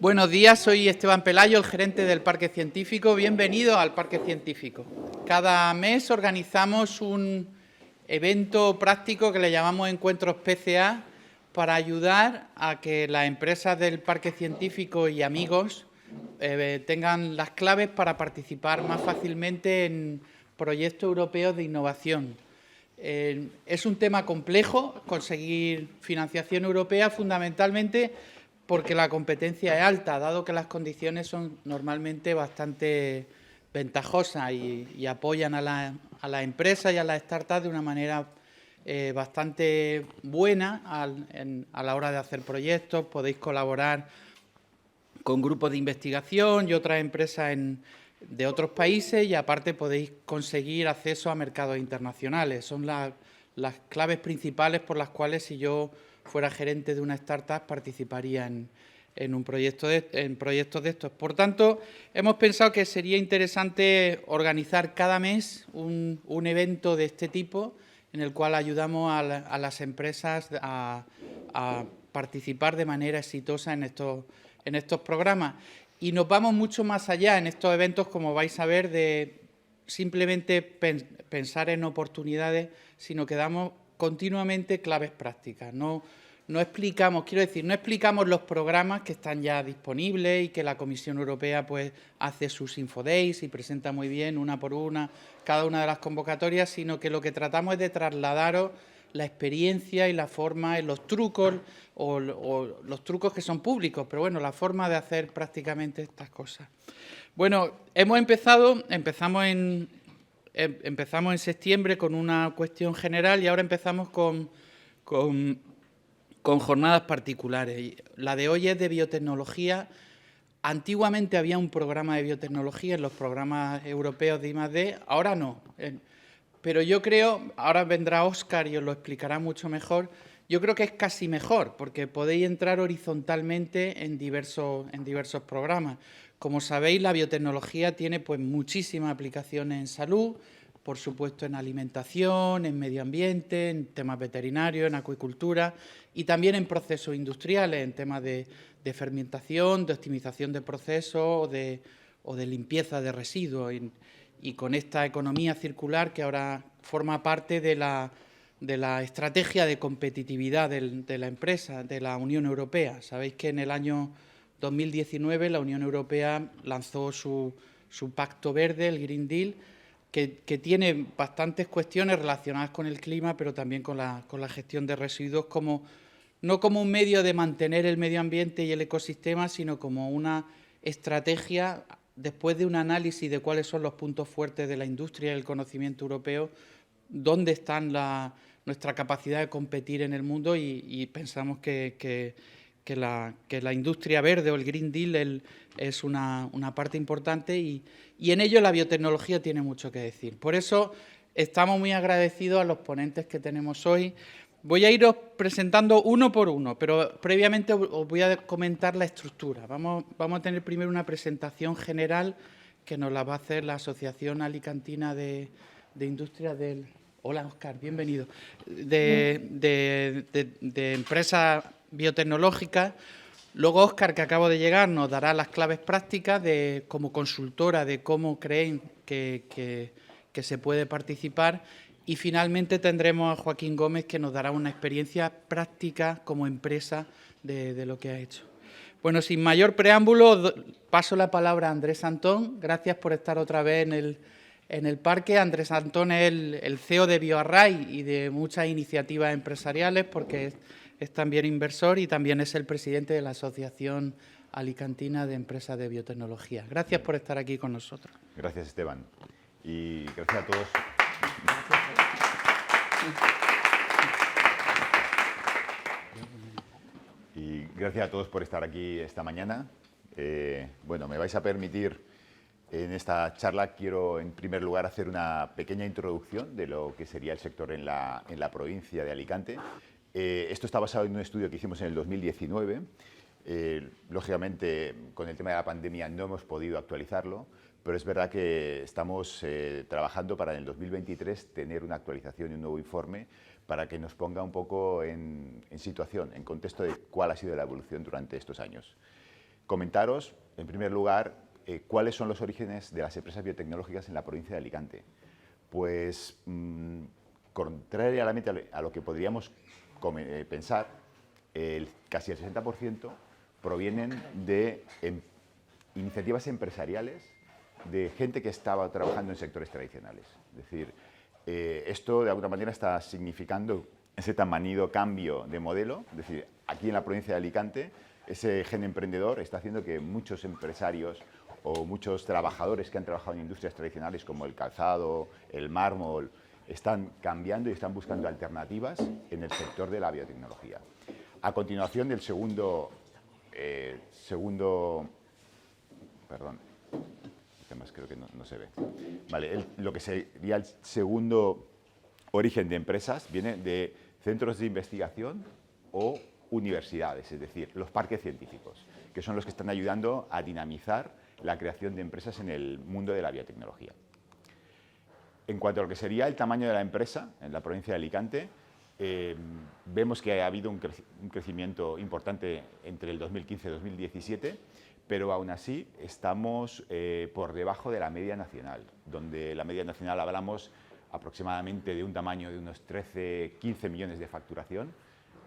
Buenos días, soy Esteban Pelayo, el gerente del Parque Científico. Bienvenido al Parque Científico. Cada mes organizamos un evento práctico que le llamamos Encuentros PCA para ayudar a que las empresas del Parque Científico y amigos tengan las claves para participar más fácilmente en proyectos europeos de innovación. Es un tema complejo conseguir financiación europea, fundamentalmente porque la competencia es alta, dado que las condiciones son normalmente bastante ventajosas y apoyan a las empresas y a las startups de una manera bastante buena a la hora de hacer proyectos. Podéis colaborar con grupos de investigación y otras empresas de otros países y aparte podéis conseguir acceso a mercados internacionales. Son las claves principales por las cuales, si yo fuera gerente de una startup, participaría en proyectos de estos. Por tanto, hemos pensado que sería interesante organizar cada mes un evento de este tipo en el cual ayudamos a las empresas a participar de manera exitosa en estos programas. Y nos vamos mucho más allá en estos eventos, como vais a ver, de simplemente pensar en oportunidades, sino que damos continuamente claves prácticas. No explicamos los programas que están ya disponibles y que la Comisión Europea pues hace sus infodays y presenta muy bien una por una cada una de las convocatorias, sino que lo que tratamos es de trasladaros la experiencia y la forma, los trucos o los trucos que son públicos, pero bueno, la forma de hacer prácticamente estas cosas. Bueno, empezamos en septiembre con una cuestión general y ahora empezamos con jornadas particulares. La de hoy es de biotecnología. Antiguamente había un programa de biotecnología en los programas europeos de I+D, ahora no. Pero yo creo, ahora vendrá Óscar y os lo explicará mucho mejor, yo creo que es casi mejor, porque podéis entrar horizontalmente en diversos programas. Como sabéis, la biotecnología tiene pues muchísimas aplicaciones en salud, por supuesto en alimentación, en medio ambiente, en temas veterinarios, en acuicultura y también en procesos industriales, en temas de fermentación, de optimización de procesos o de limpieza de residuos. Y con esta economía circular que ahora forma parte de la estrategia de competitividad de la empresa, de la Unión Europea. Sabéis que en el año 2019 la Unión Europea lanzó su Pacto Verde, el Green Deal, que tiene bastantes cuestiones relacionadas con el clima, pero también con la gestión de residuos, no como un medio de mantener el medio ambiente y el ecosistema, sino como una estrategia, después de un análisis de cuáles son los puntos fuertes de la industria y el conocimiento europeo, dónde están nuestra capacidad de competir en el mundo y pensamos que la industria verde o el Green Deal es una parte importante y en ello la biotecnología tiene mucho que decir. Por eso estamos muy agradecidos a los ponentes que tenemos hoy. Voy a iros presentando uno por uno, pero previamente os voy a comentar la estructura. Vamos a tener primero una presentación general que nos la va a hacer la Asociación Alicantina de Industria del... Hola, Óscar, bienvenido. De empresas biotecnológicas. Luego Óscar, que acabo de llegar, nos dará las claves prácticas como consultora de cómo creen que se puede participar. Y finalmente tendremos a Joaquín Gómez, que nos dará una experiencia práctica como empresa de lo que ha hecho. Bueno, sin mayor preámbulo, paso la palabra a Andrés Antón. Gracias por estar otra vez en el parque. Andrés Antón es el CEO de BioArray y de muchas iniciativas empresariales, porque es también inversor y también es el presidente de la Asociación Alicantina de Empresas de Biotecnología. Gracias por estar aquí con nosotros. Gracias, Esteban. Y gracias a todos. Y gracias a todos por estar aquí esta mañana. Bueno, me vais a permitir, en esta charla quiero en primer lugar hacer una pequeña introducción de lo que sería el sector en la provincia de Alicante. Esto está basado en un estudio que hicimos en el 2019. Lógicamente, con el tema de la pandemia no hemos podido actualizarlo, pero es verdad que estamos trabajando para en el 2023 tener una actualización y un nuevo informe para que nos ponga un poco en situación, en contexto de cuál ha sido la evolución durante estos años. comentaros, en primer lugar, cuáles son los orígenes de las empresas biotecnológicas en la provincia de Alicante. Pues, contrariamente a lo que podríamos pensar, casi el 60% provienen de iniciativas empresariales de gente que estaba trabajando en sectores tradicionales. Es decir, esto de alguna manera está significando ese tan manido cambio de modelo. Es decir, aquí en la provincia de Alicante, ese gen emprendedor está haciendo que muchos empresarios o muchos trabajadores que han trabajado en industrias tradicionales como el calzado, el mármol, están cambiando y están buscando alternativas en el sector de la biotecnología. A continuación del perdón, además creo que no se ve. Vale, lo que sería el segundo origen de empresas viene de centros de investigación o universidades, es decir, los parques científicos, que son los que están ayudando a dinamizar la creación de empresas en el mundo de la biotecnología. En cuanto a lo que sería el tamaño de la empresa en la provincia de Alicante, vemos que ha habido un crecimiento importante entre el 2015 y 2017, pero aún así estamos por debajo de la media nacional, donde la media nacional hablamos aproximadamente de un tamaño de unos 13-15 millones de facturación.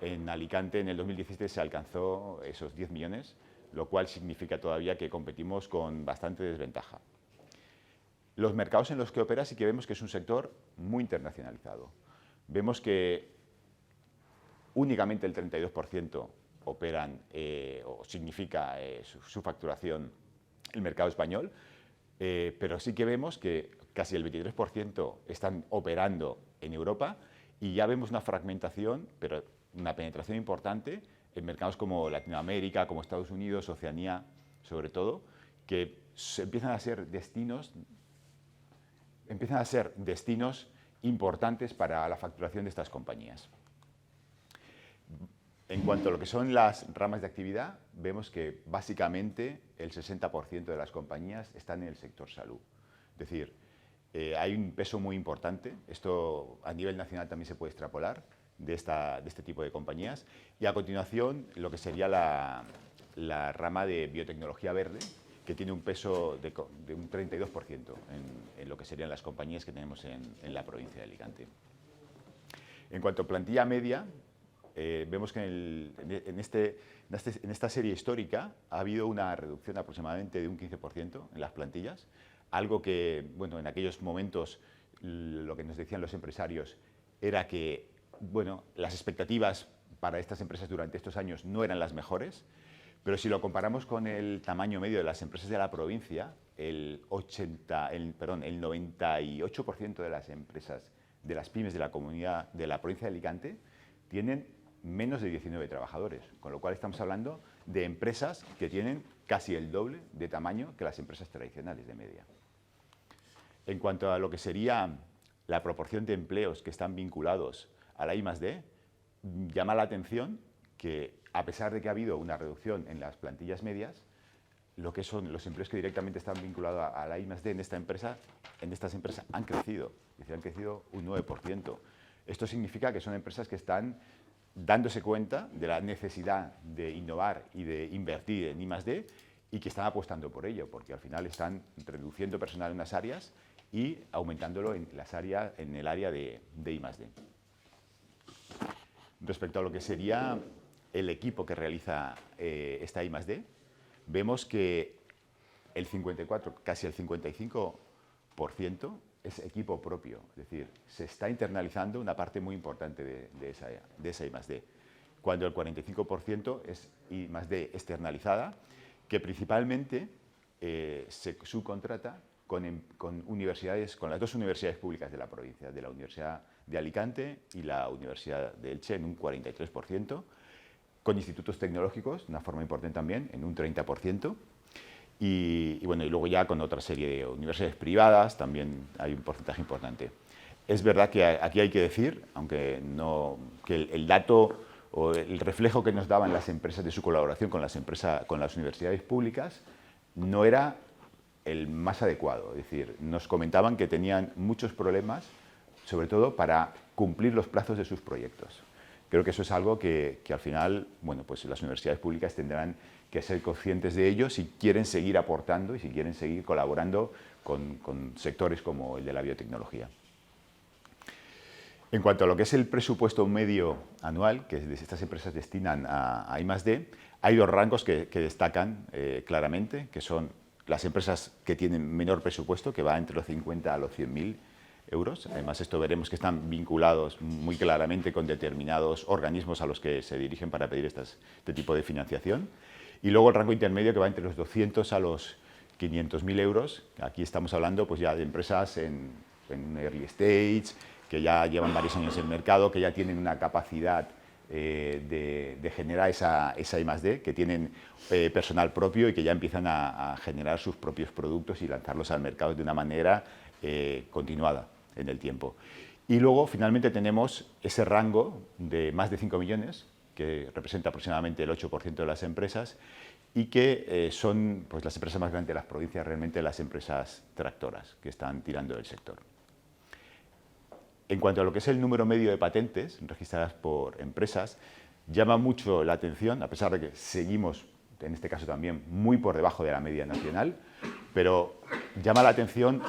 En Alicante en el 2017 se alcanzó esos 10 millones, lo cual significa todavía que competimos con bastante desventaja. Los mercados en los que opera sí que vemos que es un sector muy internacionalizado. Vemos que únicamente el 32% operan o significa su facturación el mercado español, pero sí que vemos que casi el 23% están operando en Europa y ya vemos una fragmentación, pero una penetración importante en mercados como Latinoamérica, como Estados Unidos, Oceanía, sobre todo, que empiezan a ser destinos importantes para la facturación de estas compañías. En cuanto a lo que son las ramas de actividad, vemos que básicamente el 60% de las compañías están en el sector salud. Es decir, hay un peso muy importante, esto a nivel nacional también se puede extrapolar, de este tipo de compañías. Y a continuación, lo que sería la rama de biotecnología verde, que tiene un peso de un 32% en lo que serían las compañías que tenemos en la provincia de Alicante. En cuanto a plantilla media, vemos que en esta serie histórica ha habido una reducción aproximadamente de un 15% en las plantillas, algo que, bueno, en aquellos momentos lo que nos decían los empresarios era que, bueno, las expectativas para estas empresas durante estos años no eran las mejores, pero si lo comparamos con el tamaño medio de las empresas de la provincia, el 98% de las empresas, de las pymes de la comunidad de la provincia de Alicante, tienen menos de 19 trabajadores, con lo cual estamos hablando de empresas que tienen casi el doble de tamaño que las empresas tradicionales de media. En cuanto a lo que sería la proporción de empleos que están vinculados a la I+D, llama la atención que, a pesar de que ha habido una reducción en las plantillas medias, lo que son los empleos que directamente están vinculados a la I+D en estas empresas han crecido, es decir, han crecido un 9%. Esto significa que son empresas que están dándose cuenta de la necesidad de innovar y de invertir en I+D y que están apostando por ello, porque al final están reduciendo personal en unas áreas y aumentándolo en el área de I+D. Respecto a lo que sería el equipo que realiza esta I+D, vemos que el 54, casi el 55% es equipo propio, es decir, se está internalizando una parte muy importante de esa I+D, cuando el 45% es I+D externalizada, que principalmente se subcontrata con universidades, con las dos universidades públicas de la provincia, de la Universidad de Alicante y la Universidad de Elche en un 43%, con institutos tecnológicos, una forma importante también, en un 30%, y bueno, y luego ya con otra serie de universidades privadas también hay un porcentaje importante. Es verdad que aquí hay que decir, aunque no, que el dato o el reflejo que nos daban las empresas de su colaboración con las universidades públicas no era el más adecuado. Es decir, nos comentaban que tenían muchos problemas, sobre todo para cumplir los plazos de sus proyectos. Creo que eso es algo que al final, bueno, pues las universidades públicas tendrán que ser conscientes de ello si quieren seguir aportando y si quieren seguir colaborando con sectores como el de la biotecnología. En cuanto a lo que es el presupuesto medio anual que estas empresas destinan a I+D, hay dos rangos que destacan claramente, que son las empresas que tienen menor presupuesto, que va entre los 50 a los 100.000 euros. Además, esto veremos que están vinculados muy claramente con determinados organismos a los que se dirigen para pedir este tipo de financiación. Y luego el rango intermedio, que va entre los 200 a los 500.000 euros. Aquí estamos hablando pues, ya de empresas en early stage, que ya llevan varios años en el mercado, que ya tienen una capacidad de generar esa I+D, que tienen personal propio y que ya empiezan a generar sus propios productos y lanzarlos al mercado de una manera continuada en el tiempo. Y luego, finalmente, tenemos ese rango de más de 5 millones, que representa aproximadamente el 8% de las empresas y que son pues, las empresas más grandes de las provincias, realmente las empresas tractoras que están tirando del sector. En cuanto a lo que es el número medio de patentes registradas por empresas, llama mucho la atención, a pesar de que seguimos, en este caso también, muy por debajo de la media nacional, pero llama la atención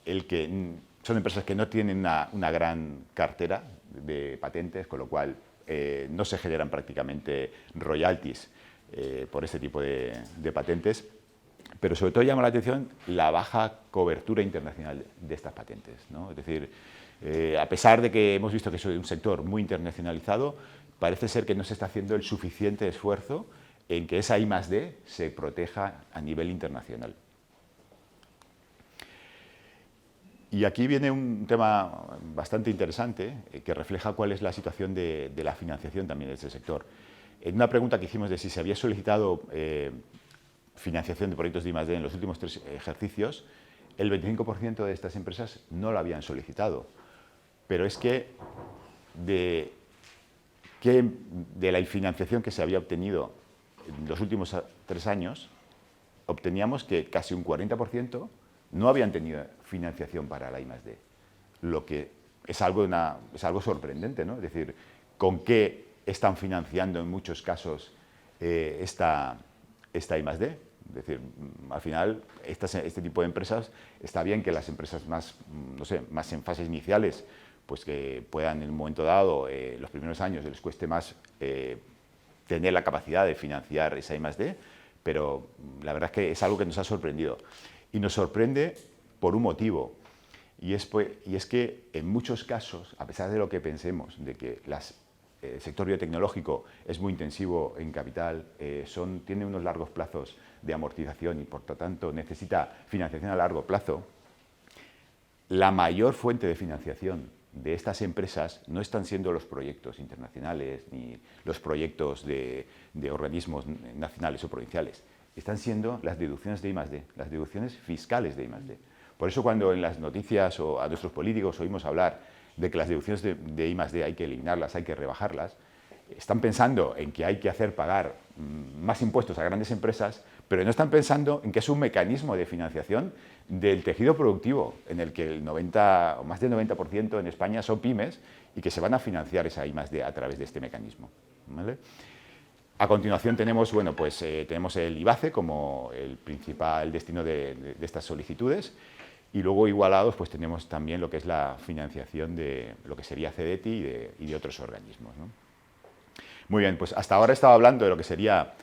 el que son empresas que no tienen una gran cartera de patentes, con lo cual no se generan prácticamente royalties por este tipo de patentes, pero sobre todo llama la atención la baja cobertura internacional de estas patentes, ¿no? Es decir, a pesar de que hemos visto que es un sector muy internacionalizado, parece ser que no se está haciendo el suficiente esfuerzo en que esa I+D se proteja a nivel internacional. Y aquí viene un tema bastante interesante que refleja cuál es la situación de la financiación también de este sector. En una pregunta que hicimos de si se había solicitado financiación de proyectos de I+D en los últimos 3 ejercicios, el 25% de estas empresas no lo habían solicitado. Pero es que de la financiación que se había obtenido en los últimos 3 años, obteníamos que casi un 40% no habían tenido financiación para la I+D, lo que es algo sorprendente, ¿no? Es decir, ¿con qué están financiando en muchos casos esta I+D? Es decir, al final, este tipo de empresas, está bien que las empresas más en fases iniciales, pues que puedan en un momento dado, los primeros años, les cueste más tener la capacidad de financiar esa I+D, pero la verdad es que es algo que nos ha sorprendido. Y nos sorprende por un motivo, y es que en muchos casos, a pesar de lo que pensemos, de que el sector biotecnológico es muy intensivo en capital, tiene unos largos plazos de amortización y por lo tanto necesita financiación a largo plazo, la mayor fuente de financiación de estas empresas no están siendo los proyectos internacionales ni los proyectos de organismos nacionales o provinciales, están siendo las deducciones de I+D, las deducciones fiscales de I+D. Por eso cuando en las noticias o a nuestros políticos oímos hablar de que las deducciones de I+D hay que eliminarlas, hay que rebajarlas, están pensando en que hay que hacer pagar más impuestos a grandes empresas, pero no están pensando en que es un mecanismo de financiación del tejido productivo, en el que el 90 o más del 90% en España son pymes y que se van a financiar esa I+D a través de este mecanismo, ¿vale? A continuación tenemos, tenemos el IBACE como el principal destino de estas solicitudes y luego igualados pues tenemos también lo que es la financiación de lo que sería CEDETI y de otros organismos, ¿no? Muy bien, pues hasta ahora estaba hablando de lo que sería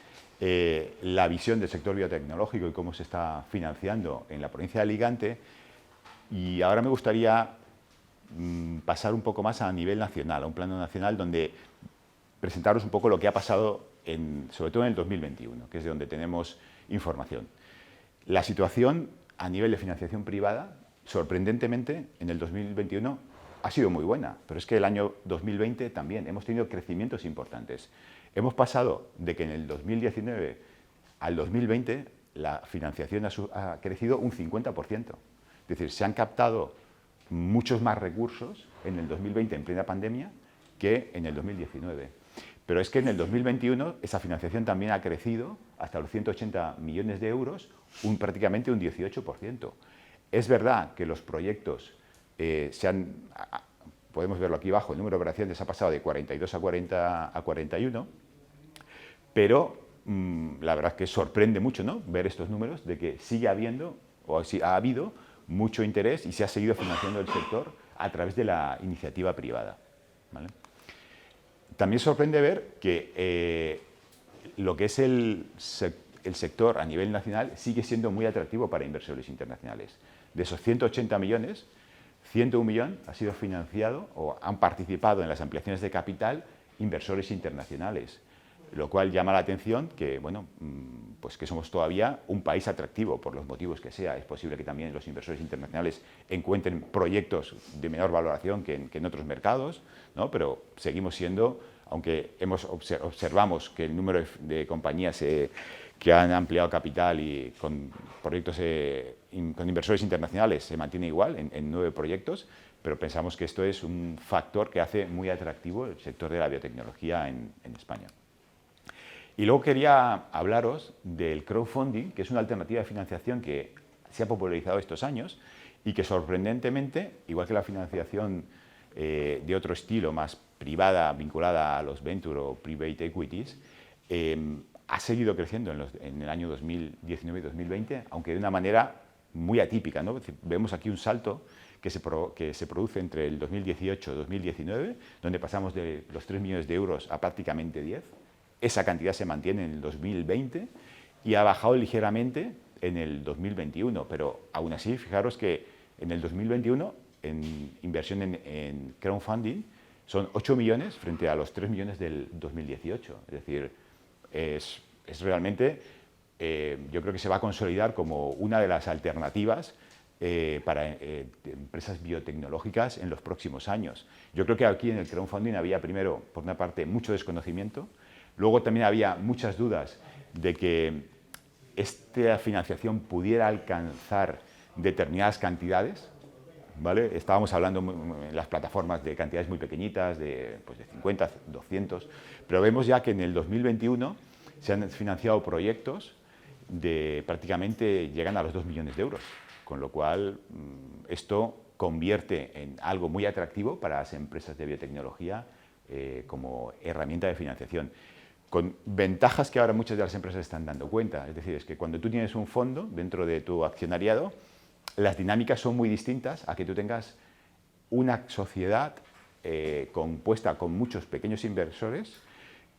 la visión del sector biotecnológico y cómo se está financiando en la provincia de Alicante y ahora me gustaría pasar un poco más a nivel nacional, a un plano nacional donde presentaros un poco lo que ha pasado sobre todo en el 2021, que es de donde tenemos información. La situación a nivel de financiación privada, sorprendentemente, en el 2021 ha sido muy buena, pero es que el año 2020 también hemos tenido crecimientos importantes. Hemos pasado de que en el 2019 al 2020 la financiación ha crecido un 50%. Es decir, se han captado muchos más recursos en el 2020 en plena pandemia que en el 2019. Pero es que en el 2021 esa financiación también ha crecido hasta los 180 millones de euros, prácticamente un 18%. Es verdad que los proyectos podemos verlo aquí abajo, el número de operaciones ha pasado de 42 a 41, pero la verdad es que sorprende mucho, ¿no?, ver estos números de que sigue habiendo, o si ha habido, mucho interés y se ha seguido financiando el sector a través de la iniciativa privada, ¿vale? También sorprende ver que lo que es el sector a nivel nacional sigue siendo muy atractivo para inversores internacionales. De esos 180 millones, 101 millones ha sido financiado o han participado en las ampliaciones de capital inversores internacionales, lo cual llama la atención que, bueno, pues que somos todavía un país atractivo por los motivos que sea. Es posible que también los inversores internacionales encuentren proyectos de menor valoración que en otros mercados, ¿no?, pero seguimos siendo, aunque observamos que el número de compañías que han ampliado capital y con proyectos con inversores internacionales se mantiene igual en 9 proyectos, pero pensamos que esto es un factor que hace muy atractivo el sector de la biotecnología en España. Y luego quería hablaros del crowdfunding, que es una alternativa de financiación que se ha popularizado estos años y que sorprendentemente, igual que la financiación de otro estilo, más privada, vinculada a los venture o private equities, ha seguido creciendo en el año 2019 y 2020, aunque de una manera muy atípica, ¿no? Vemos aquí un salto que se produce entre el 2018 y 2019, donde pasamos de los 3 millones de euros a prácticamente 10. Esa cantidad se mantiene en el 2020 y ha bajado ligeramente en el 2021, pero aún así, fijaros que en el 2021, en inversión en crowdfunding, son 8 millones frente a los 3 millones del 2018. Es decir, es realmente, yo creo que se va a consolidar como una de las alternativas para empresas biotecnológicas en los próximos años. Yo creo que aquí en el crowdfunding había primero, por una parte, mucho desconocimiento. Luego también había muchas dudas de que esta financiación pudiera alcanzar determinadas cantidades, ¿vale? Estábamos hablando en las plataformas de cantidades muy pequeñitas, de 50, 200, pero vemos ya que en el 2021 se han financiado proyectos de prácticamente llegan a los 2 millones de euros, con lo cual esto convierte en algo muy atractivo para las empresas de biotecnología como herramienta de financiación, con ventajas que ahora muchas de las empresas están dando cuenta. Es decir, es que cuando tú tienes un fondo dentro de tu accionariado, las dinámicas son muy distintas a que tú tengas una sociedad compuesta con muchos pequeños inversores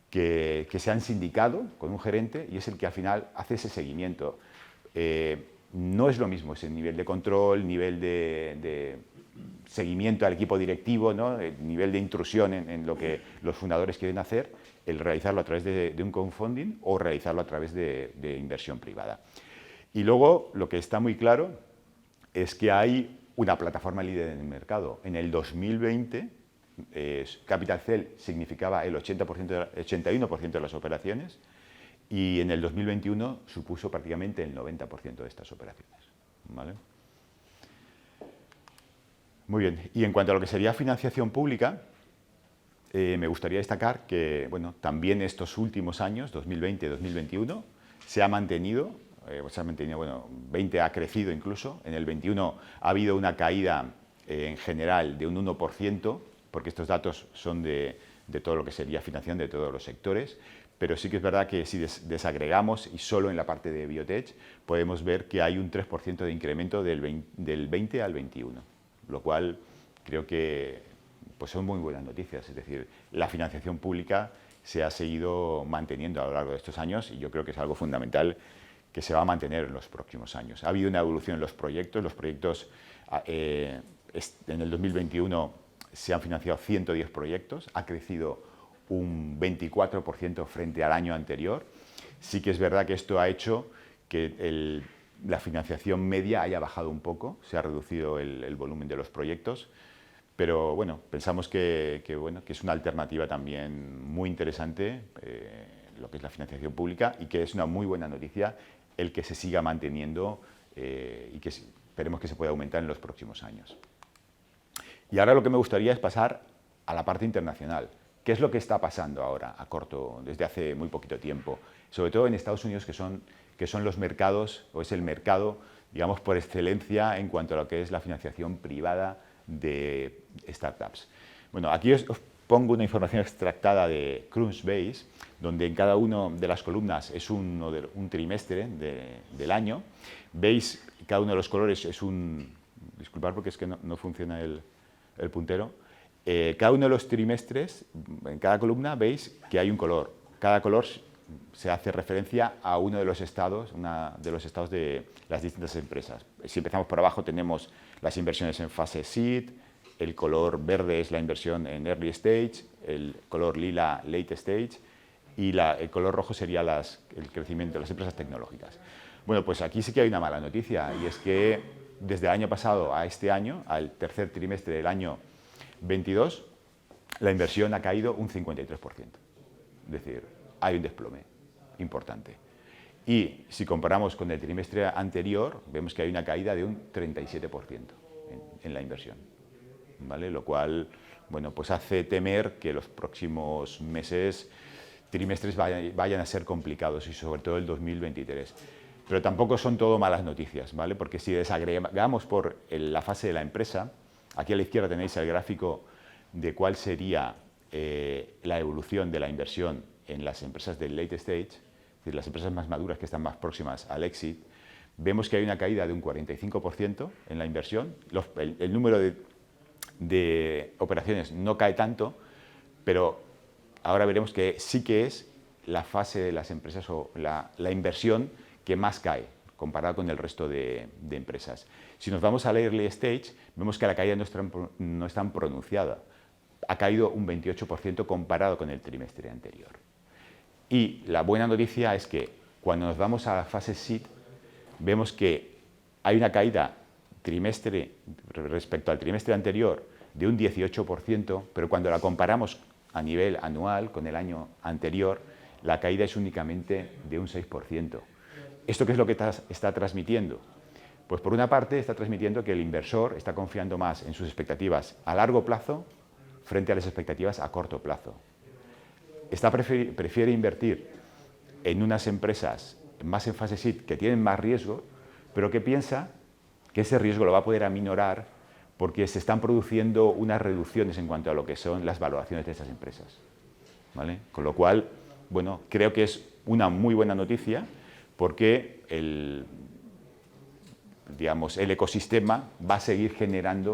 que se han sindicado con un gerente y es el que al final hace ese seguimiento. No es lo mismo ese nivel de control, nivel de seguimiento al equipo directivo, ¿no?, el nivel de intrusión en lo que los fundadores quieren hacer, el realizarlo a través de un crowdfunding o realizarlo a través de inversión privada. Y luego, lo que está muy claro es que hay una plataforma líder en el mercado. En el 2020, Capital Cell significaba el 81% de las operaciones y en el 2021 supuso prácticamente el 90% de estas operaciones, ¿vale? Muy bien, y en cuanto a lo que sería financiación pública, me gustaría destacar que, bueno, también estos últimos años, 2020 y 2021, se ha mantenido, bueno, 20 ha crecido incluso, en el 21 ha habido una caída en general de un 1%, porque estos datos son de todo lo que sería financiación de todos los sectores, pero sí que es verdad que si desagregamos y solo en la parte de biotech, podemos ver que hay un 3% de incremento del 20 al 21, lo cual creo que pues son muy buenas noticias. Es decir, la financiación pública se ha seguido manteniendo a lo largo de estos años y yo creo que es algo fundamental que se va a mantener en los próximos años. Ha habido una evolución en los proyectos en el 2021 se han financiado 110 proyectos, ha crecido un 24% frente al año anterior. Sí que es verdad que esto ha hecho que la financiación media haya bajado un poco, se ha reducido el volumen de los proyectos, pero bueno, pensamos que es una alternativa también muy interesante, lo que es la financiación pública, y que es una muy buena noticia el que se siga manteniendo y que esperemos que se pueda aumentar en los próximos años. Y ahora lo que me gustaría es pasar a la parte internacional. ¿Qué es lo que está pasando ahora, desde hace muy poquito tiempo? Sobre todo en Estados Unidos, que son los mercados, o es el mercado, digamos, por excelencia en cuanto a lo que es la financiación privada de startups. Bueno, aquí os pongo una información extractada de Crunchbase, donde en cada una de las columnas es un trimestre del año. Veis, cada uno de los colores es disculpad porque es que no funciona el puntero. Cada uno de los trimestres, en cada columna, veis que hay un color. Cada color se hace referencia a uno de los estados, de las distintas empresas. Si empezamos por abajo, tenemos las inversiones en fase seed, el color verde es la inversión en early stage, el color lila late stage y el color rojo sería el crecimiento de las empresas tecnológicas. Bueno, pues aquí sí que hay una mala noticia, y es que desde el año pasado a este año, al tercer trimestre del año 22, la inversión ha caído un 53%. Es decir, hay un desplome importante. Y si comparamos con el trimestre anterior, vemos que hay una caída de un 37% en la inversión, ¿vale? Lo cual, bueno, pues hace temer que los próximos meses, trimestres vayan a ser complicados, y sobre todo el 2023. Pero tampoco son todo malas noticias, ¿vale? Porque si desagregamos por la fase de la empresa, aquí a la izquierda tenéis el gráfico de cuál sería la evolución de la inversión en las empresas del late stage, es decir, las empresas más maduras que están más próximas al exit. Vemos que hay una caída de un 45% en la inversión. El número de operaciones no cae tanto, pero ahora veremos que sí que es la fase de las empresas o la inversión que más cae comparado con el resto de empresas. Si nos vamos al early stage, vemos que la caída no es tan pronunciada. Ha caído un 28% comparado con el trimestre anterior. Y la buena noticia es que cuando nos vamos a la fase seed, vemos que hay una caída respecto al trimestre anterior de un 18%, pero cuando la comparamos a nivel anual con el año anterior, la caída es únicamente de un 6%. ¿Esto qué es lo que está transmitiendo? Pues por una parte está transmitiendo que el inversor está confiando más en sus expectativas a largo plazo frente a las expectativas a corto plazo. Prefiere invertir en unas empresas más en fase seed que tienen más riesgo, pero que piensa que ese riesgo lo va a poder aminorar porque se están produciendo unas reducciones en cuanto a lo que son las valoraciones de estas empresas, ¿vale? Con lo cual, bueno, creo que es una muy buena noticia, porque el ecosistema va a seguir generando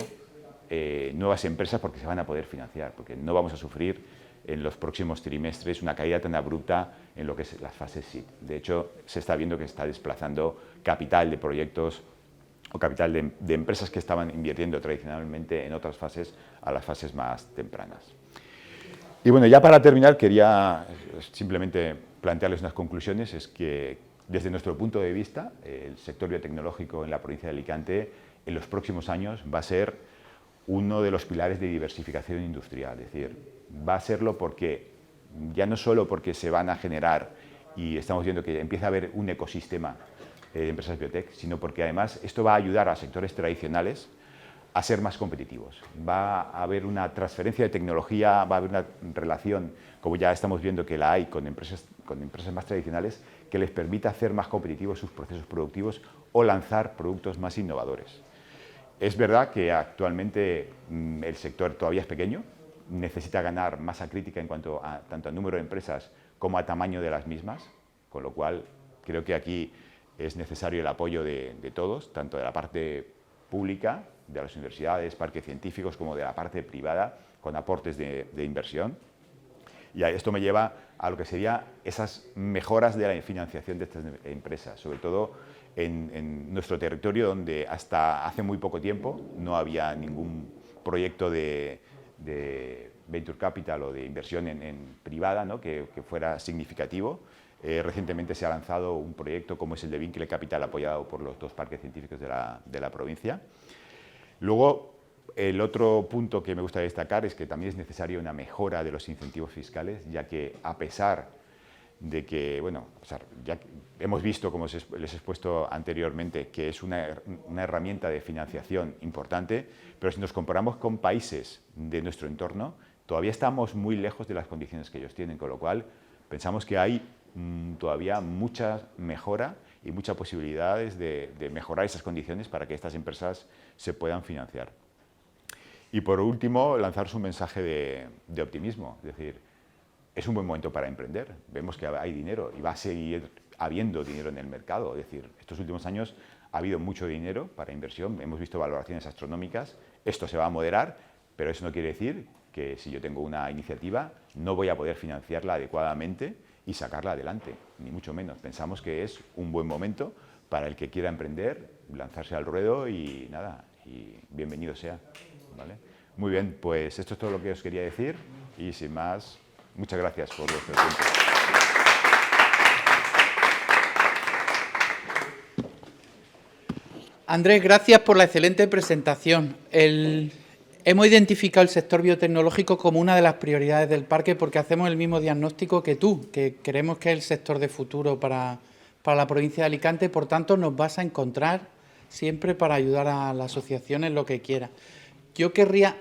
nuevas empresas, porque se van a poder financiar, porque no vamos a sufrir en los próximos trimestres una caída tan abrupta en lo que es las fases SEED. De hecho, se está viendo que está desplazando capital de proyectos o capital de empresas que estaban invirtiendo tradicionalmente en otras fases a las fases más tempranas. Y bueno, ya para terminar, quería simplemente plantearles unas conclusiones. Es que, desde nuestro punto de vista, el sector biotecnológico en la provincia de Alicante en los próximos años va a ser uno de los pilares de diversificación industrial. Es decir, va a serlo porque, ya no solo porque se van a generar, y estamos viendo que empieza a haber un ecosistema de empresas biotech, sino porque además esto va a ayudar a sectores tradicionales a ser más competitivos. Va a haber una transferencia de tecnología, va a haber una relación, como ya estamos viendo que la hay con empresas más tradicionales, que les permita hacer más competitivos sus procesos productivos o lanzar productos más innovadores. Es verdad que actualmente el sector todavía es pequeño, necesita ganar masa crítica en cuanto a tanto a número de empresas como a tamaño de las mismas, con lo cual creo que aquí es necesario el apoyo de todos, tanto de la parte pública, de las universidades, parques científicos, como de la parte privada, con aportes de inversión. Y esto me lleva a lo que serían esas mejoras de la financiación de estas empresas, sobre todo en nuestro territorio, donde hasta hace muy poco tiempo no había ningún proyecto de venture capital o de inversión en privada, ¿no? que fuera significativo. Recientemente se ha lanzado un proyecto como es el de Vincre Capital, apoyado por los dos parques científicos de la provincia. Luego, el otro punto que me gusta destacar es que también es necesaria una mejora de los incentivos fiscales, ya que a pesar de que, bueno, ya hemos visto, como les he expuesto anteriormente, que es una herramienta de financiación importante, pero si nos comparamos con países de nuestro entorno, todavía estamos muy lejos de las condiciones que ellos tienen, con lo cual pensamos que hay todavía mucha mejora y muchas posibilidades de mejorar esas condiciones para que estas empresas se puedan financiar. Y por último, lanzaros un mensaje de optimismo, es decir, es un buen momento para emprender. Vemos que hay dinero y va a seguir habiendo dinero en el mercado. Es decir, estos últimos años ha habido mucho dinero para inversión, hemos visto valoraciones astronómicas, esto se va a moderar, pero eso no quiere decir que si yo tengo una iniciativa no voy a poder financiarla adecuadamente y sacarla adelante, ni mucho menos. Pensamos que es un buen momento para el que quiera emprender, lanzarse al ruedo y nada, y bienvenido sea. ¿Vale? Muy bien, pues esto es todo lo que os quería decir y sin más, muchas gracias por vuestro tiempo. Andrés, gracias por la excelente presentación. Hemos identificado el sector biotecnológico como una de las prioridades del parque porque hacemos el mismo diagnóstico que tú, que creemos que es el sector de futuro para la provincia de Alicante, por tanto nos vas a encontrar siempre para ayudar a la asociación en lo que quiera. Yo querría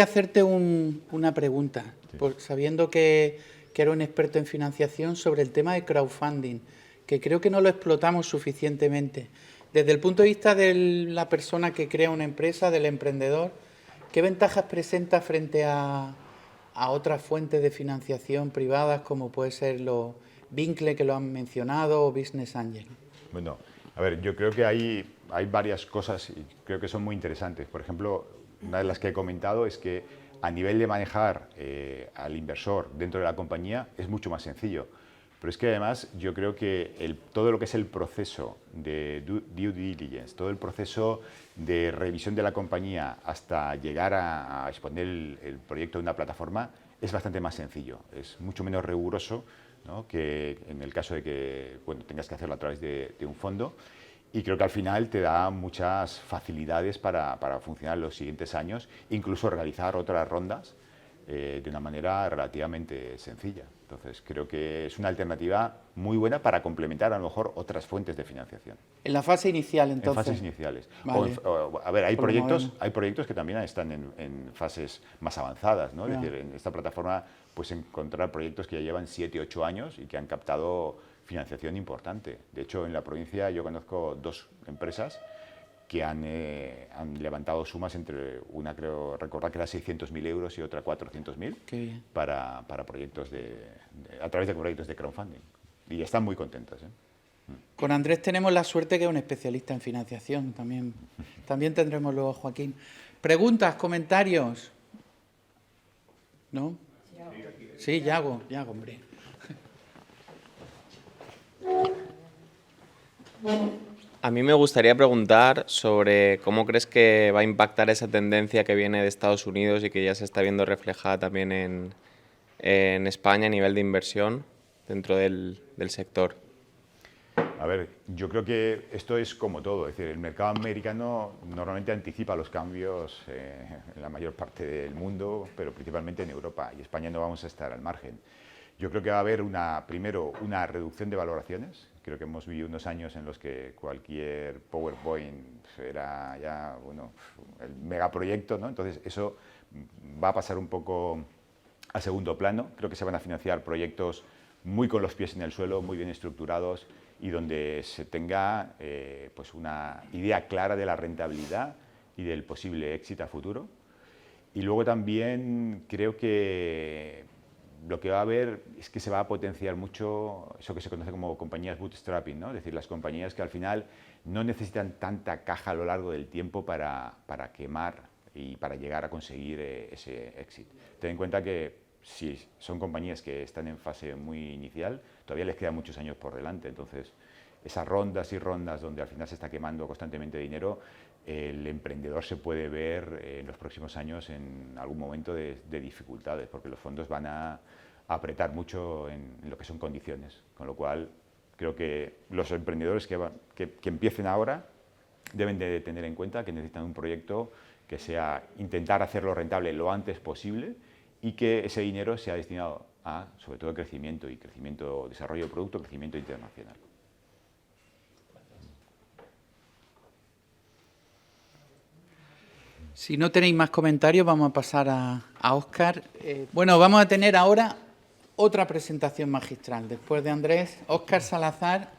hacerte una pregunta, Sí. sabiendo que eres un experto en financiación, sobre el tema de crowdfunding, que creo que no lo explotamos suficientemente. Desde el punto de vista de la persona que crea una empresa, del emprendedor, ¿qué ventajas presenta frente a otras fuentes de financiación privadas, como puede ser los Vincle, que lo han mencionado, o Business Angel? Bueno, a ver, yo creo que hay varias cosas y creo que son muy interesantes. Por ejemplo, una de las que he comentado es que a nivel de manejar al inversor dentro de la compañía es mucho más sencillo. Pero es que además yo creo que todo lo que es el proceso de due diligence, todo el proceso de revisión de la compañía hasta llegar a exponer el proyecto en una plataforma es bastante más sencillo, es mucho menos riguroso, ¿no?, que en el caso de que tengas que hacerlo a través de un fondo. Y creo que al final te da muchas facilidades para funcionar los siguientes años, incluso realizar otras rondas de una manera relativamente sencilla. Entonces, creo que es una alternativa muy buena para complementar a lo mejor otras fuentes de financiación. En la fase inicial, entonces. En fases iniciales. Vale. A ver, hay Por lo proyectos moderno. que también están en fases más avanzadas, ¿no? Es decir, en esta plataforma puedes encontrar proyectos que ya llevan 7, 8 años y que han captado financiación importante. De hecho, en la provincia yo conozco 2 empresas que han levantado sumas entre una, creo recordar que era 600.000 euros y otra 400.000 para proyectos a través de proyectos de crowdfunding. Y están muy contentas, ¿eh? Con Andrés tenemos la suerte que es un especialista en financiación. También tendremos luego a Joaquín. ¿Preguntas, comentarios? ¿No? Sí, Yago, hombre. A mí me gustaría preguntar sobre cómo crees que va a impactar esa tendencia que viene de Estados Unidos y que ya se está viendo reflejada también en España a nivel de inversión dentro del sector. A ver, yo creo que esto es como todo, es decir, el mercado americano normalmente anticipa los cambios en la mayor parte del mundo, pero principalmente en Europa, y España no vamos a estar al margen. Yo creo que va a haber primero una reducción de valoraciones. Creo que hemos vivido unos años en los que cualquier PowerPoint era ya, bueno, el megaproyecto, ¿no? Entonces eso va a pasar un poco a segundo plano. Creo que se van a financiar proyectos muy con los pies en el suelo, muy bien estructurados y donde se tenga pues una idea clara de la rentabilidad y del posible éxito a futuro. Y luego también creo que lo que va a haber es que se va a potenciar mucho eso que se conoce como compañías bootstrapping, ¿no? Es decir, las compañías que al final no necesitan tanta caja a lo largo del tiempo para quemar y para llegar a conseguir ese éxito. Ten en cuenta que si son compañías que están en fase muy inicial, todavía les quedan muchos años por delante. Entonces, esas rondas y rondas donde al final se está quemando constantemente dinero, el emprendedor se puede ver en los próximos años en algún momento de dificultades, porque los fondos van a apretar mucho en lo que son condiciones. Con lo cual, creo que los emprendedores que empiecen ahora deben de tener en cuenta que necesitan un proyecto que sea intentar hacerlo rentable lo antes posible y que ese dinero sea destinado a, sobre todo, crecimiento, desarrollo de producto, crecimiento internacional. Si no tenéis más comentarios, vamos a pasar a Óscar. Bueno, vamos a tener ahora otra presentación magistral. Después de Andrés, Óscar Salazar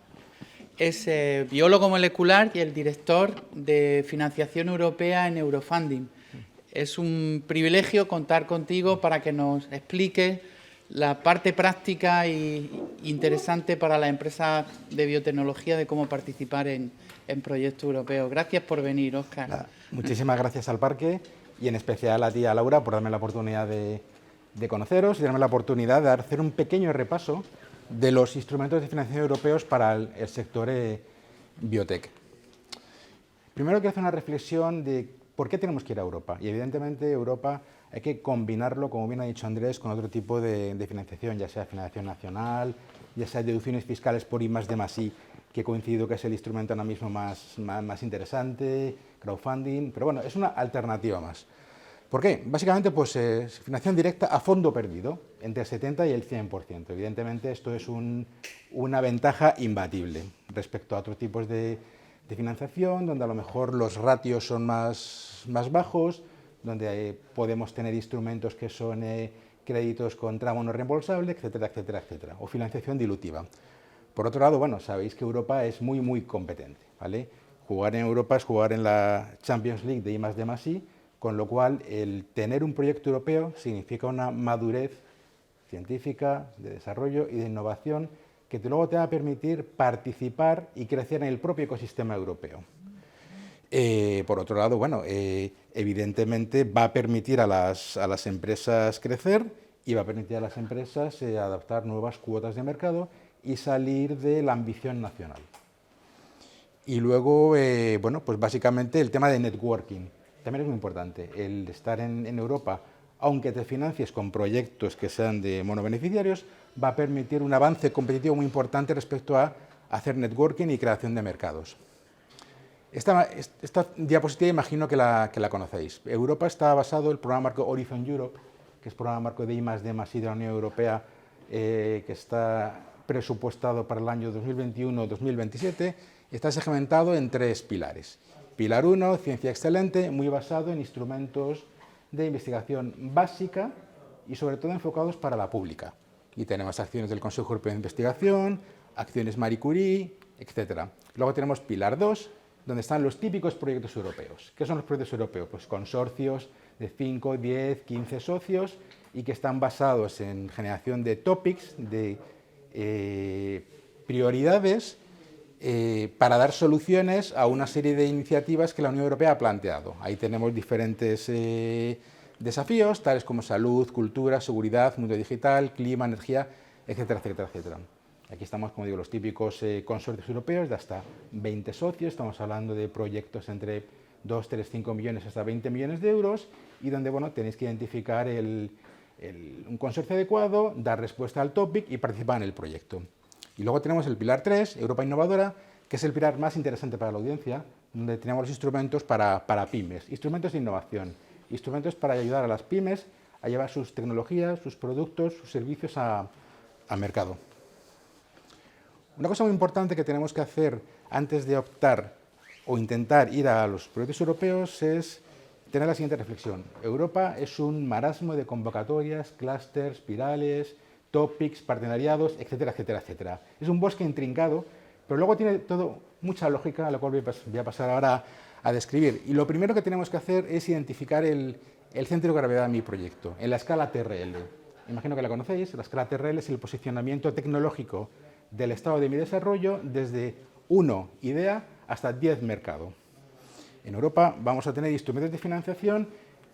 es biólogo molecular y el director de financiación europea en Eurofunding. es un privilegio contar contigo para que nos expliques la parte práctica e interesante para las empresas de biotecnología de cómo participar en proyectos europeos. Gracias por venir, Óscar. Muchísimas gracias al Parque y en especial a ti, a Laura, por darme la oportunidad de conoceros y darme la oportunidad de hacer un pequeño repaso de los instrumentos de financiación europeos para el sector biotech. Primero quiero hacer una reflexión de por qué tenemos que ir a Europa. Y evidentemente Europa hay que combinarlo, como bien ha dicho Andrés, con otro tipo de financiación, ya sea financiación nacional, ya sea deducciones fiscales por I+D+I, que he coincidido que es el instrumento ahora mismo más interesante, crowdfunding, pero bueno, es una alternativa más. ¿Por qué? Básicamente, pues, financiación directa a fondo perdido, entre el 70 y el 100%. Evidentemente, esto es una ventaja imbatible respecto a otros tipos de financiación, donde a lo mejor los ratios son más bajos, donde podemos tener instrumentos que son créditos con tramo no reembolsable, etcétera, etcétera, etcétera, o financiación dilutiva. Por otro lado, bueno, sabéis que Europa es muy competente, ¿vale? Jugar en Europa es jugar en la Champions League de I+D+I, con lo cual el tener un proyecto europeo significa una madurez científica, de desarrollo y de innovación que luego te va a permitir participar y crecer en el propio ecosistema europeo. Por otro lado, bueno, evidentemente va a permitir a las empresas crecer y va a permitir a las empresas adaptar nuevas cuotas de mercado y salir de la ambición nacional. Y luego, bueno, pues básicamente el tema de networking también es muy importante. El estar en Europa, aunque te financies con proyectos que sean de monobeneficiarios, va a permitir un avance competitivo muy importante respecto a hacer networking y creación de mercados. Esta diapositiva imagino que la conocéis. Europa está basado en el programa marco Horizon Europe, que es el programa marco de I+D+I de la Unión Europea, que está presupuestado para el año 2021-2027, está segmentado en 3 pilares. Pilar 1, ciencia excelente, muy basado en instrumentos de investigación básica y sobre todo enfocados para la pública. Y tenemos acciones del Consejo Europeo de Investigación, acciones Marie Curie, etc. Luego tenemos Pilar 2, donde están los típicos proyectos europeos. ¿Qué son los proyectos europeos? Pues consorcios de 5, 10, 15 socios y que están basados en generación de topics, de prioridades para dar soluciones a una serie de iniciativas que la Unión Europea ha planteado. Ahí tenemos diferentes desafíos, tales como salud, cultura, seguridad, mundo digital, clima, energía, etcétera, etcétera, etcétera. Aquí estamos, como digo, los típicos consorcios europeos de hasta 20 socios, estamos hablando de proyectos entre 2, 3, 5 millones hasta 20 millones de euros y donde, bueno, tenéis que identificar un consorcio adecuado, dar respuesta al topic y participar en el proyecto. Y luego tenemos el pilar 3, Europa Innovadora, que es el pilar más interesante para la audiencia, donde tenemos los instrumentos para pymes, instrumentos de innovación, instrumentos para ayudar a las pymes a llevar sus tecnologías, sus productos, sus servicios a mercado. Una cosa muy importante que tenemos que hacer antes de optar o intentar ir a los proyectos europeos es tener la siguiente reflexión. Europa es un marasmo de convocatorias, clústeres, espirales, topics, partenariados, etcétera, etcétera, etcétera. Es un bosque intrincado, pero luego tiene todo mucha lógica, a la cual voy a pasar ahora a describir. Y lo primero que tenemos que hacer es identificar el centro de gravedad de mi proyecto, en la escala TRL. Imagino que la conocéis, la escala TRL es el posicionamiento tecnológico del estado de mi desarrollo desde 1 idea hasta 10 mercado. En Europa vamos a tener instrumentos de financiación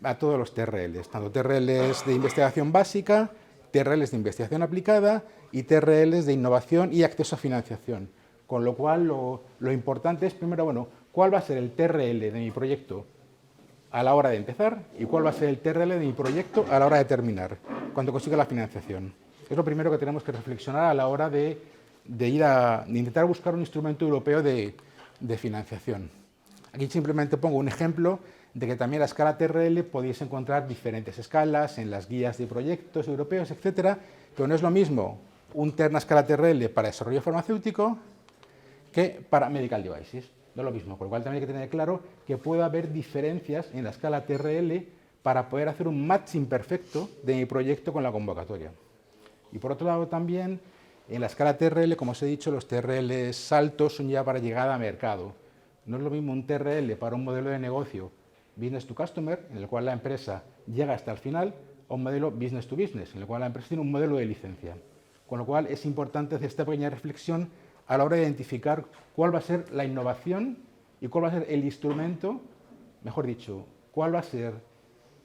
a todos los TRLs, tanto TRLs de investigación básica, TRLs de investigación aplicada y TRLs de innovación y acceso a financiación. Con lo cual, lo importante es, primero, bueno, ¿cuál va a ser el TRL de mi proyecto a la hora de empezar y cuál va a ser el TRL de mi proyecto a la hora de terminar, cuando consiga la financiación? Es lo primero que tenemos que reflexionar a la hora de intentar buscar un instrumento europeo de financiación. Aquí simplemente pongo un ejemplo de que también la escala TRL podéis encontrar diferentes escalas en las guías de proyectos europeos, etcétera, pero no es lo mismo una escala TRL para desarrollo farmacéutico que para medical devices. No es lo mismo, por lo cual también hay que tener claro que puede haber diferencias en la escala TRL para poder hacer un matching perfecto de mi proyecto con la convocatoria. Y por otro lado también, en la escala TRL, como os he dicho, los TRLs altos son ya para llegada a mercado. No es lo mismo un TRL para un modelo de negocio business to customer, en el cual la empresa llega hasta el final, o un modelo business to business, en el cual la empresa tiene un modelo de licencia. Con lo cual es importante hacer esta pequeña reflexión a la hora de identificar cuál va a ser la innovación y cuál va a ser el instrumento, mejor dicho, cuál va a ser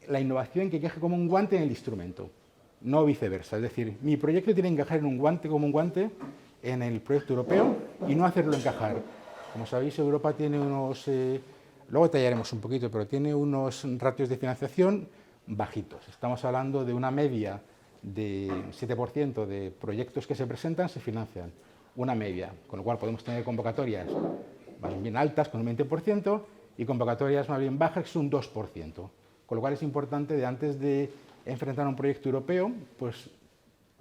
la innovación que encaje como un guante en el instrumento, no viceversa. Es decir, mi proyecto tiene que encajar en un guante como un guante en el proyecto europeo y no hacerlo encajar. Como sabéis, Europa tiene unos, luego detallaremos un poquito, pero tiene unos ratios de financiación bajitos. Estamos hablando de una media de 7% de proyectos que se presentan se financian, una media, con lo cual podemos tener convocatorias más bien altas con un 20% y convocatorias más bien bajas que es un 2%. Con lo cual es importante, antes de enfrentar un proyecto europeo, pues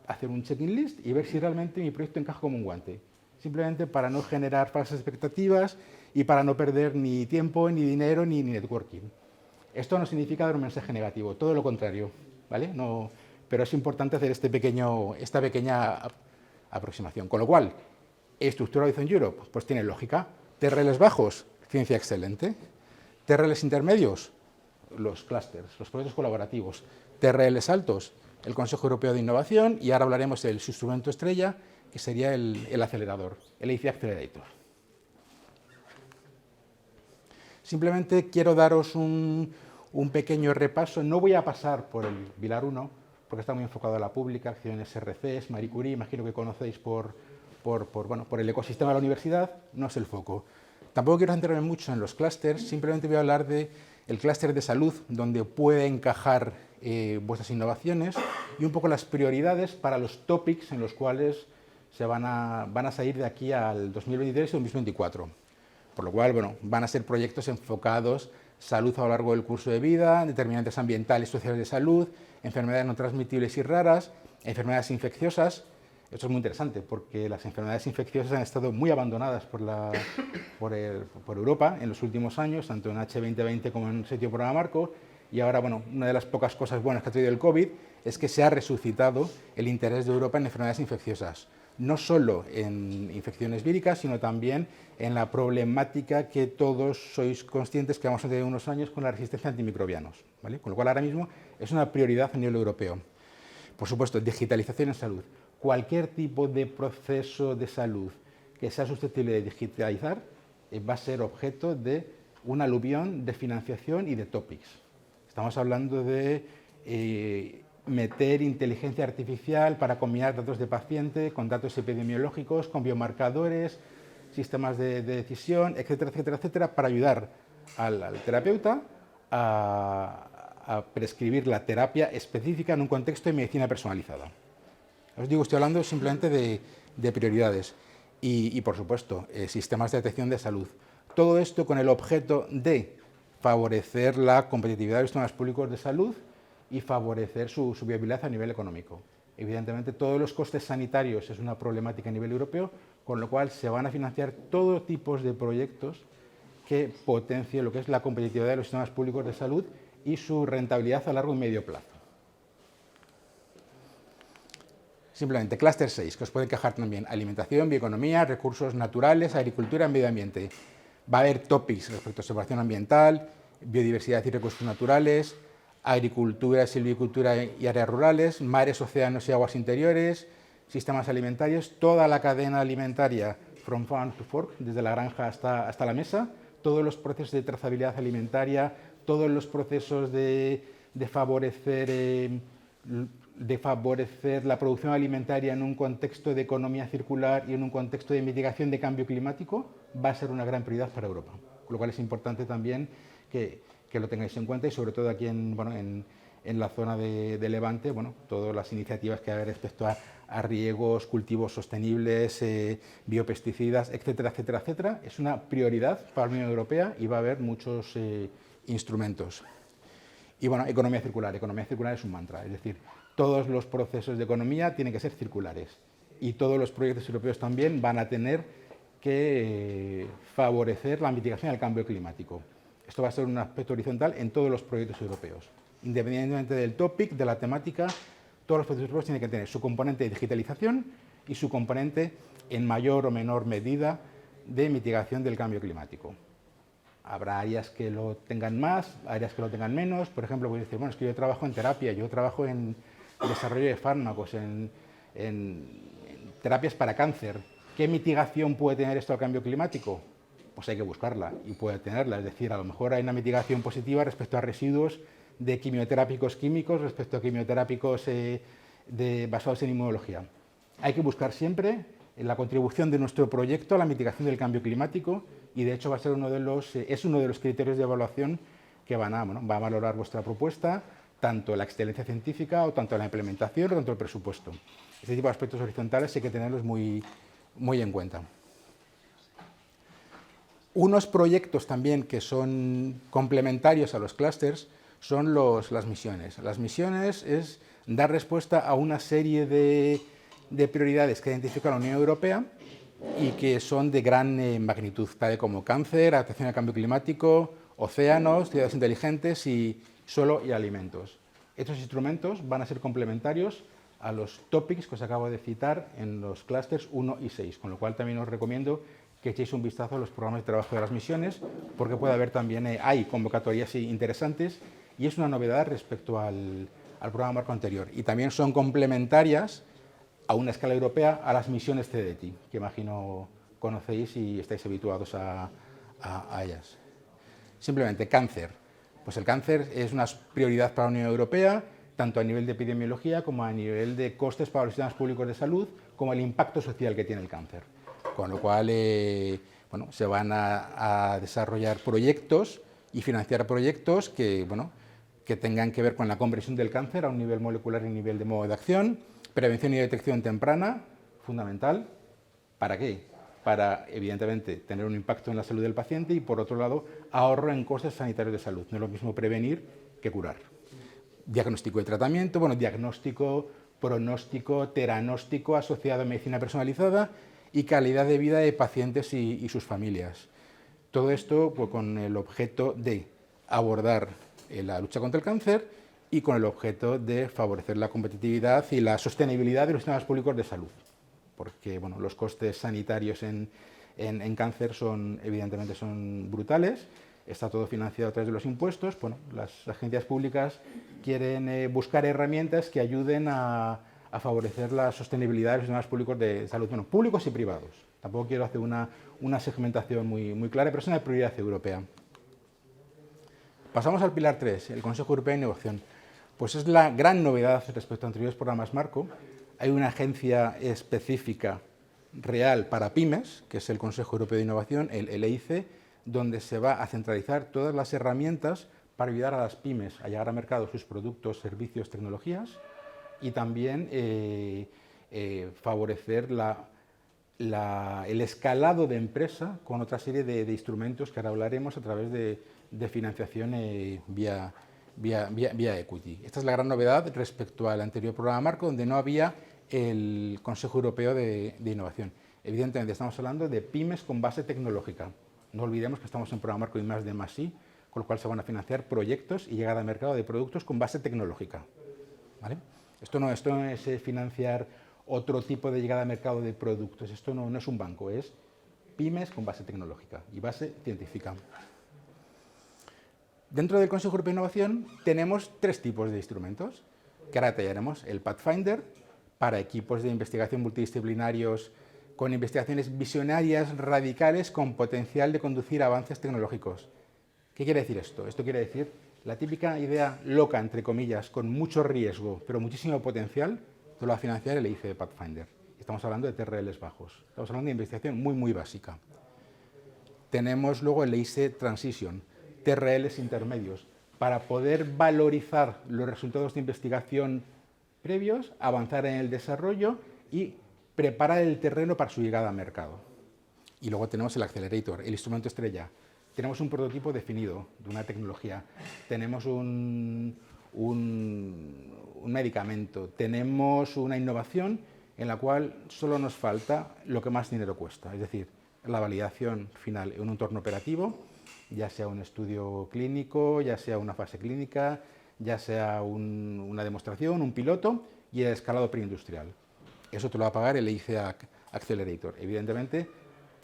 hacer un checking list y ver si realmente mi proyecto encaja como un guante. Simplemente para no generar falsas expectativas y para no perder ni tiempo, ni dinero, ni networking. Esto no significa dar un mensaje negativo, todo lo contrario, ¿vale? No, pero es importante hacer esta pequeña aproximación. Con lo cual, estructura Horizon Europe, pues tiene lógica. TRLs bajos, ciencia excelente. TRLs intermedios, los clústeres, los proyectos colaborativos. TRLs altos, el Consejo Europeo de Innovación, y ahora hablaremos del instrumento estrella, que sería el acelerador, el EIC Accelerator. Simplemente quiero daros un pequeño repaso. No voy a pasar por el Pilar 1, porque está muy enfocado a la pública, acciones RCs, Marie Curie, imagino que conocéis por el ecosistema de la universidad, no es el foco. Tampoco quiero centrarme mucho en los clústeres, simplemente voy a hablar del clúster de salud, donde puede encajar vuestras innovaciones, y un poco las prioridades para los topics en los cuales se van a salir de aquí al 2023 y 2024. Por lo cual, bueno, van a ser proyectos enfocados salud a lo largo del curso de vida, determinantes ambientales y sociales de salud, enfermedades no transmitibles y raras, enfermedades infecciosas. Esto es muy interesante porque las enfermedades infecciosas han estado muy abandonadas por Europa en los últimos años, tanto en H2020 como en el 7º programa marco. Y ahora, bueno, una de las pocas cosas buenas que ha traído el COVID es que se ha resucitado el interés de Europa en enfermedades infecciosas. No solo en infecciones víricas, sino también en la problemática que todos sois conscientes que vamos a tener unos años con la resistencia a antimicrobianos, ¿vale? Con lo cual ahora mismo es una prioridad a nivel europeo. Por supuesto, digitalización en salud. Cualquier tipo de proceso de salud que sea susceptible de digitalizar va a ser objeto de un aluvión de financiación y de topics. Estamos hablando de meter inteligencia artificial para combinar datos de paciente con datos epidemiológicos, con biomarcadores, sistemas de decisión, etcétera, etcétera, etcétera, para ayudar al terapeuta a prescribir la terapia específica en un contexto de medicina personalizada. Os digo, estoy hablando simplemente de prioridades y, por supuesto, sistemas de detección de salud. Todo esto con el objeto de favorecer la competitividad de los sistemas públicos de salud y favorecer su viabilidad a nivel económico. Evidentemente, todos los costes sanitarios es una problemática a nivel europeo, con lo cual se van a financiar todo tipo de proyectos que potencien lo que es la competitividad de los sistemas públicos de salud y su rentabilidad a largo y medio plazo. Simplemente, clúster 6, que os puede encajar también alimentación, bioeconomía, recursos naturales, agricultura y medio ambiente. Va a haber topics respecto a separación ambiental, biodiversidad y recursos naturales, agricultura, silvicultura y áreas rurales, mares, océanos y aguas interiores, sistemas alimentarios, toda la cadena alimentaria, from farm to fork, desde la granja hasta la mesa, todos los procesos de trazabilidad alimentaria, todos los procesos de favorecer la producción alimentaria en un contexto de economía circular y en un contexto de mitigación de cambio climático, va a ser una gran prioridad para Europa. Con lo cual es importante también que lo tengáis en cuenta y sobre todo aquí en la zona de Levante, todas las iniciativas que hay respecto a riegos, cultivos sostenibles, biopesticidas, etcétera, etcétera, etcétera, es una prioridad para la Unión Europea y va a haber muchos instrumentos. Y economía circular. Economía circular es un mantra, es decir, todos los procesos de economía tienen que ser circulares y todos los proyectos europeos también van a tener que favorecer la mitigación del cambio climático. Esto va a ser un aspecto horizontal en todos los proyectos europeos. Independientemente del topic, de la temática, todos los proyectos europeos tienen que tener su componente de digitalización y su componente, en mayor o menor medida, de mitigación del cambio climático. Habrá áreas que lo tengan más, áreas que lo tengan menos. Por ejemplo, puedes decir, bueno, es que yo trabajo en terapia, yo trabajo en desarrollo de fármacos, en terapias para cáncer. ¿Qué mitigación puede tener esto al cambio climático? Pues hay que buscarla y puede tenerla. Es decir, a lo mejor hay una mitigación positiva respecto a residuos de quimioterápicos químicos, respecto a quimioterápicos basados en inmunología. Hay que buscar siempre la contribución de nuestro proyecto a la mitigación del cambio climático y, de hecho, va a ser es uno de los criterios de evaluación que va a valorar vuestra propuesta, tanto la excelencia científica o tanto la implementación o tanto el presupuesto. Este tipo de aspectos horizontales hay que tenerlos muy en cuenta. Unos proyectos también que son complementarios a los clústeres son las misiones. Las misiones es dar respuesta a una serie de prioridades que identifica la Unión Europea y que son de gran magnitud, tales como cáncer, adaptación al cambio climático, océanos, ciudades inteligentes y suelo y alimentos. Estos instrumentos van a ser complementarios a los topics que os acabo de citar en los clústeres 1 y 6, con lo cual también os recomiendo que echéis un vistazo a los programas de trabajo de las misiones, porque puede haber también, hay convocatorias interesantes y es una novedad respecto al programa marco anterior. Y también son complementarias a una escala europea a las misiones CDT, que imagino conocéis y estáis habituados a ellas. Simplemente cáncer. Pues el cáncer es una prioridad para la Unión Europea, tanto a nivel de epidemiología como a nivel de costes para los sistemas públicos de salud, como el impacto social que tiene el cáncer. Con lo cual, se van a desarrollar proyectos y financiar proyectos que tengan que ver con la comprensión del cáncer a un nivel molecular y nivel de modo de acción, prevención y detección temprana, fundamental. ¿Para qué? Para, evidentemente, tener un impacto en la salud del paciente y, por otro lado, ahorro en costes sanitarios de salud. No es lo mismo prevenir que curar. Diagnóstico y tratamiento, diagnóstico, pronóstico, teranóstico asociado a medicina personalizada y calidad de vida de pacientes y sus familias. Todo esto con el objeto de abordar la lucha contra el cáncer y con el objeto de favorecer la competitividad y la sostenibilidad de los sistemas públicos de salud. Porque los costes sanitarios en cáncer evidentemente son brutales. Está todo financiado a través de los impuestos. Las agencias públicas quieren buscar herramientas que ayuden a favorecer la sostenibilidad de los sistemas públicos de salud, públicos y privados. Tampoco quiero hacer una segmentación muy clara, pero es una prioridad europea. Pasamos al pilar 3, el Consejo Europeo de Innovación. Pues es la gran novedad respecto a anteriores programas marco. Hay una agencia específica real para pymes, que es el Consejo Europeo de Innovación, el EIC, donde se va a centralizar todas las herramientas para ayudar a las pymes a llegar al mercado sus productos, servicios, tecnologías y también favorecer el escalado de empresa con otra serie de instrumentos que ahora hablaremos a través de financiación vía equity. Esta es la gran novedad respecto al anterior programa marco, donde no había el Consejo Europeo de Innovación. Evidentemente estamos hablando de pymes con base tecnológica. No olvidemos que estamos en programa marco I+D+I, con lo cual se van a financiar proyectos y llegada al mercado de productos con base tecnológica. ¿Vale? Esto no es financiar otro tipo de llegada al mercado de productos. Esto no es un banco, es pymes con base tecnológica y base científica. Dentro del Consejo Europeo de Innovación tenemos 3 tipos de instrumentos que ahora detallaremos. El Pathfinder, para equipos de investigación multidisciplinarios con investigaciones visionarias, radicales, con potencial de conducir avances tecnológicos. ¿Qué quiere decir esto? Esto quiere decir la típica idea loca, entre comillas, con mucho riesgo, pero muchísimo potencial, lo va a financiar el EIC de Pathfinder. Estamos hablando de TRLs bajos. Estamos hablando de investigación muy básica. Tenemos luego el EIC Transition, TRLs intermedios, para poder valorizar los resultados de investigación previos, avanzar en el desarrollo y preparar el terreno para su llegada al mercado. Y luego tenemos el Accelerator, el instrumento estrella. Tenemos un prototipo definido de una tecnología, tenemos un medicamento, tenemos una innovación en la cual solo nos falta lo que más dinero cuesta, es decir, la validación final en un entorno operativo, ya sea un estudio clínico, ya sea una fase clínica, ya sea una demostración, un piloto y el escalado preindustrial. Eso te lo va a pagar el EIC Accelerator. Evidentemente,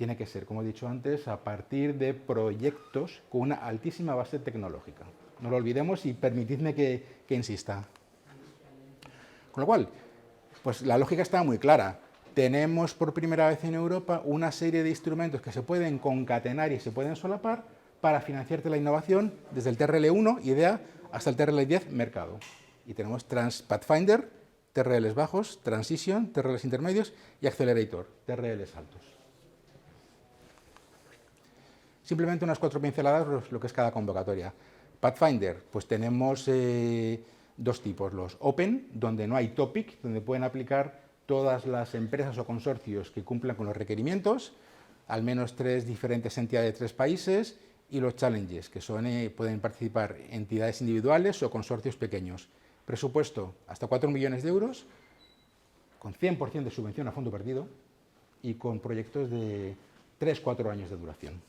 tiene que ser, como he dicho antes, a partir de proyectos con una altísima base tecnológica. No lo olvidemos y permitidme que insista. Con lo cual, pues la lógica está muy clara. Tenemos por primera vez en Europa una serie de instrumentos que se pueden concatenar y se pueden solapar para financiarte la innovación desde el TRL1, IDEA, hasta el TRL10, mercado. Y tenemos Pathfinder, TRLs bajos, Transition, TRLs intermedios y Accelerator, TRLs altos. Simplemente unas 4 pinceladas lo que es cada convocatoria. Pathfinder, pues tenemos dos tipos, los Open, donde no hay topic, donde pueden aplicar todas las empresas o consorcios que cumplan con los requerimientos, al menos 3 diferentes entidades de 3 países, y los Challenges, que son, pueden participar entidades individuales o consorcios pequeños. Presupuesto, hasta 4 millones de euros, con 100% de subvención a fondo perdido y con proyectos de 3-4 años de duración.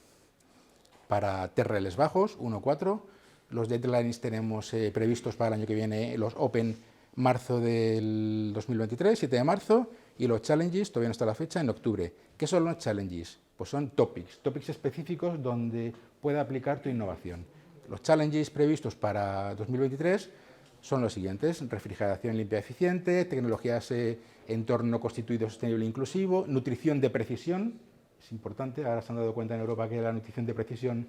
Para TRLs bajos, 1-4, los deadlines tenemos previstos para el año que viene, los Open, marzo del 2023, 7 de marzo, y los Challenges, todavía no está la fecha, en octubre. ¿Qué son los Challenges? Pues son topics específicos donde pueda aplicar tu innovación. Los Challenges previstos para 2023 son los siguientes: refrigeración limpia y eficiente, tecnologías entorno constituido sostenible e inclusivo, nutrición de precisión. Es importante, ahora se han dado cuenta en Europa que la nutrición de precisión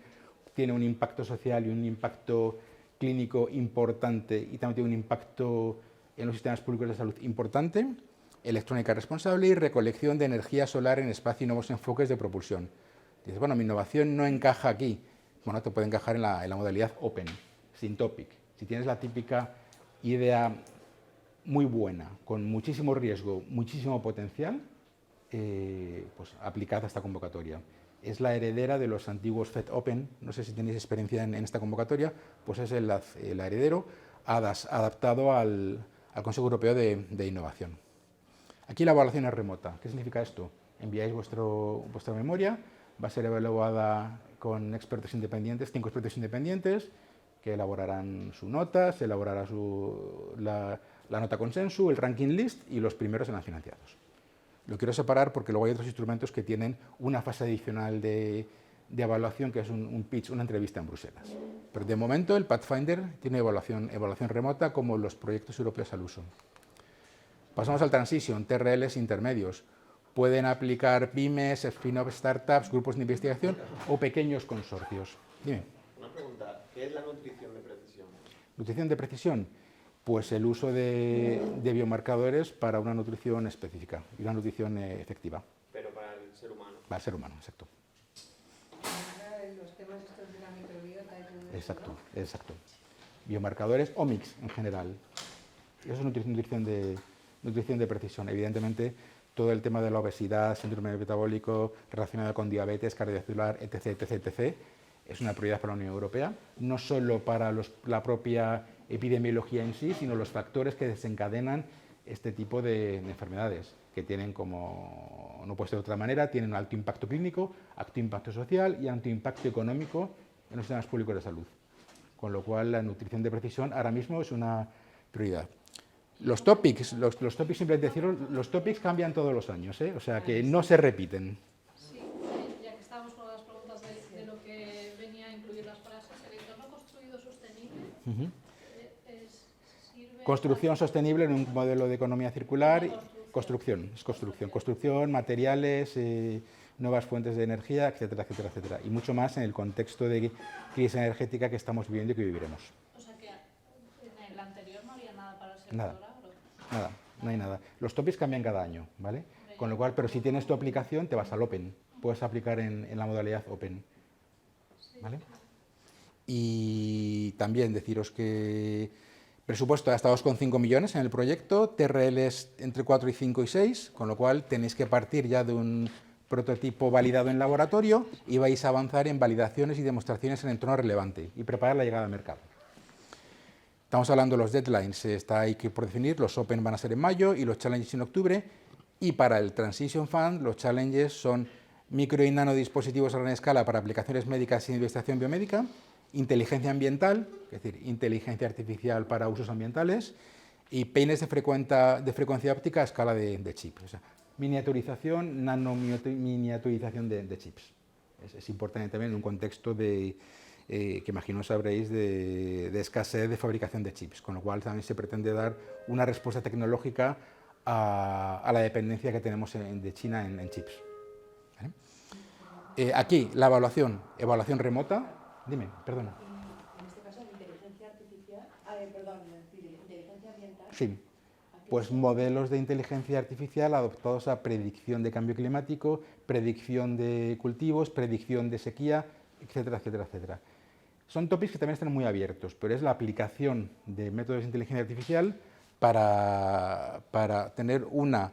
tiene un impacto social y un impacto clínico importante, y también tiene un impacto en los sistemas públicos de salud importante. Electrónica responsable y recolección de energía solar en espacio y nuevos enfoques de propulsión. Dices, bueno, mi innovación no encaja aquí. Bueno, te puede encajar en la modalidad Open, sin topic. Si tienes la típica idea muy buena, con muchísimo riesgo, muchísimo potencial, pues aplicad a esta convocatoria. Es la heredera de los antiguos FED Open, no sé si tenéis experiencia en esta convocatoria, pues es el heredero adaptado al Consejo Europeo de Innovación. Aquí la evaluación es remota. ¿Qué significa esto? Enviáis vuestra memoria, va a ser evaluada con expertos independientes, 5 expertos independientes, que elaborarán su nota, se elaborará la nota consenso, el ranking list, y los primeros serán financiados. Lo quiero separar porque luego hay otros instrumentos que tienen una fase adicional de evaluación, que es un pitch, una entrevista en Bruselas. Pero de momento el Pathfinder tiene evaluación remota, como los proyectos europeos al uso. Pasamos al Transition, TRLs intermedios. Pueden aplicar pymes, spin-off startups, grupos de investigación o pequeños consorcios. Dime. Una pregunta, ¿qué es la nutrición de precisión? Nutrición de precisión, pues el uso de biomarcadores para una nutrición específica y una nutrición efectiva. Pero para el ser humano. Para el ser humano, exacto. Los temas estos de la microbiota y todo eso, Exacto, ¿no? exacto. Biomarcadores o mix en general. Eso es nutrición de precisión. Evidentemente, todo el tema de la obesidad, síndrome metabólico relacionado con diabetes cardiovascular, etc., etc., es una prioridad para la Unión Europea, no solo para la propia epidemiología en sí, sino los factores que desencadenan este tipo de enfermedades, que tienen, como no puede ser de otra manera, tienen un alto impacto clínico, alto impacto social y alto impacto económico en los sistemas públicos de salud. Con lo cual, la nutrición de precisión ahora mismo es una prioridad. Los topics, simplemente decirlo, los topics cambian todos los años, o sea que no se repiten. Sí, ya que estábamos con las preguntas de lo que venía a incluir las frases, el entorno construido sostenible sirve Construcción sostenible en un modelo de economía circular, construcción, materiales, nuevas fuentes de energía, etcétera, etcétera, etcétera. Y mucho más en el contexto de crisis energética que estamos viviendo y que viviremos. O sea que en el anterior no había nada para el sector Nada. agro. Nada, no hay nada. Los topics cambian cada año, ¿vale? Con lo cual, pero si tienes tu aplicación, te vas al Open. Puedes aplicar en la modalidad Open. ¿Vale? Y también deciros que presupuesto hasta 2,5 millones en el proyecto, TRLs entre 4 y 5 y 6, con lo cual tenéis que partir ya de un prototipo validado en laboratorio y vais a avanzar en validaciones y demostraciones en entorno relevante y preparar la llegada al mercado. Estamos hablando de los deadlines, está ahí que por definir, los Open van a ser en mayo y los Challenges en octubre, y para el Transition Fund los Challenges son micro y nanodispositivos a gran escala para aplicaciones médicas y investigación biomédica, inteligencia ambiental, es decir, inteligencia artificial para usos ambientales, y peines de frecuencia óptica a escala de chip. O sea, miniaturización, nanominiaturización de chips. Es importante también en un contexto que imagino sabréis de escasez de fabricación de chips, con lo cual también se pretende dar una respuesta tecnológica a la dependencia que tenemos de China en chips. ¿Vale? Aquí, la evaluación remota. Dime, perdona. En este caso, la inteligencia artificial, inteligencia ambiental. Sí, pues modelos de inteligencia artificial adaptados a predicción de cambio climático, predicción de cultivos, predicción de sequía, etcétera, etcétera, etcétera. Son tópicos que también están muy abiertos, pero es la aplicación de métodos de inteligencia artificial para tener un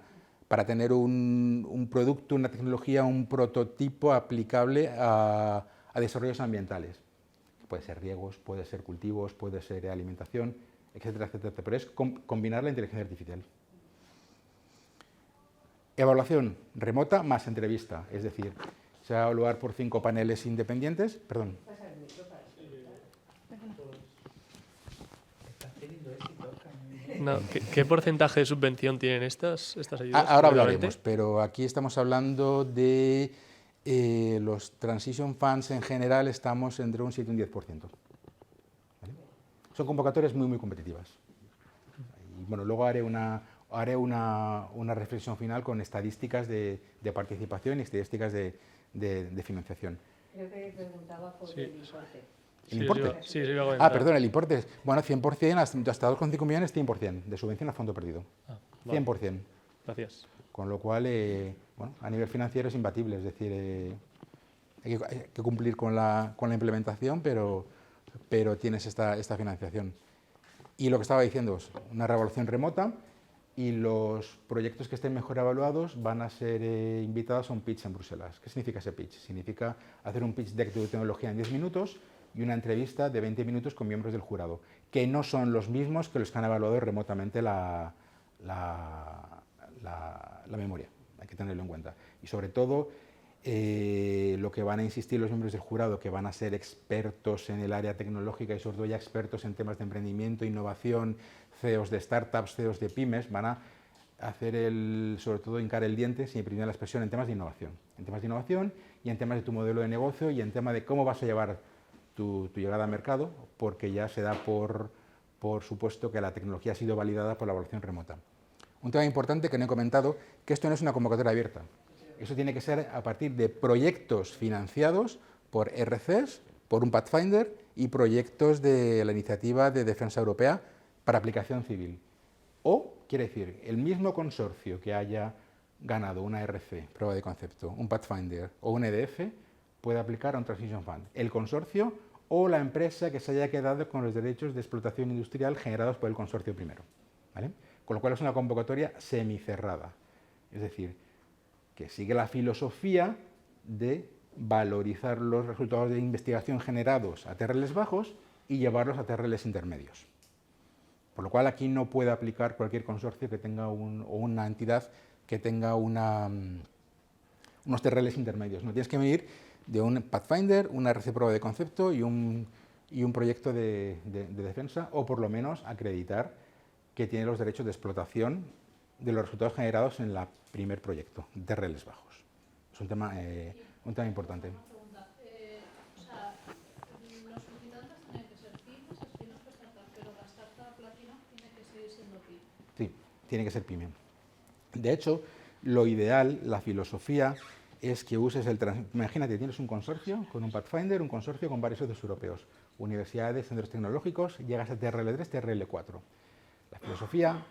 producto, una tecnología, un prototipo aplicable a desarrollos ambientales. Puede ser riegos, puede ser cultivos, puede ser alimentación, etcétera, etcétera. Pero es combinar la inteligencia artificial. Evaluación remota más entrevista, es decir, se va a evaluar por 5 paneles independientes. Perdón. No, ¿qué porcentaje de subvención tienen estas ayudas? Ahora hablaremos, pero aquí estamos hablando de los Transition Funds en general, estamos entre un 7 y un 10%. ¿Vale? Son convocatorias muy, muy competitivas. Y bueno, luego haré una reflexión final con estadísticas de participación y estadísticas de financiación. Creo que preguntaba por el importe. ¿El importe? Sí, iba a comentar. Perdón, el importe. Bueno, 100%, hasta 2,5 millones, 100% de subvención a fondo perdido. Vale. 100%. Gracias. Con lo cual, bueno, a nivel financiero es imbatible, es decir, hay que cumplir con la implementación, pero tienes esta financiación. Y lo que estaba diciendo es una reevaluación remota y los proyectos que estén mejor evaluados van a ser invitados a un pitch en Bruselas. ¿Qué significa ese pitch? Significa hacer un pitch deck de tecnología en 10 minutos y una entrevista de 20 minutos con miembros del jurado, que no son los mismos que los que han evaluado remotamente la memoria. Hay que tenerlo en cuenta. Y sobre todo, lo que van a insistir los miembros del jurado, que van a ser expertos en el área tecnológica y sobre todo ya expertos en temas de emprendimiento, innovación, CEOs de startups, CEOs de pymes, van a hacer sobre todo hincar el diente, si me permiten la expresión, en temas de innovación. En temas de innovación y en temas de tu modelo de negocio y en tema de cómo vas a llevar tu llegada al mercado, porque ya se da por supuesto que la tecnología ha sido validada por la evaluación remota. Un tema importante que no he comentado, que esto no es una convocatoria abierta. Eso tiene que ser a partir de proyectos financiados por RCs, por un Pathfinder y proyectos de la Iniciativa de Defensa Europea para aplicación civil. O, quiere decir, el mismo consorcio que haya ganado una RC, prueba de concepto, un Pathfinder o un EDF, puede aplicar a un Transition Fund. El consorcio o la empresa que se haya quedado con los derechos de explotación industrial generados por el consorcio primero. ¿Vale? Con lo cual es una convocatoria semicerrada. Es decir, que sigue la filosofía de valorizar los resultados de investigación generados a TRLs bajos y llevarlos a TRLs intermedios. Por lo cual aquí no puede aplicar cualquier consorcio que tenga o una entidad que tenga unos TRLs intermedios. No tienes que medir de un Pathfinder, una RC prueba de concepto y un proyecto de defensa, o por lo menos acreditar que tiene los derechos de explotación de los resultados generados en el primer proyecto, de TRLs bajos. Es un tema importante. Una pregunta. O sea, los solicitantes tienen que ser pymes, spin-off, startup, pero la startup platina tiene que seguir siendo pyme. Sí, tiene que ser pyme. De hecho, lo ideal, la filosofía, es que uses imagínate, tienes un consorcio con un Pathfinder, un consorcio con varios socios europeos, universidades, centros tecnológicos, llegas a TRL3, TRL4. La filosofía,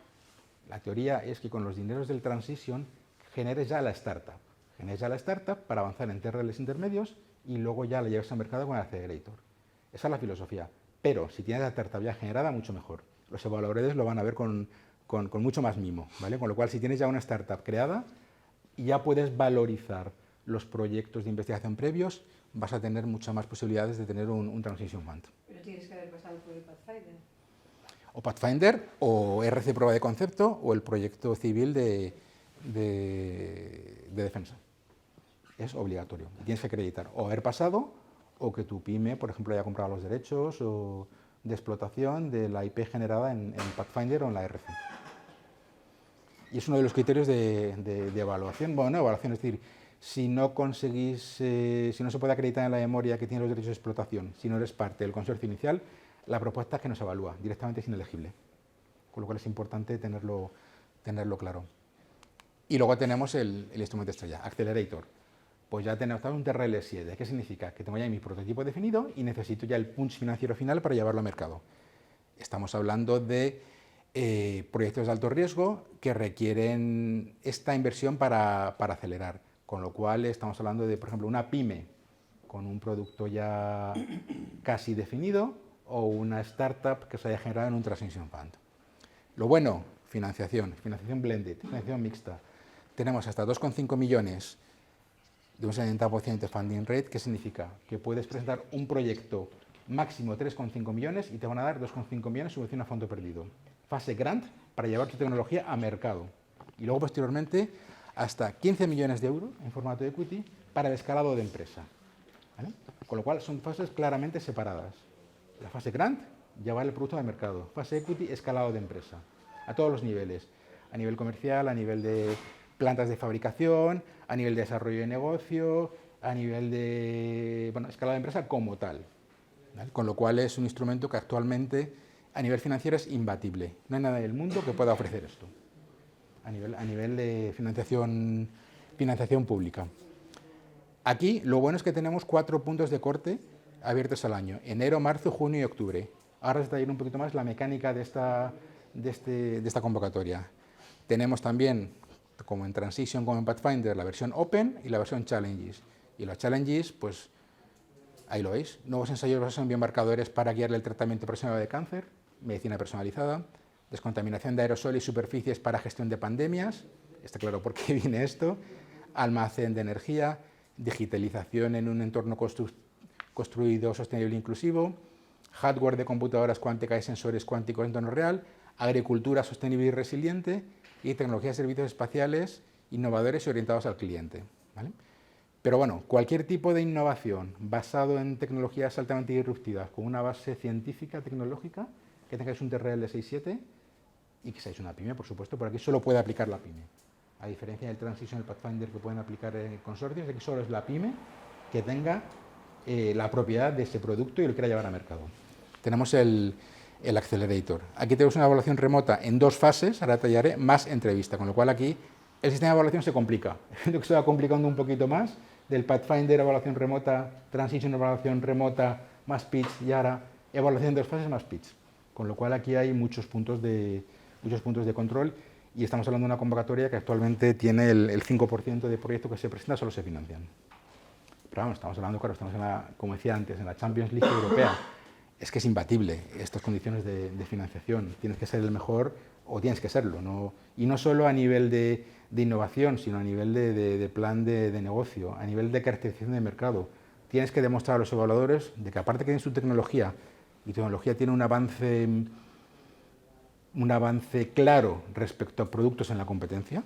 la teoría es que con los dineros del Transition generes ya la startup. Generes ya la startup para avanzar en TRLs intermedios y luego ya la lleves al mercado con el Accelerator. Esa es la filosofía. Pero si tienes la startup ya generada, mucho mejor. Los evaluadores lo van a ver con mucho más mimo, ¿vale? Con lo cual, si tienes ya una startup creada, ya puedes valorizar los proyectos de investigación previos, vas a tener muchas más posibilidades de tener un Transition Fund. Pero tienes que haber pasado por el Pathfinder. O Pathfinder, o RC prueba de concepto, o el proyecto civil de defensa. Es obligatorio. Tienes que acreditar o haber pasado, o que tu pyme, por ejemplo, haya comprado los derechos de explotación de la IP generada en Pathfinder o en la RC. y es uno de los criterios de evaluación. Bueno, no evaluación, es decir, si no conseguís, si no se puede acreditar en la memoria que tiene los derechos de explotación, si no eres parte del consorcio inicial, la propuesta es que no se evalúa, directamente es inelegible. Con lo cual es importante tenerlo claro. Y luego tenemos el instrumento estrella, Accelerator. Pues ya tenemos un TRL7. ¿Qué significa? Que tengo ya mi prototipo definido y necesito ya el punch financiero final para llevarlo al mercado. Estamos hablando de proyectos de alto riesgo que requieren esta inversión para acelerar. Con lo cual estamos hablando de, por ejemplo, una pyme con un producto ya casi definido o una startup que se haya generado en un Transition Fund. Lo bueno, financiación blended, financiación mixta. Tenemos hasta 2,5 millones de un 70% de funding rate. ¿Qué significa? Que puedes presentar un proyecto máximo 3,5 millones y te van a dar 2,5 millones subvención a fondo perdido. Fase grant para llevar tu tecnología a mercado. Y luego posteriormente hasta 15 millones de euros en formato de equity para el escalado de empresa. ¿Vale? Con lo cual son fases claramente separadas. La fase grant, llevar el producto al mercado. Fase equity, escalado de empresa. A todos los niveles. A nivel comercial, a nivel de plantas de fabricación, a nivel de desarrollo de negocio, a nivel de escalado de empresa como tal. ¿Vale? Con lo cual es un instrumento que actualmente a nivel financiero es imbatible. No hay nada en el mundo que pueda ofrecer esto. A nivel de financiación pública. Aquí lo bueno es que tenemos 4 puntos de corte abiertos al año: enero, marzo, junio y octubre. Ahora se detallará un poquito más la mecánica de esta convocatoria. Tenemos también, como en Transition, como en Pathfinder, la versión Open y la versión Challenges. Y los Challenges, pues ahí lo veis: nuevos ensayos basados en biomarcadores para guiarle el tratamiento personalizado de cáncer, medicina personalizada, descontaminación de aerosol y superficies para gestión de pandemias, está claro por qué viene esto, almacén de energía, digitalización en un entorno construido sostenible e inclusivo, hardware de computadoras cuánticas y sensores cuánticos en entorno real, agricultura sostenible y resiliente y tecnología de servicios espaciales innovadores y orientados al cliente. ¿Vale? Pero bueno, cualquier tipo de innovación basado en tecnologías altamente disruptivas con una base científica, tecnológica, que tengáis un TRL de 6-7 y que seáis una pyme, por supuesto, por aquí solo puede aplicar la pyme. A diferencia del Transition, el Pathfinder que pueden aplicar consorcios, aquí solo es la pyme que tenga la propiedad de ese producto y lo quiera llevar a mercado. Tenemos el Accelerator. Aquí tenemos una evaluación remota en 2 fases, ahora detallaré, más entrevista, con lo cual aquí el sistema de evaluación se complica. Lo que se va complicando un poquito más, del Pathfinder evaluación remota, Transition evaluación remota, más pitch y ahora evaluación en 2 fases más pitch. Con lo cual aquí hay muchos puntos de control y estamos hablando de una convocatoria que actualmente tiene el 5% de proyectos que se presentan solo se financian. Pero vamos, estamos hablando, claro, estamos como decía antes, en la Champions League europea. Es que es imbatible estas condiciones de financiación. Tienes que ser el mejor o tienes que serlo. ¿No? Y no solo a nivel de innovación, sino a nivel de plan de negocio, a nivel de caracterización de mercado. Tienes que demostrar a los evaluadores de que aparte que tienes tu tecnología y tu tecnología tiene un avance claro respecto a productos en la competencia,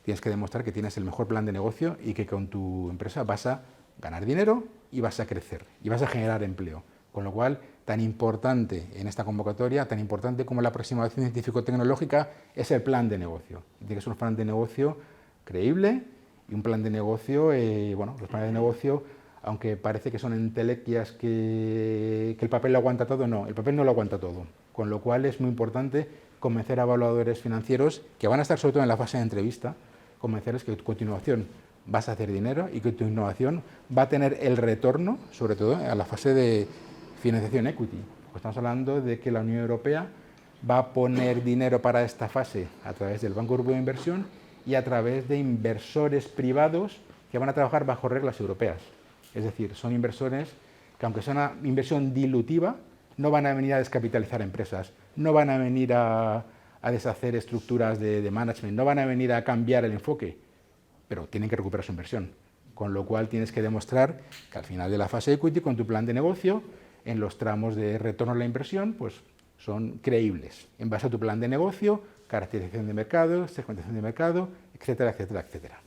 tienes que demostrar que tienes el mejor plan de negocio y que con tu empresa vas a ganar dinero y vas a crecer y vas a generar empleo. Con lo cual, tan importante en esta convocatoria, tan importante como la aproximación científico-tecnológica, es el plan de negocio. Tiene que ser un plan de negocio creíble y un plan de negocio, los planes de negocio, aunque parece que son entelequias que el papel lo aguanta todo, no, el papel no lo aguanta todo. Con lo cual es muy importante convencer a evaluadores financieros, que van a estar sobre todo en la fase de entrevista, convencerles que tu innovación vas a hacer dinero y que tu innovación va a tener el retorno, sobre todo a la fase de financiación equity. Pues estamos hablando de que la Unión Europea va a poner dinero para esta fase a través del Banco Europeo de Inversión y a través de inversores privados que van a trabajar bajo reglas europeas. Es decir, son inversores que, aunque sea una inversión dilutiva, no van a venir a descapitalizar empresas, no van a venir a deshacer estructuras de management, no van a venir a cambiar el enfoque, pero tienen que recuperar su inversión. Con lo cual tienes que demostrar que al final de la fase equity, con tu plan de negocio, en los tramos de retorno a la inversión, pues son creíbles. En base a tu plan de negocio, caracterización de mercado, segmentación de mercado, etcétera, etcétera, etcétera.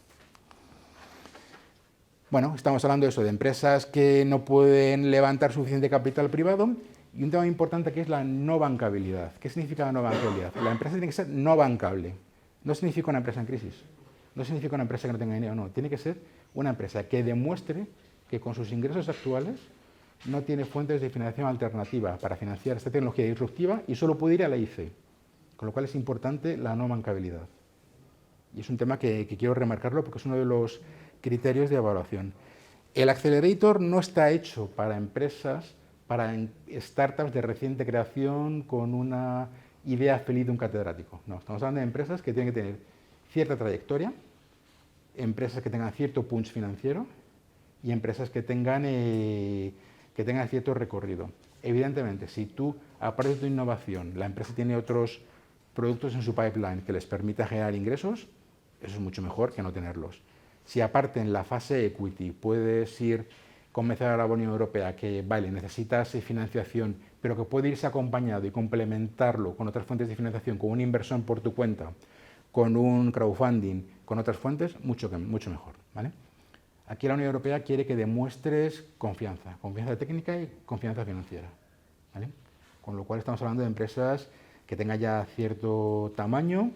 Bueno, estamos hablando de eso, de empresas que no pueden levantar suficiente capital privado y un tema importante que es la no bancabilidad. ¿Qué significa la no bancabilidad? La empresa tiene que ser no bancable. no significa una empresa en crisis, no significa una empresa que no tenga dinero, no, tiene que ser una empresa que demuestre que con sus ingresos actuales no tiene fuentes de financiación alternativa para financiar esta tecnología disruptiva y solo puede ir a la IC, con lo cual es importante la no bancabilidad. Y es un tema que quiero remarcarlo porque es uno de los criterios de evaluación. El Accelerator no está hecho para empresas, para startups de reciente creación con una idea feliz de un catedrático. No, estamos hablando de empresas que tienen que tener cierta trayectoria, empresas que tengan cierto punch financiero y empresas que tengan cierto recorrido. Evidentemente, si tú, aparte de tu innovación, la empresa tiene otros productos en su pipeline que les permita generar ingresos, eso es mucho mejor que no tenerlos. Si aparte en la fase equity puedes convencer a la Unión Europea que, vale, necesitas financiación, pero que puede irse acompañado y complementarlo con otras fuentes de financiación, con una inversión por tu cuenta, con un crowdfunding, con otras fuentes, mucho mejor, ¿vale? Aquí la Unión Europea quiere que demuestres confianza técnica y confianza financiera, ¿vale? Con lo cual estamos hablando de empresas que tengan ya cierto tamaño.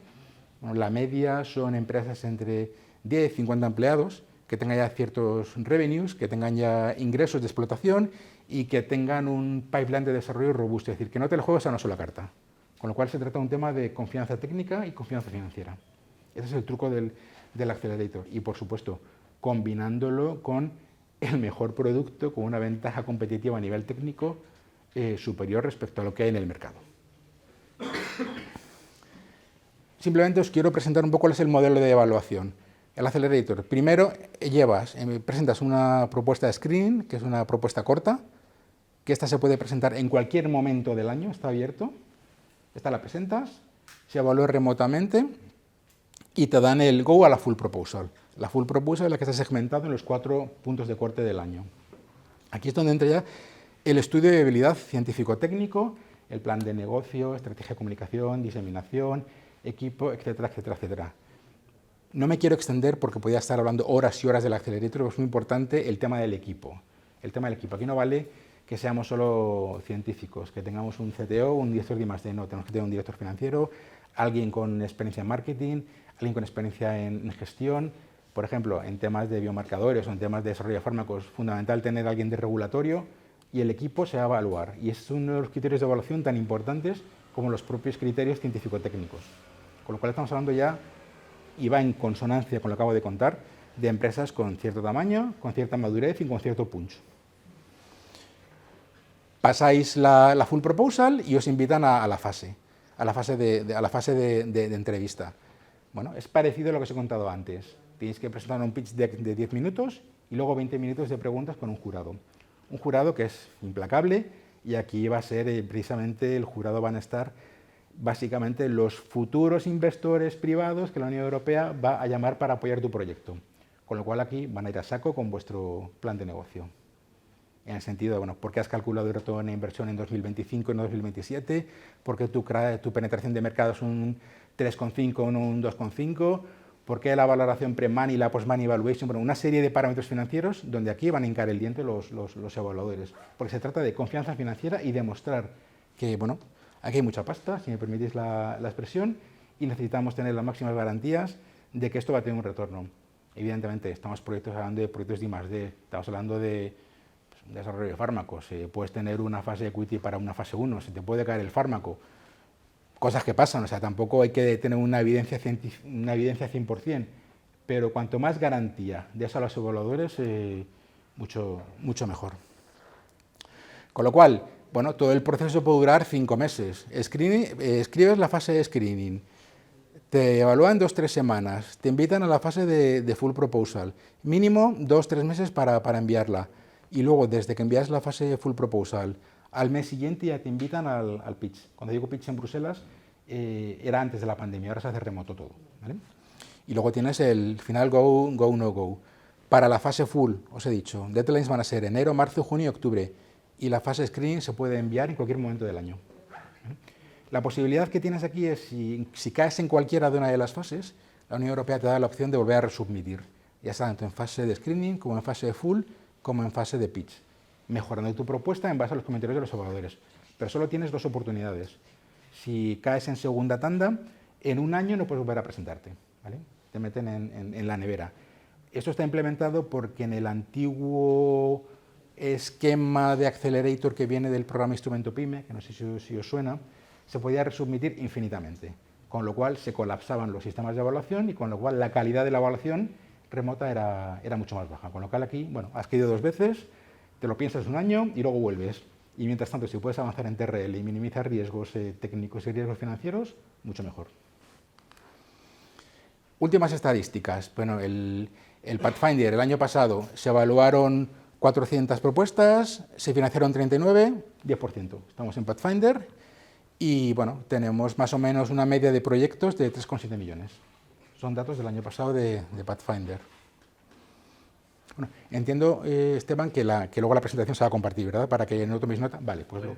Bueno, la media son empresas entre 10 y 50 empleados, que tengan ya ciertos revenues, que tengan ya ingresos de explotación y que tengan un pipeline de desarrollo robusto, es decir, que no te lo juegues a una sola carta. Con lo cual se trata de un tema de confianza técnica y confianza financiera. Ese es el truco del Accelerator. Y, por supuesto, combinándolo con el mejor producto, con una ventaja competitiva a nivel técnico superior respecto a lo que hay en el mercado. Simplemente os quiero presentar un poco cuál es el modelo de evaluación. El Accelerator, primero presentas una propuesta de screening, que es una propuesta corta, que esta se puede presentar en cualquier momento del año, está abierto. Esta la presentas, se evalúa remotamente y te dan el go a la full proposal. La full proposal es la que está segmentada en los 4 puntos de corte del año. Aquí es donde entra ya el estudio de viabilidad científico-técnico, el plan de negocio, estrategia de comunicación, diseminación, equipo, etcétera, etcétera, etcétera. No me quiero extender porque podría estar hablando horas y horas del Accelerator, pero es muy importante el tema del equipo. El tema del equipo. Aquí no vale que seamos solo científicos, que tengamos un CTO, un director de I+D, no, tenemos que tener un director financiero, alguien con experiencia en marketing, alguien con experiencia en gestión. Por ejemplo, en temas de biomarcadores o en temas de desarrollo de fármacos, es fundamental tener a alguien de regulatorio y el equipo se va a evaluar. Y es uno de los criterios de evaluación tan importantes como los propios criterios científico-técnicos. Con lo cual estamos hablando ya, y va en consonancia con lo que acabo de contar, de empresas con cierto tamaño, con cierta madurez y con cierto punch. Pasáis la full proposal y os invitan a la fase de entrevista. Bueno, es parecido a lo que os he contado antes. Tenéis que presentar un pitch deck de 10 minutos y luego 20 minutos de preguntas con un jurado. Un jurado que es implacable y aquí va a ser precisamente, el jurado van a estar básicamente los futuros inversores privados que la Unión Europea va a llamar para apoyar tu proyecto. Con lo cual aquí van a ir a saco con vuestro plan de negocio. En el sentido de, bueno, ¿por qué has calculado el retorno de inversión en 2025 y no 2027? ¿Por qué tu penetración de mercado es un 3,5 o no un 2,5? ¿Por qué la valoración pre-money y la post-money evaluation? Bueno, una serie de parámetros financieros donde aquí van a hincar el diente los evaluadores. Porque se trata de confianza financiera y demostrar que, bueno, aquí hay mucha pasta, si me permitís la expresión, y necesitamos tener las máximas garantías de que esto va a tener un retorno. Evidentemente, estamos hablando de proyectos de I+D, estamos hablando de desarrollo de fármacos. Puedes tener una fase equity para una fase 1, se te puede caer el fármaco. Cosas que pasan, o sea, tampoco hay que tener una evidencia 100%, pero cuanto más garantía des a los evaluadores, mucho mejor. Con lo cual, bueno, todo el proceso puede durar 5 meses. Escribes la fase de screening, te evalúan 2-3 semanas, te invitan a la fase de full proposal, mínimo 2-3 meses para enviarla. Y luego, desde que envías la fase de full proposal, al mes siguiente ya te invitan al pitch. Cuando digo pitch en Bruselas, era antes de la pandemia, ahora se hace remoto todo, ¿vale? Y luego tienes el final go, no go. Para la fase full, os he dicho, deadlines van a ser enero, marzo, junio y octubre. Y la fase screening se puede enviar en cualquier momento del año. La posibilidad que tienes aquí es, si caes en cualquiera de una de las fases, la Unión Europea te da la opción de volver a resubmitir, ya sea tanto en fase de screening, como en fase de full, como en fase de pitch, mejorando tu propuesta en base a los comentarios de los evaluadores. Pero solo tienes 2 oportunidades. Si caes en segunda tanda, en un año no puedes volver a presentarte, ¿vale? Te meten en la nevera. Esto está implementado porque en el antiguo esquema de Accelerator que viene del programa Instrumento PYME, que no sé si os suena, se podía resubmitir infinitamente, con lo cual se colapsaban los sistemas de evaluación y con lo cual la calidad de la evaluación remota era mucho más baja. Con lo cual aquí, bueno, has caído 2 veces, te lo piensas un año y luego vuelves. Y mientras tanto, si puedes avanzar en TRL y minimizar riesgos técnicos y riesgos financieros, mucho mejor. Últimas estadísticas. Bueno, el Pathfinder, el año pasado se evaluaron 400 propuestas, se financiaron 39, 10%. Estamos en Pathfinder y bueno, tenemos más o menos una media de proyectos de 3,7 millones. Son datos del año pasado de Pathfinder. Bueno, entiendo, Esteban, que luego la presentación se va a compartir, ¿verdad? Para que no toméis nota. Vale, pues luego.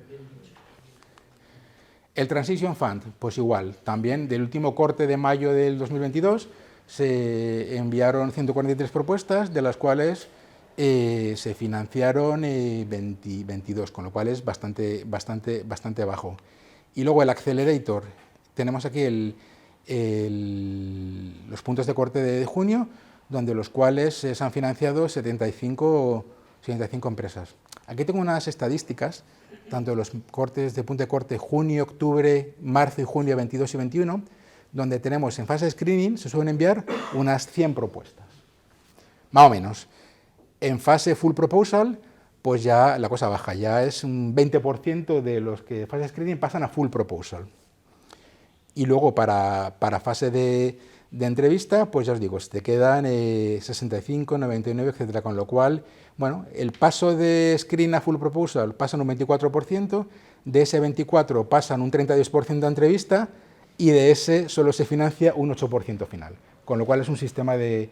El Transition Fund, pues igual, también del último corte de mayo del 2022 se enviaron 143 propuestas, de las cuales se financiaron 22, con lo cual es bastante bajo. Y luego el Accelerator, tenemos aquí los puntos de corte de junio, donde los cuales se han financiado 75 empresas. Aquí tengo unas estadísticas, tanto de los cortes de punto de corte junio, octubre, marzo y julio 22 y 21, donde tenemos en fase de screening, se suelen enviar unas 100 propuestas, más o menos. En fase full proposal, pues ya la cosa baja, ya es un 20% de los que en fase de screening pasan a full proposal. Y luego para fase de entrevista, pues ya os digo, te quedan 65, 99, etcétera, con lo cual, bueno, el paso de screen a full proposal pasan un 24%, de ese 24 pasan un 32% de entrevista y de ese solo se financia un 8% final, con lo cual es un sistema de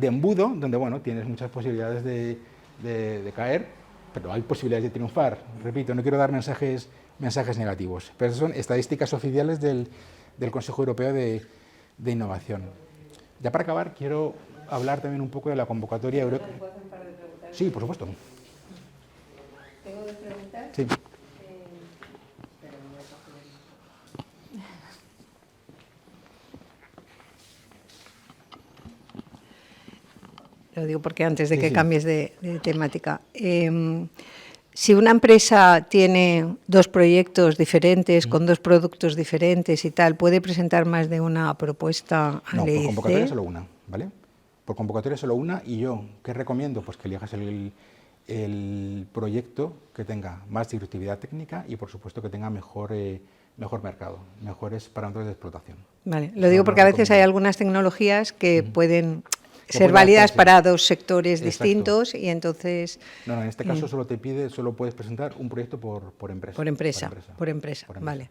embudo donde, bueno, tienes muchas posibilidades de caer, pero hay posibilidades de triunfar. Repito, no quiero dar mensajes negativos, pero son estadísticas oficiales del Consejo Europeo de Innovación. Ya para acabar, quiero hablar también un poco de la convocatoria europea. ¿Puedo hacer un par de preguntas? Sí, por supuesto. ¿Tengo 2 preguntas? Sí. Pero no voy a coger el... Lo digo porque antes de que cambies de temática. Si una empresa tiene 2 proyectos diferentes, con 2 productos diferentes y tal, ¿puede presentar más de una propuesta al EIC? No, por convocatoria solo una, ¿vale? Por convocatoria solo una, y yo, ¿qué recomiendo? Pues que elijas el proyecto que tenga más disruptividad técnica y, por supuesto, que tenga mejor mercado, mejores parámetros de explotación. Vale, lo digo porque a veces hay algunas tecnologías que pueden ser válidas para 2 sectores distintos y entonces... No, en este caso solo puedes presentar un proyecto por empresa. Por empresa, vale.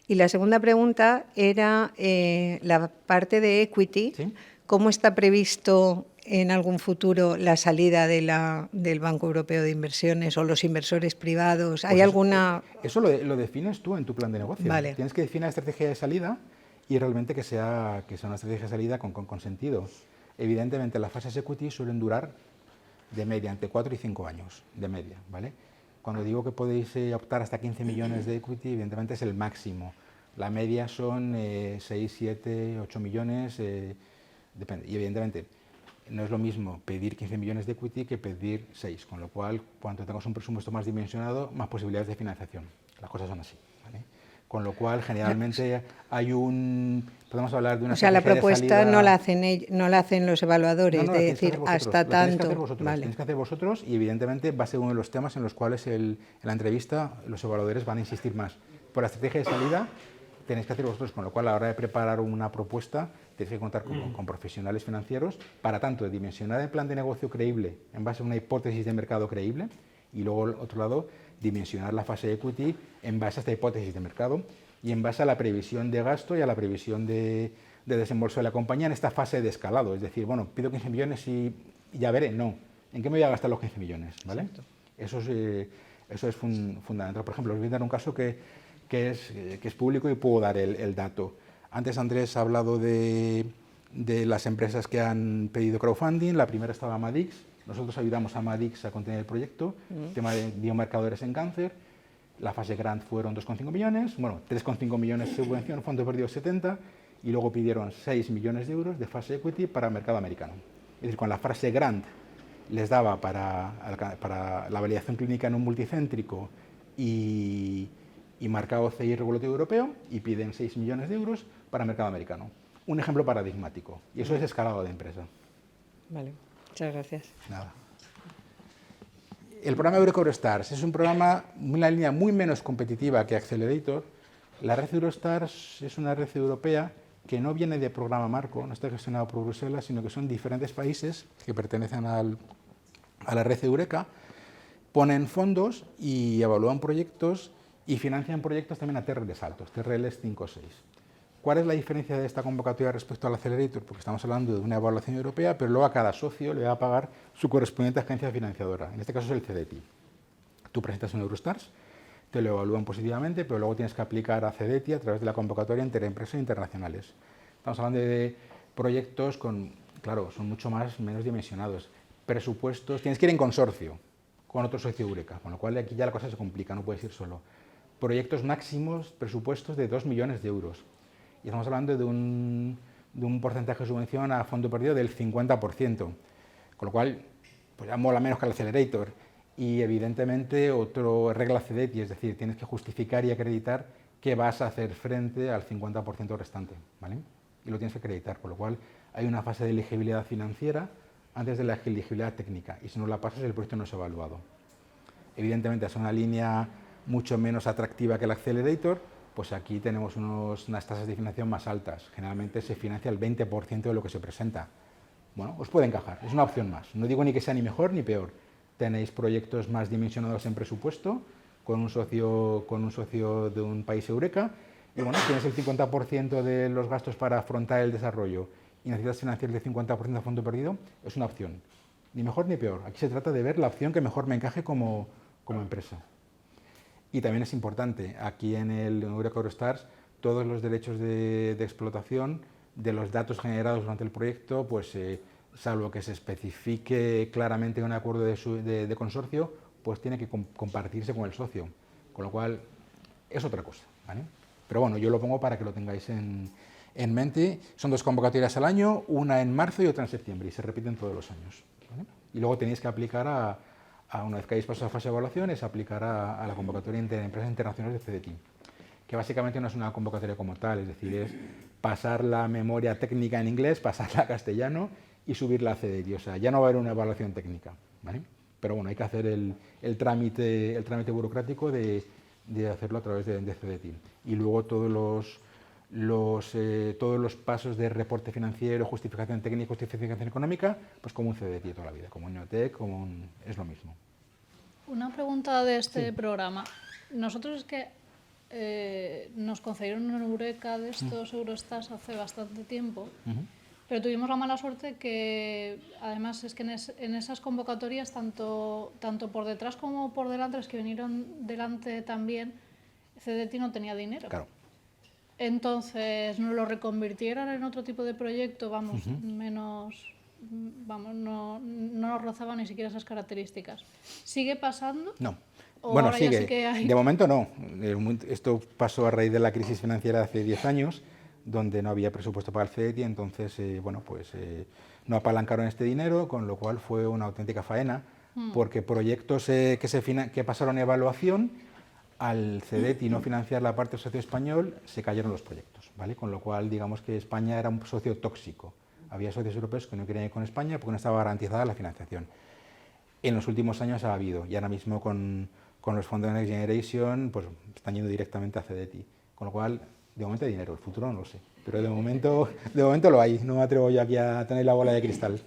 Y la segunda pregunta era la parte de equity. ¿Sí? ¿Cómo está previsto en algún futuro la salida del Banco Europeo de Inversiones o los inversores privados? ¿Hay alguna...? Eso lo defines tú en tu plan de negocio. Vale. Tienes que definir la estrategia de salida y realmente que sea una estrategia de salida con sentido. Evidentemente, las fases equity suelen durar de media entre 4 y 5 años, de media, ¿vale? Cuando digo que podéis optar hasta 15 millones de equity, evidentemente es el máximo. La media son 6, 7, 8 millones, depende. Y evidentemente, no es lo mismo pedir 15 millones de equity que pedir 6, con lo cual, cuanto tengas un presupuesto más dimensionado, más posibilidades de financiación. Las cosas son así, ¿vale? Con lo cual, generalmente podemos hablar de una... O sea, la propuesta no la hacen los evaluadores, no, de decir hasta tanto... Tenéis que hacer vosotros y, evidentemente, va a ser uno de los temas en los cuales en la entrevista los evaluadores van a insistir más. Por la estrategia de salida tenéis que hacer vosotros, con lo cual, a la hora de preparar una propuesta, tenéis que contar con profesionales financieros para tanto dimensionar el plan de negocio creíble en base a una hipótesis de mercado creíble y luego, al otro lado, dimensionar la fase de equity en base a esta hipótesis de mercado y en base a la previsión de gasto y a la previsión de desembolso de la compañía en esta fase de escalado. Es decir, bueno, pido 15 millones y ya veré. No. ¿En qué me voy a gastar los 15 millones? ¿Vale? Eso es fundamental. Por ejemplo, os voy a dar un caso que es público y puedo dar el dato. Antes Andrés ha hablado de las empresas que han pedido crowdfunding. La primera estaba Madix. Nosotros ayudamos a Madix a contener el proyecto, tema de biomarcadores en cáncer. La fase grant fueron 2,5 millones, bueno, 3,5 millones de subvención, fondo perdido 70, y luego pidieron 6 millones de euros de fase equity para el mercado americano. Es decir, con la fase grant les daba para la validación clínica en un multicéntrico y marcado CI regulatorio europeo, y piden 6 millones de euros para el mercado americano. Un ejemplo paradigmático, y eso es escalado de empresa. Vale, muchas gracias. Nada. El programa Eurostars es un programa, una línea muy menos competitiva que Accelerator. La red Eurostars es una red europea que no viene de programa marco, no está gestionado por Bruselas, sino que son diferentes países que pertenecen a la red Eureka, ponen fondos y evalúan proyectos y financian proyectos también a TRLs altos, TRLs 5 o 6. ¿Cuál es la diferencia de esta convocatoria respecto al Accelerator? Porque estamos hablando de una evaluación europea, pero luego a cada socio le va a pagar su correspondiente agencia financiadora. En este caso es el CDTI. Tú presentas un Eurostars, te lo evalúan positivamente, pero luego tienes que aplicar a CDTI a través de la convocatoria entre empresas internacionales. Estamos hablando de proyectos con, claro, son mucho menos dimensionados. Presupuestos, tienes que ir en consorcio con otro socio Eureka, con lo cual aquí ya la cosa se complica, no puedes ir solo. Proyectos máximos, presupuestos de 2 millones de euros. Y estamos hablando de un porcentaje de subvención a fondo perdido del 50%, con lo cual pues ya mola menos que el Accelerator. Y evidentemente otro regla CDTI, es decir, tienes que justificar y acreditar que vas a hacer frente al 50% restante, ¿vale? Y lo tienes que acreditar, con lo cual hay una fase de elegibilidad financiera antes de la elegibilidad técnica, y si no la pasas el proyecto no es evaluado. Evidentemente es una línea mucho menos atractiva que el Accelerator, pues aquí tenemos unas tasas de financiación más altas. Generalmente se financia el 20% de lo que se presenta. Bueno, os puede encajar, es una opción más. No digo ni que sea ni mejor ni peor. Tenéis proyectos más dimensionados en presupuesto, con un socio de un país Eureka, y bueno, tienes el 50% de los gastos para afrontar el desarrollo y necesitas financiar el 50% a fondo perdido, es una opción. Ni mejor ni peor. Aquí se trata de ver la opción que mejor me encaje como empresa. Y también es importante, aquí en el Eureka Eurostars, todos los derechos de explotación de los datos generados durante el proyecto, pues salvo que se especifique claramente en un acuerdo de consorcio, pues tiene que compartirse con el socio, con lo cual es otra cosa, ¿vale? Pero bueno, yo lo pongo para que lo tengáis en mente. Son 2 convocatorias al año, una en marzo y otra en septiembre, y se repiten todos los años, ¿vale? Y luego tenéis que aplicar una vez que hayáis pasado a fase de evaluación, es aplicar a la convocatoria de empresas internacionales de CDTI, que básicamente no es una convocatoria como tal, es decir, es pasar la memoria técnica en inglés, pasarla a castellano y subirla a CDTI. O sea, ya no va a haber una evaluación técnica, ¿vale? Pero bueno, hay que hacer el trámite burocrático de hacerlo a través de CDTI. Y luego todos los pasos de reporte financiero, justificación técnica y justificación económica, pues como un CDTI toda la vida, como un Neotec, es lo mismo. Una pregunta de este programa. Nosotros es que nos concedieron una Eureka de estos Eurostars hace bastante tiempo, pero tuvimos la mala suerte que, además, es que en esas convocatorias, tanto por detrás como por delante, los que vinieron delante también, CDTI no tenía dinero. Claro. Entonces nos lo reconvirtieron en otro tipo de proyecto, menos, no nos rozaba ni siquiera esas características. ¿Sigue pasando? No. ¿O Bueno, ahora ya sigue. sí que hay? De momento no. Esto pasó a raíz de la crisis financiera de hace 10 años, donde no había presupuesto para el CDTI, entonces no apalancaron este dinero, con lo cual fue una auténtica faena, porque proyectos que pasaron a evaluación, al CDTI no financiar la parte del socio español, se cayeron los proyectos, ¿vale? Con lo cual, digamos que España era un socio tóxico. Había socios europeos que no querían ir con España porque no estaba garantizada la financiación. En los últimos años ha habido, y ahora mismo con los fondos de Next Generation, pues están yendo directamente a CDTI. Con lo cual, de momento hay dinero, el futuro no lo sé. Pero de momento lo hay, no me atrevo yo aquí a tener la bola de cristal.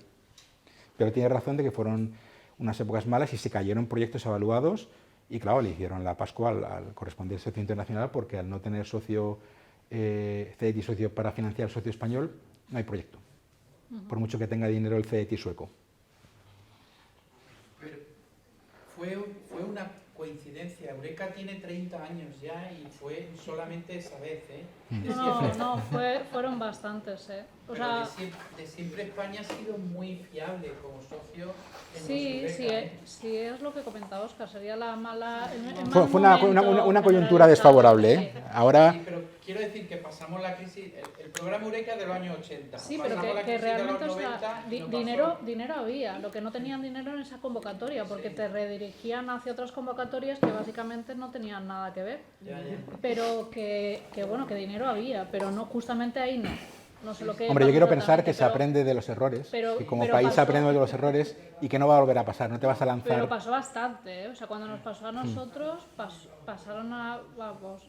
Pero tiene razón de que fueron unas épocas malas y se cayeron proyectos evaluados. Y claro, le hicieron la Pascua al correspondiente socio internacional, porque al no tener socio CDTI socio para financiar el socio español, no hay proyecto. Por mucho que tenga dinero el CDTI sueco. Pero fue una coincidencia. Eureka tiene 30 años ya y fue solamente esa vez, ¿eh? No, fueron bastantes, ¿eh? O sea, de siempre España ha sido muy fiable como socio en sí, los Eureka, sí, es lo que comentaba Óscar, sería la mala... Fue una coyuntura desfavorable, ¿eh? Ahora... Sí, pero quiero decir que pasamos la crisis, el programa Eureka de los años 80. Sí, pero pasamos la que crisis de los realmente, o sea, 90 y no pasó. dinero había, lo que no tenían dinero en esa convocatoria, porque te redirigían hacia otras convocatorias que básicamente no tenían nada que ver. Ya. Pero que bueno, que dinero había, pero no, justamente ahí no. No sé lo que Hombre, yo pasó quiero pensar que exactamente, se aprende de los errores, que como país pasó, aprendemos de los errores y que no va a volver a pasar, no te vas a lanzar... Pero pasó bastante, ¿eh? O sea, cuando nos pasó a nosotros, pasaron a... Vamos,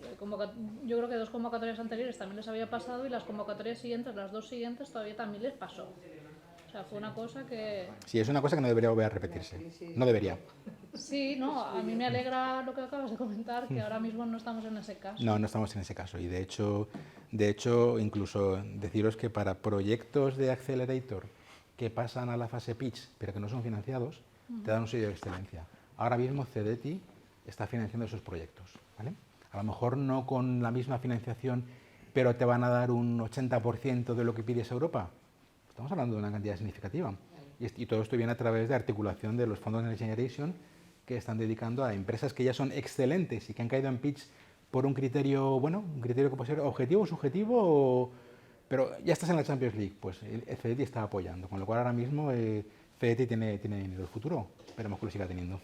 yo creo que 2 convocatorias anteriores también les había pasado y las convocatorias siguientes, las 2 siguientes, todavía también les pasó. O sea, fue una cosa que... Sí, es una cosa que no debería volver a repetirse, no debería. Sí, no, a mí me alegra lo que acabas de comentar, que ahora mismo no estamos en ese caso. No estamos en ese caso y de hecho incluso deciros que para proyectos de Accelerator que pasan a la fase pitch pero que no son financiados, te dan un sello de excelencia. Ahora mismo CDTI está financiando esos proyectos, ¿vale? A lo mejor no con la misma financiación, pero te van a dar un 80% de lo que pides a Europa. Estamos hablando de una cantidad significativa. Y todo esto viene a través de articulación de los fondos de Next Generation que están dedicando a empresas que ya son excelentes y que han caído en pitch por un criterio, bueno, un criterio que puede ser objetivo o subjetivo, pero ya estás en la Champions League, pues el CDTI está apoyando, con lo cual ahora mismo CDTI tiene dinero. El futuro esperemos que lo siga teniendo.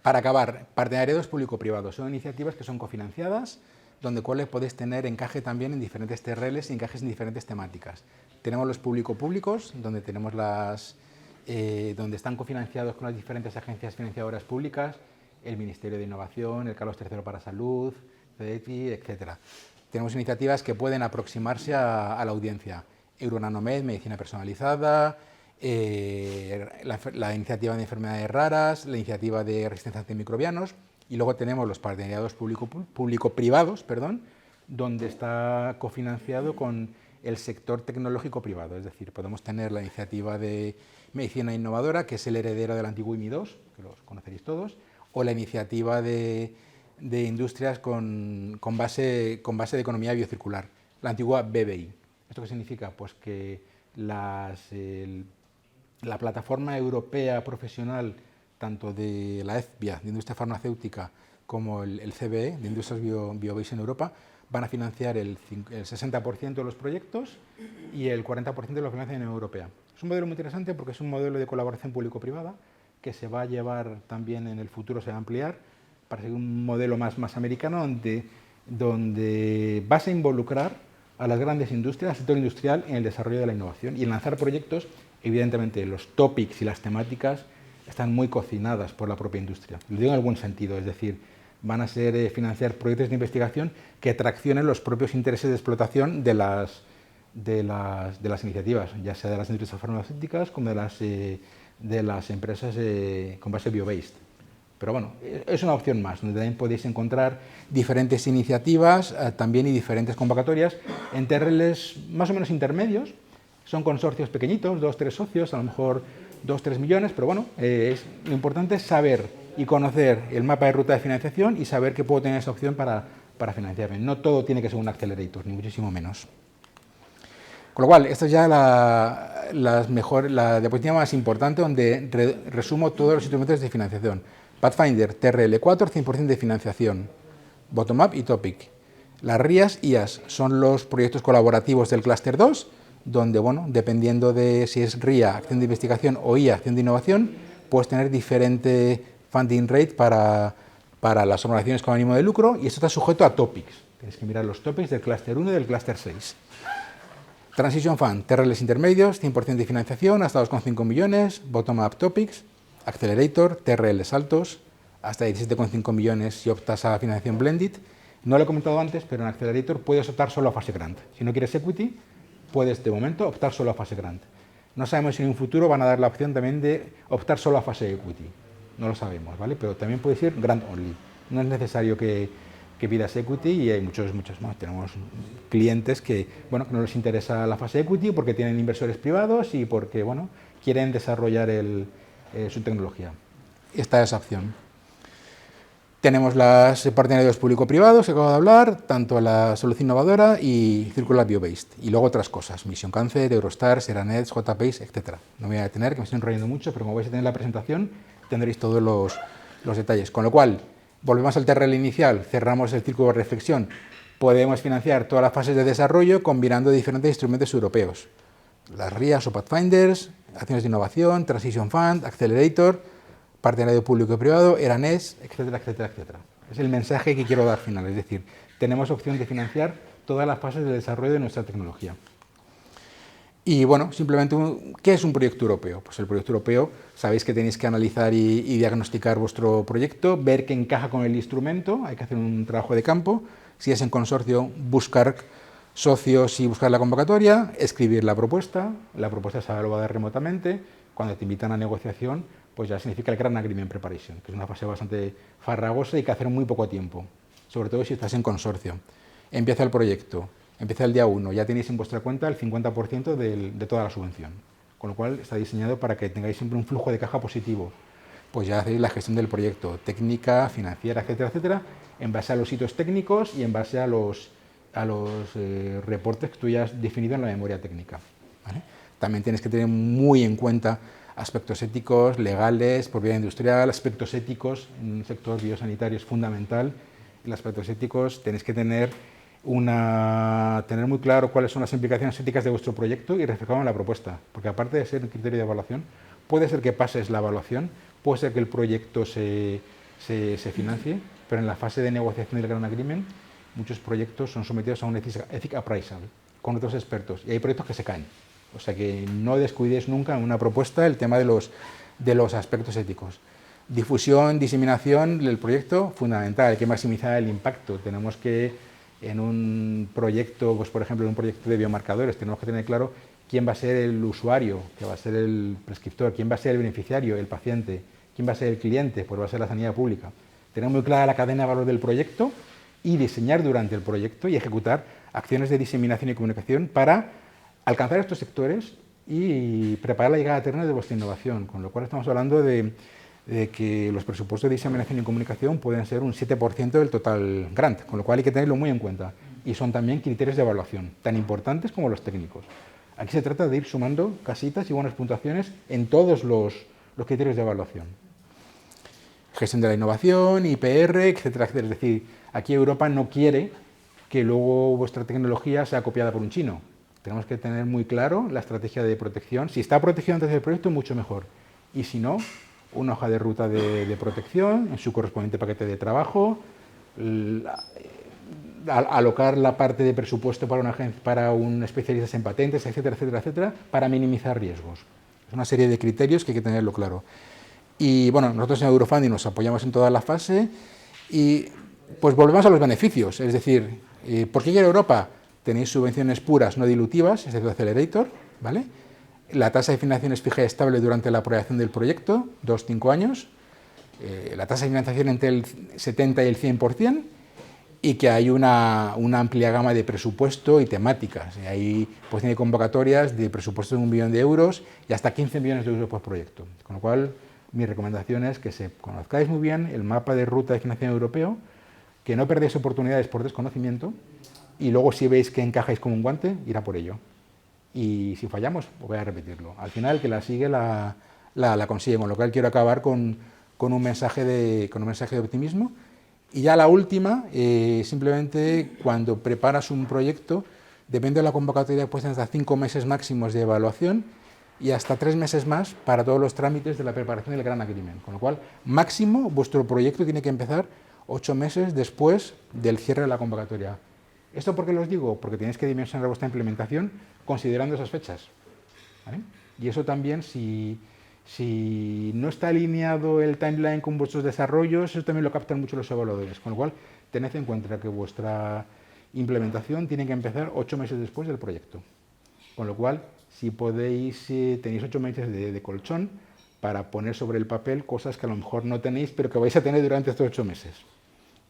Para acabar, partenariados público-privados son iniciativas que son cofinanciadas, donde cuales podéis tener encaje también en diferentes TRLs y encajes en diferentes temáticas. Tenemos los público-públicos, donde tenemos donde están cofinanciados con las diferentes agencias financiadoras públicas, el Ministerio de Innovación, el Carlos III para Salud, CDTI, etc. Tenemos iniciativas que pueden aproximarse a la audiencia. Euronanomed, medicina personalizada, la iniciativa de enfermedades raras, la iniciativa de resistencia a antimicrobianos, y luego tenemos los partenariados público-privados, donde está cofinanciado con el sector tecnológico privado. Es decir, podemos tener la iniciativa de medicina innovadora, que es el heredero del antiguo IMI2, que los conoceréis todos, o la iniciativa de industrias con base de economía biocircular, la antigua BBI. ¿Esto qué significa? Pues que la plataforma europea profesional, tanto de la EFBIA, de industria farmacéutica, como el CBE, de industrias biobase en Europa, van a financiar el 60% de los proyectos y el 40% de la financiación europea. Es un modelo muy interesante porque es un modelo de colaboración público-privada que se va a llevar también en el futuro, se va a ampliar para ser un modelo más americano donde vas a involucrar a las grandes industrias, al sector industrial en el desarrollo de la innovación y en lanzar proyectos. Evidentemente los topics y las temáticas están muy cocinadas por la propia industria. Lo digo en algún sentido, es decir, van a ser financiar proyectos de investigación que traccionen los propios intereses de explotación de las iniciativas, ya sea de las industrias farmacéuticas como de las empresas con base biobased. Pero bueno, es una opción más, donde también podéis encontrar diferentes iniciativas también y diferentes convocatorias en TRLs más o menos intermedios. Son consorcios pequeñitos, 2 o 3 socios, a lo mejor 2 o 3 millones, pero bueno, lo importante es saber y conocer el mapa de ruta de financiación y saber que puedo tener esa opción para financiarme. No todo tiene que ser un accelerator, ni muchísimo menos. Con lo cual, esta es ya la diapositiva más importante donde resumo todos los instrumentos de financiación. Pathfinder, TRL4, 100% de financiación, Bottom-up y Topic. Las RIAs, IAS, son los proyectos colaborativos del Clúster 2, donde, bueno, dependiendo de si es RIA, acción de investigación, o IA, acción de innovación, puedes tener diferente funding rate para las organizaciones con ánimo de lucro, y esto está sujeto a topics. Tienes que mirar los topics del Clúster 1 y del Clúster 6. Transition Fund, TRLs intermedios, 100% de financiación, hasta 2,5 millones, Bottom-up Topics, Accelerator, TRLs altos, hasta 17,5 millones si optas a financiación blended. No lo he comentado antes, pero en Accelerator puedes optar solo a fase grant. Si no quieres equity, puedes de momento optar solo a fase grant. No sabemos si en un futuro van a dar la opción también de optar solo a fase equity. No lo sabemos, ¿vale? Pero también puedes ir grant only. No es necesario que pidas equity y hay muchos más. Tenemos clientes que no les interesa la fase equity porque tienen inversores privados y porque quieren desarrollar su tecnología. está esa opción. Tenemos las partenariados público-privados, que acabo de hablar, tanto la Solución Innovadora y Circular Biobased. Y luego otras cosas, Misión Cáncer, Eurostars, Seranets, JPace, etc. No me voy a detener, que me estoy enrollando mucho, pero como vais a tener la presentación, tendréis todos los detalles. Con lo cual, volvemos al terreno inicial, cerramos el círculo de reflexión. Podemos financiar todas las fases de desarrollo combinando diferentes instrumentos europeos. Las RIAs o Pathfinders, acciones de innovación, Transition Fund, Accelerator, partenariado público y privado, Eranes, etcétera, etcétera, etcétera. Es el mensaje que quiero dar final, es decir, tenemos opción de financiar todas las fases de desarrollo de nuestra tecnología. Y bueno, simplemente, ¿qué es un proyecto europeo? Pues el proyecto europeo, sabéis que tenéis que analizar y diagnosticar vuestro proyecto, ver qué encaja con el instrumento, hay que hacer un trabajo de campo, si es en consorcio, buscar socios y buscar la convocatoria, escribir la propuesta se evalúa remotamente, cuando te invitan a negociación, pues ya significa el Grant Agreement Preparation, que es una fase bastante farragosa y que hacer en muy poco tiempo, sobre todo si estás en consorcio. Empieza el proyecto, empieza el día 1, ya tenéis en vuestra cuenta el 50% de toda la subvención, con lo cual está diseñado para que tengáis siempre un flujo de caja positivo. Pues ya hacéis la gestión del proyecto, técnica, financiera, etcétera, etcétera, en base a los hitos técnicos y en base a los reportes que tú ya has definido en la memoria técnica, ¿vale? También tienes que tener muy en cuenta aspectos éticos, legales, propiedad industrial, aspectos éticos en un sector biosanitario es fundamental. En los aspectos éticos tenéis que tener muy claro cuáles son las implicaciones éticas de vuestro proyecto y reflejarlo en la propuesta, porque aparte de ser un criterio de evaluación, puede ser que pases la evaluación, puede ser que el proyecto se financie, pero en la fase de negociación del Grant Agreement muchos proyectos son sometidos a un ethic appraisal con otros expertos y hay proyectos que se caen. O sea que no descuidéis nunca en una propuesta el tema de los aspectos éticos. Difusión, diseminación del proyecto, fundamental, hay que maximizar el impacto. Tenemos que, en un proyecto, pues por ejemplo, en un proyecto de biomarcadores, tenemos que tener claro quién va a ser el usuario, quién va a ser el prescriptor, quién va a ser el beneficiario, el paciente, quién va a ser el cliente, pues va a ser la sanidad pública. Tener muy clara la cadena de valor del proyecto y diseñar durante el proyecto y ejecutar acciones de diseminación y comunicación para alcanzar estos sectores y preparar la llegada eterna de vuestra innovación, con lo cual estamos hablando de que los presupuestos de diseminación y comunicación pueden ser un 7% del total grant, con lo cual hay que tenerlo muy en cuenta. Y son también criterios de evaluación, tan importantes como los técnicos. Aquí se trata de ir sumando casitas y buenas puntuaciones en todos los criterios de evaluación. Gestión de la innovación, IPR, etcétera, etcétera. Es decir, aquí Europa no quiere que luego vuestra tecnología sea copiada por un chino. Tenemos que tener muy claro la estrategia de protección. Si está protegido antes del proyecto, mucho mejor. Y si no, una hoja de ruta de protección en su correspondiente paquete de trabajo, alocar la parte de presupuesto para un especialista en patentes, etcétera, etcétera, etcétera, para minimizar riesgos. Es una serie de criterios que hay que tenerlo claro. Y bueno, nosotros en Eurofunding nos apoyamos en toda la fase y pues volvemos a los beneficios. Es decir, ¿por qué quiere Europa? Tenéis subvenciones puras no dilutivas, es decir, Accelerator, ¿vale? La tasa de financiación es fija y estable durante la aprobación del proyecto, 2-5 años. La tasa de financiación entre el 70 y el 100%, y que hay una amplia gama de presupuesto y temáticas. Y ahí pues tiene convocatorias de presupuesto de 1 millón de euros y hasta 15 millones de euros por proyecto. Con lo cual, mi recomendación es que se conozcáis muy bien el mapa de ruta de financiación europeo, que no perdáis oportunidades por desconocimiento, y luego si veis que encajáis como un guante, ir a por ello. Y si fallamos, pues voy a repetirlo. Al final, el que la sigue la consigue, con lo cual quiero acabar con un mensaje de optimismo. Y ya la última, simplemente cuando preparas un proyecto, depende de la convocatoria, pues hasta 5 meses máximos de evaluación y hasta 3 meses más para todos los trámites de la preparación del Grant Agreement. Con lo cual, máximo, vuestro proyecto tiene que empezar 8 meses después del cierre de la convocatoria. ¿Esto por qué los digo? Porque tenéis que dimensionar vuestra implementación considerando esas fechas, ¿vale? Y eso también, si no está alineado el timeline con vuestros desarrollos, eso también lo captan mucho los evaluadores. Con lo cual, tened en cuenta que vuestra implementación tiene que empezar 8 meses después del proyecto. Con lo cual, si podéis, tenéis 8 meses de colchón para poner sobre el papel cosas que a lo mejor no tenéis, pero que vais a tener durante estos 8 meses.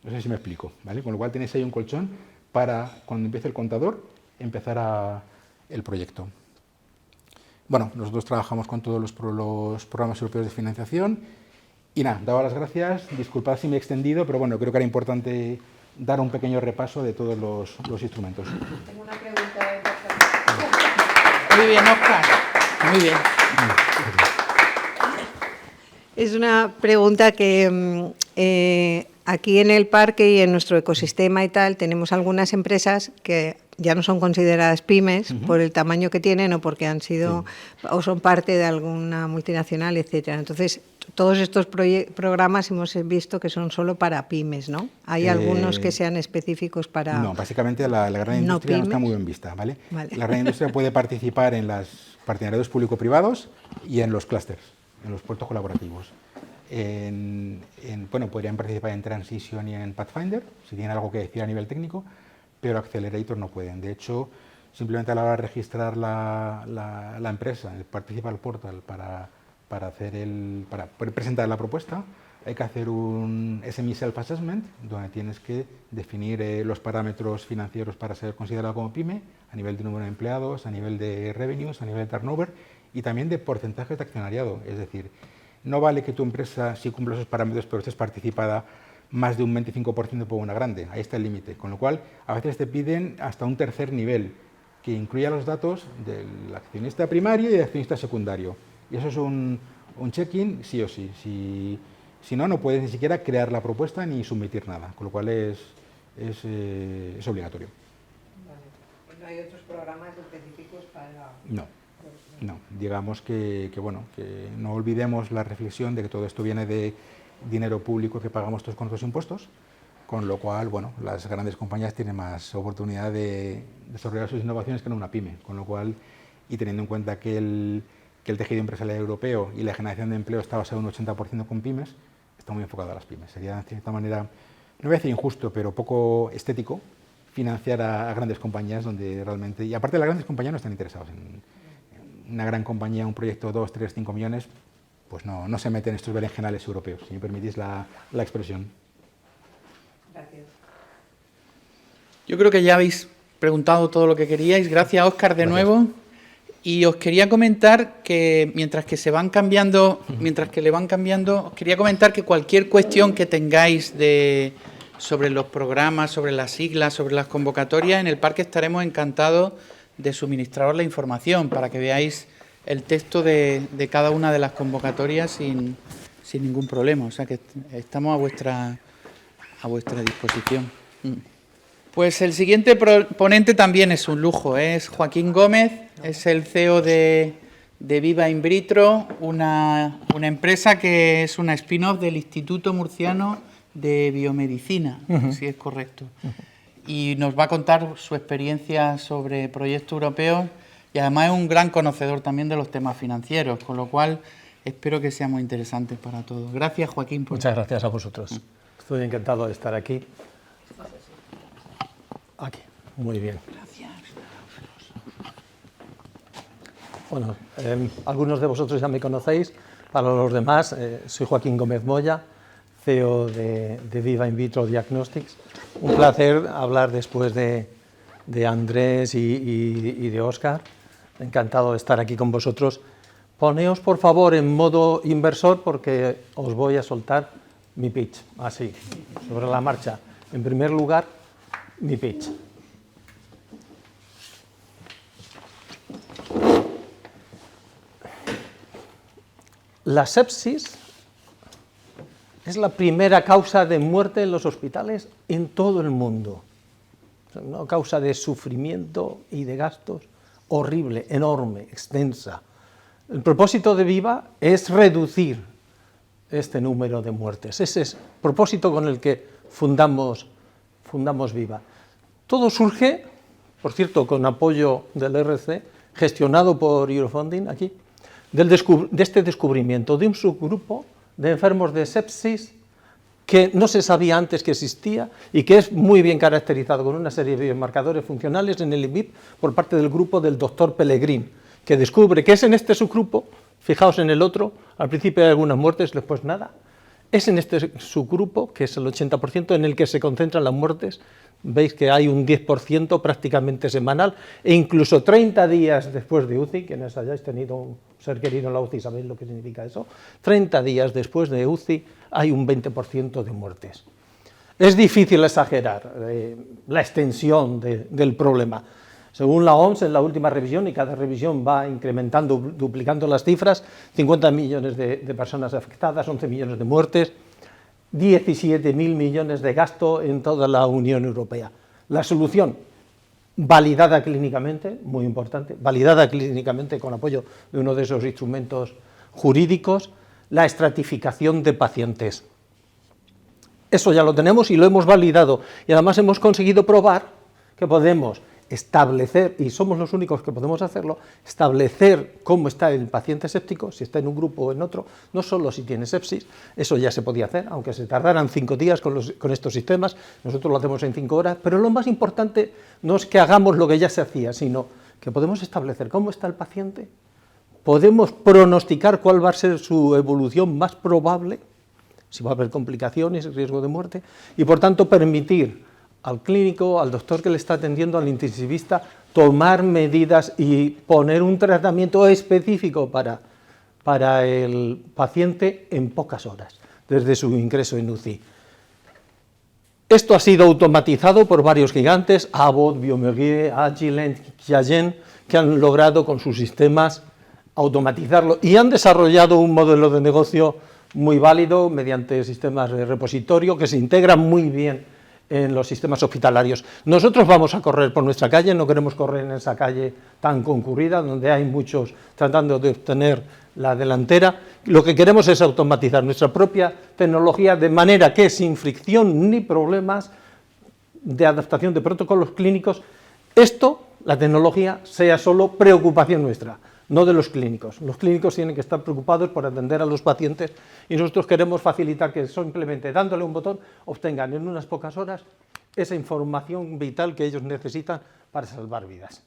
No sé si me explico, ¿vale? Con lo cual tenéis ahí un colchón para, cuando empiece el contador, empezar el proyecto. Bueno, nosotros trabajamos con todos los programas europeos de financiación Y nada, dado las gracias, disculpad si me he extendido, pero bueno, creo que era importante dar un pequeño repaso de todos los instrumentos. Tengo una pregunta. Muy bien, Óscar. Muy bien. Es una pregunta que aquí en el parque y en nuestro ecosistema y tal tenemos algunas empresas que ya no son consideradas pymes por el tamaño que tienen o porque han sido o son parte de alguna multinacional, etcétera. Entonces, todos estos programas hemos visto que son solo para pymes, ¿no? Hay algunos que sean específicos para... No, básicamente la gran industria no está muy bien vista, ¿vale? La gran industria puede participar en los partenariados público-privados y en los clústeres, en los puertos colaborativos. Bueno, podrían participar en Transition y en Pathfinder, si tienen algo que decir a nivel técnico, pero Accelerator no pueden. De hecho, simplemente a la hora de registrar la empresa, participar al portal para poder presentar la propuesta, hay que hacer un SME Self-Assessment, donde tienes que definir los parámetros financieros para ser considerado como pyme, a nivel de número de empleados, a nivel de revenues, a nivel de turnover y también de porcentaje de accionariado. Es decir, no vale que tu empresa sí cumpla esos parámetros, pero estés participada más de un 25% por una grande. Ahí está el límite. Con lo cual, a veces te piden hasta un tercer nivel, que incluya los datos del accionista primario y del accionista secundario. Y eso es un check-in sí o sí. Si no, no puedes ni siquiera crear la propuesta ni submitir nada. Con lo cual es obligatorio. Vale. ¿No hay otros programas específicos para...? No, digamos que no olvidemos la reflexión de que todo esto viene de dinero público que pagamos todos con nuestros impuestos, con lo cual, bueno, las grandes compañías tienen más oportunidad de desarrollar sus innovaciones que no una pyme, con lo cual, y teniendo en cuenta que el tejido empresarial europeo y la generación de empleo está basado en un 80% con pymes, está muy enfocado a las pymes. Sería, de cierta manera, no voy a decir injusto, pero poco estético, financiar a grandes compañías donde realmente... Y aparte, las grandes compañías no están interesadas en una gran compañía, un proyecto de 2, 3, 5 millones, pues no se meten en estos berenjenales europeos, si me permitís la expresión. Gracias. Yo creo que ya habéis preguntado todo lo que queríais. Gracias, Óscar, de nuevo. Y os quería comentar que mientras que le van cambiando, os quería comentar que cualquier cuestión que tengáis sobre los programas, sobre las siglas, sobre las convocatorias, en el parque estaremos encantados de suministraros la información para que veáis el texto de cada una de las convocatorias sin ningún problema. O sea que estamos a vuestra disposición. Pues el siguiente ponente también es un lujo, es Joaquín Gómez, es el CEO de Viva In Vitro, una empresa que es una spin-off del Instituto Murciano de Biomedicina, si es correcto. Y nos va a contar su experiencia sobre proyectos europeos y además es un gran conocedor también de los temas financieros, con lo cual espero que sea muy interesante para todos. Gracias, Joaquín. Muchas gracias a vosotros. Estoy encantado de estar aquí. Aquí, muy bien. Gracias. Bueno, algunos de vosotros ya me conocéis. Para los demás, soy Joaquín Gómez Moya, CEO de Viva In Vitro Diagnostics. Un placer hablar después de Andrés y de Óscar. Encantado de estar aquí con vosotros. Poneos, por favor, en modo inversor porque os voy a soltar mi pitch, así, sobre la marcha. En primer lugar, mi pitch. La sepsis es la primera causa de muerte en los hospitales en todo el mundo. Una causa de sufrimiento y de gastos horrible, enorme, extensa. El propósito de Viva es reducir este número de muertes. Ese es el propósito con el que fundamos Viva. Todo surge, por cierto, con apoyo del RC, gestionado por Eurofunding aquí, de este descubrimiento de un subgrupo de enfermos de sepsis que no se sabía antes que existía y que es muy bien caracterizado con una serie de biomarcadores funcionales en el INVIP por parte del grupo del doctor Pellegrin, que descubre que es en este subgrupo, fijaos en el otro, al principio hay algunas muertes, después nada, es en este subgrupo, que es el 80%, en el que se concentran las muertes veis que hay un 10% prácticamente semanal, e incluso 30 días después de UCI, quienes hayáis tenido un ser querido en la UCI sabéis lo que significa eso, 30 días después de UCI hay un 20% de muertes. Es difícil exagerar la extensión del problema. Según la OMS, en la última revisión, y cada revisión va incrementando, duplicando las cifras, 50 millones de personas afectadas, 11 millones de muertes, 17.000 millones de gasto en toda la Unión Europea. La solución, validada clínicamente, muy importante, validada clínicamente con apoyo de uno de esos instrumentos jurídicos, la estratificación de pacientes. Eso ya lo tenemos y lo hemos validado, y además hemos conseguido probar que podemos establecer, y somos los únicos que podemos hacerlo, establecer cómo está el paciente séptico, si está en un grupo o en otro, no solo si tiene sepsis, eso ya se podía hacer, aunque se tardaran 5 días con estos sistemas, nosotros lo hacemos en 5 horas, pero lo más importante no es que hagamos lo que ya se hacía, sino que podemos establecer cómo está el paciente, podemos pronosticar cuál va a ser su evolución más probable, si va a haber complicaciones, riesgo de muerte, y por tanto permitir al clínico, al doctor que le está atendiendo, al intensivista, tomar medidas y poner un tratamiento específico para el paciente en pocas horas, desde su ingreso en UCI. Esto ha sido automatizado por varios gigantes, Abbott, Biomergui, Agilent, Qiagen, que han logrado con sus sistemas automatizarlo y han desarrollado un modelo de negocio muy válido mediante sistemas de repositorio que se integran muy bien en los sistemas hospitalarios. Nosotros vamos a correr por nuestra calle, no queremos correr en esa calle tan concurrida, donde hay muchos tratando de obtener la delantera. Lo que queremos es automatizar nuestra propia tecnología de manera que sin fricción ni problemas de adaptación de protocolos clínicos, la tecnología, sea solo preocupación nuestra, no de los clínicos. Los clínicos tienen que estar preocupados por atender a los pacientes y nosotros queremos facilitar que simplemente dándole un botón obtengan en unas pocas horas esa información vital que ellos necesitan para salvar vidas.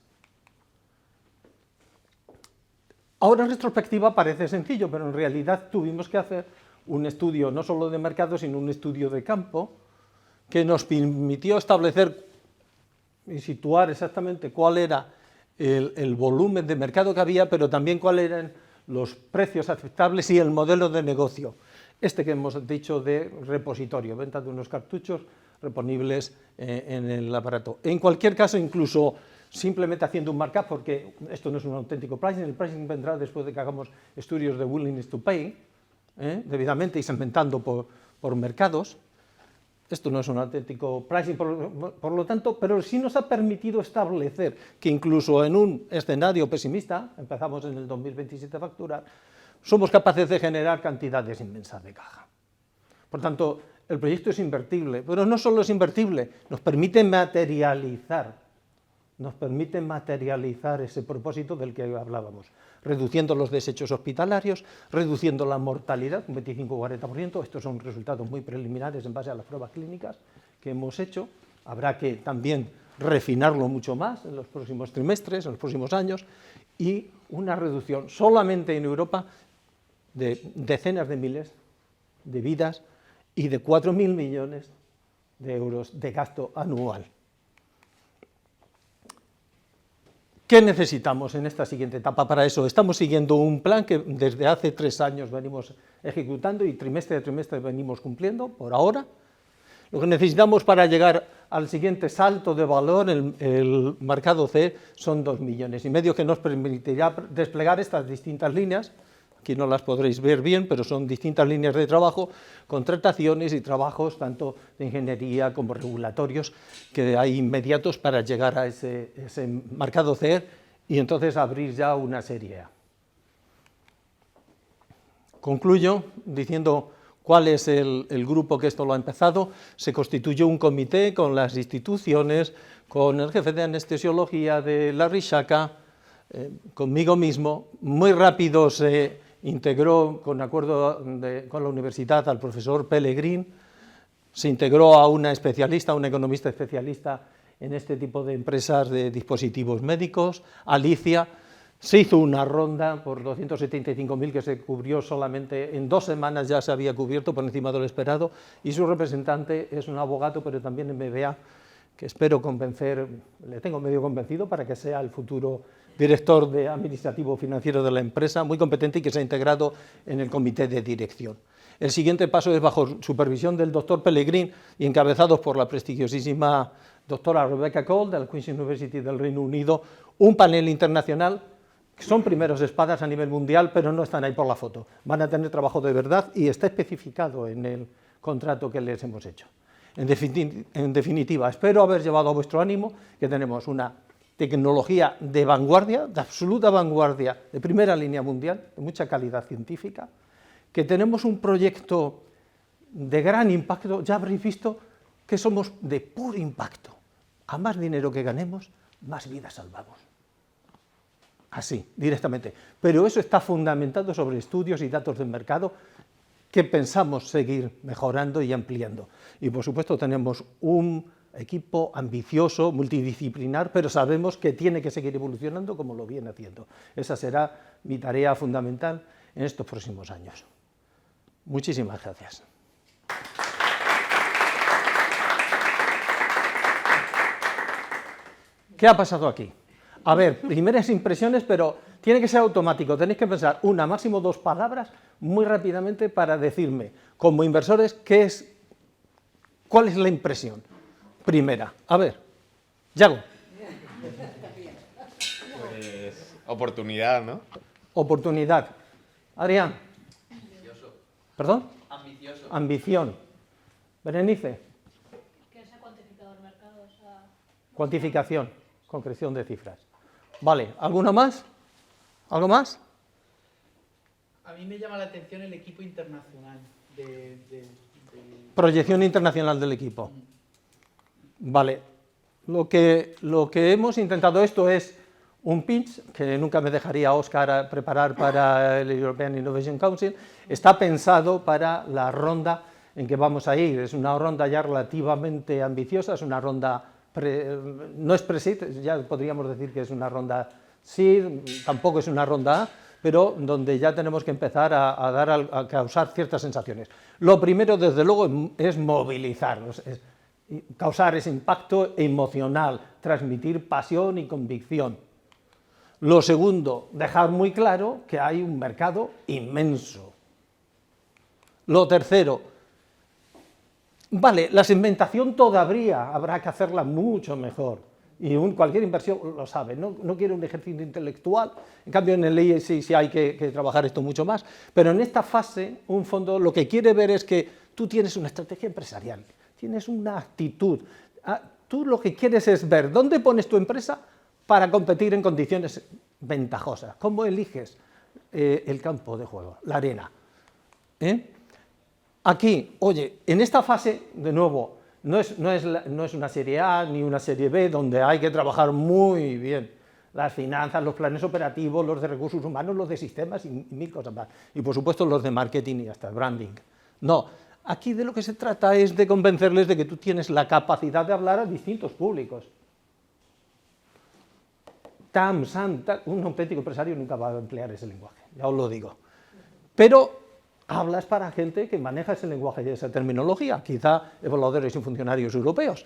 Ahora en retrospectiva parece sencillo, pero en realidad tuvimos que hacer un estudio no solo de mercado, sino un estudio de campo que nos permitió establecer y situar exactamente cuál era el volumen de mercado que había, pero también cuáles eran los precios aceptables y el modelo de negocio. Que hemos dicho de repositorio, venta de unos cartuchos reponibles en el aparato. En cualquier caso, incluso simplemente haciendo un markup, porque esto no es un auténtico pricing, el pricing vendrá después de que hagamos estudios de willingness to pay, debidamente y segmentando por mercados. Esto no es un auténtico pricing, por lo tanto, pero sí nos ha permitido establecer que incluso en un escenario pesimista, empezamos en el 2027 a facturar, somos capaces de generar cantidades inmensas de caja. Por tanto, el proyecto es invertible, pero no solo es invertible, nos permite materializar ese propósito del que hablábamos, reduciendo los desechos hospitalarios, reduciendo la mortalidad un 25-40%, estos son resultados muy preliminares en base a las pruebas clínicas que hemos hecho, habrá que también refinarlo mucho más en los próximos trimestres, en los próximos años, y una reducción solamente en Europa de decenas de miles de vidas y de 4.000 millones de euros de gasto anual. ¿Qué necesitamos en esta siguiente etapa para eso? Estamos siguiendo un plan que desde hace 3 años venimos ejecutando y trimestre a trimestre venimos cumpliendo, por ahora. Lo que necesitamos para llegar al siguiente salto de valor, el mercado C, son 2,5 millones que nos permitirá desplegar estas distintas líneas. Aquí no las podréis ver bien, pero son distintas líneas de trabajo, contrataciones y trabajos tanto de ingeniería como regulatorios que hay inmediatos para llegar a ese mercado C y entonces abrir ya una serie A. Concluyo diciendo cuál es el grupo que esto lo ha empezado. Se constituyó un comité con las instituciones, con el jefe de anestesiología de la Rishaca, conmigo mismo. Muy rápido se integró, con acuerdo con la universidad, al profesor Pellegrín, se integró a una especialista, una economista especialista en este tipo de empresas de dispositivos médicos, Alicia. Se hizo una ronda por 275.000 que se cubrió solamente en 2 semanas, ya se había cubierto por encima de lo esperado, y su representante es un abogado, pero también MBA, que espero convencer, le tengo medio convencido para que sea el futuro director administrativo financiero de la empresa, muy competente y que se ha integrado en el comité de dirección. El siguiente paso es bajo supervisión del doctor Pellegrin y encabezados por la prestigiosísima doctora Rebecca Cole de la Queen's University del Reino Unido, un panel internacional que son primeros espadas a nivel mundial, pero no están ahí por la foto. Van a tener trabajo de verdad y está especificado en el contrato que les hemos hecho. En definitiva, espero haber llevado a vuestro ánimo que tenemos una tecnología de vanguardia, de absoluta vanguardia, de primera línea mundial, de mucha calidad científica, que tenemos un proyecto de gran impacto. Ya habréis visto que somos de puro impacto. A más dinero que ganemos, más vidas salvamos. Así, directamente. Pero eso está fundamentado sobre estudios y datos del mercado que pensamos seguir mejorando y ampliando. Y por supuesto tenemos un equipo ambicioso, multidisciplinar, pero sabemos que tiene que seguir evolucionando como lo viene haciendo. Esa será mi tarea fundamental en estos próximos años. Muchísimas gracias. ¿Qué ha pasado aquí? A ver, primeras impresiones, pero tiene que ser automático. Tenéis que pensar una, máximo 2 palabras muy rápidamente para decirme, como inversores, cuál es la impresión. Primera. A ver, Yago. Pues oportunidad, ¿no? Oportunidad. Adrián. Ambicioso. ¿Perdón? Ambicioso. Ambición. Berenice. Que se ha cuantificado el mercado. O sea, Cuantificación, concreción de cifras. Vale, ¿alguno más? ¿Algo más? A mí me llama la atención el equipo internacional Proyección internacional del equipo. Vale, lo que hemos intentado, esto es un pitch que nunca me dejaría Óscar preparar para el European Innovation Council, está pensado para la ronda en que vamos a ir. Es una ronda ya relativamente ambiciosa, es una ronda, no es pre-seed, ya podríamos decir que es una ronda seed, tampoco es una ronda A, pero donde ya tenemos que empezar a causar ciertas sensaciones. Lo primero, desde luego, es movilizarnos, es causar ese impacto emocional, transmitir pasión y convicción. Lo segundo, dejar muy claro que hay un mercado inmenso. Lo tercero, vale, la segmentación todavía habrá que hacerla mucho mejor. Y cualquier inversión lo sabe, no quiere un ejercicio intelectual, en cambio en el ESG sí hay que trabajar esto mucho más, pero en esta fase un fondo lo que quiere ver es que tú tienes una estrategia empresarial, tienes una actitud, tú lo que quieres es ver dónde pones tu empresa para competir en condiciones ventajosas, cómo eliges el campo de juego, la arena. Aquí, oye, en esta fase, de nuevo, no es una serie A ni una serie B donde hay que trabajar muy bien las finanzas, los planes operativos, los de recursos humanos, los de sistemas y mil cosas más. Y por supuesto los de marketing y hasta branding. No, aquí de lo que se trata es de convencerles de que tú tienes la capacidad de hablar a distintos públicos. Un auténtico empresario nunca va a emplear ese lenguaje, ya os lo digo. Pero hablas para gente que maneja ese lenguaje y esa terminología, quizá evaluadores y funcionarios europeos.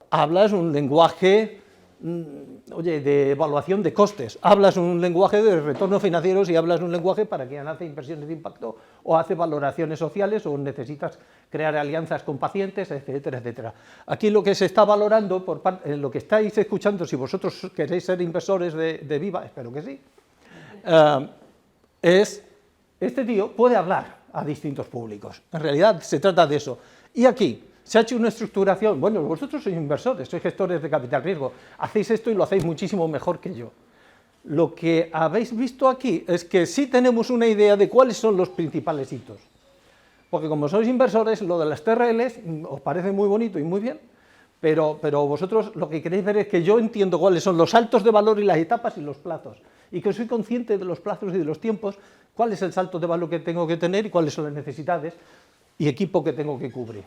Hablas un lenguaje, de evaluación de costes, hablas un lenguaje de retornos financieros y hablas un lenguaje para quien hace inversiones de impacto o hace valoraciones sociales o necesitas crear alianzas con pacientes, etcétera, etcétera. Aquí lo que se está valorando, lo que estáis escuchando, si vosotros queréis ser inversores de Viva, espero que sí, es: este tío puede hablar a distintos públicos. En realidad se trata de eso. Y aquí se ha hecho una estructuración. Bueno, vosotros sois inversores, sois gestores de capital riesgo. Hacéis esto y lo hacéis muchísimo mejor que yo. Lo que habéis visto aquí es que sí tenemos una idea de cuáles son los principales hitos. Porque como sois inversores, lo de las TRLs os parece muy bonito y muy bien, pero vosotros lo que queréis ver es que yo entiendo cuáles son los saltos de valor y las etapas y los plazos. Y que soy consciente de los plazos y de los tiempos, cuál es el salto de valor que tengo que tener y cuáles son las necesidades y equipo que tengo que cubrir.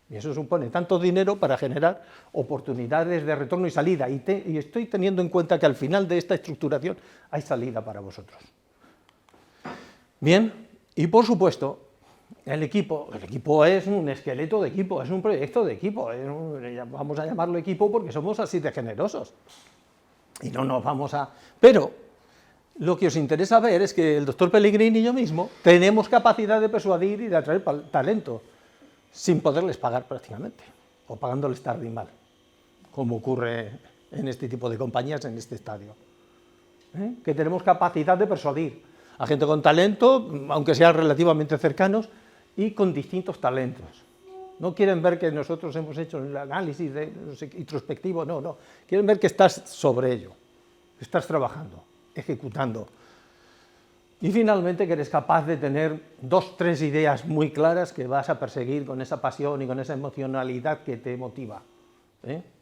Y eso supone tanto dinero para generar oportunidades de retorno y salida. Y estoy teniendo en cuenta que al final de esta estructuración hay salida para vosotros. Bien, y por supuesto, El equipo es un esqueleto de equipo, es un proyecto de equipo, vamos a llamarlo equipo porque somos así de generosos. Y no nos vamos a... Pero lo que os interesa ver es que el doctor Pellegrini y yo mismo tenemos capacidad de persuadir y de atraer talento, sin poderles pagar prácticamente, o pagándoles tarde y mal, como ocurre en este tipo de compañías, en este estadio. Que tenemos capacidad de persuadir a gente con talento, aunque sean relativamente cercanos, y con distintos talentos. No quieren ver que nosotros hemos hecho el análisis introspectivo, no. Quieren ver que estás sobre ello, que estás trabajando, ejecutando. Y finalmente que eres capaz de tener 2, 3 ideas muy claras que vas a perseguir con esa pasión y con esa emocionalidad que te motiva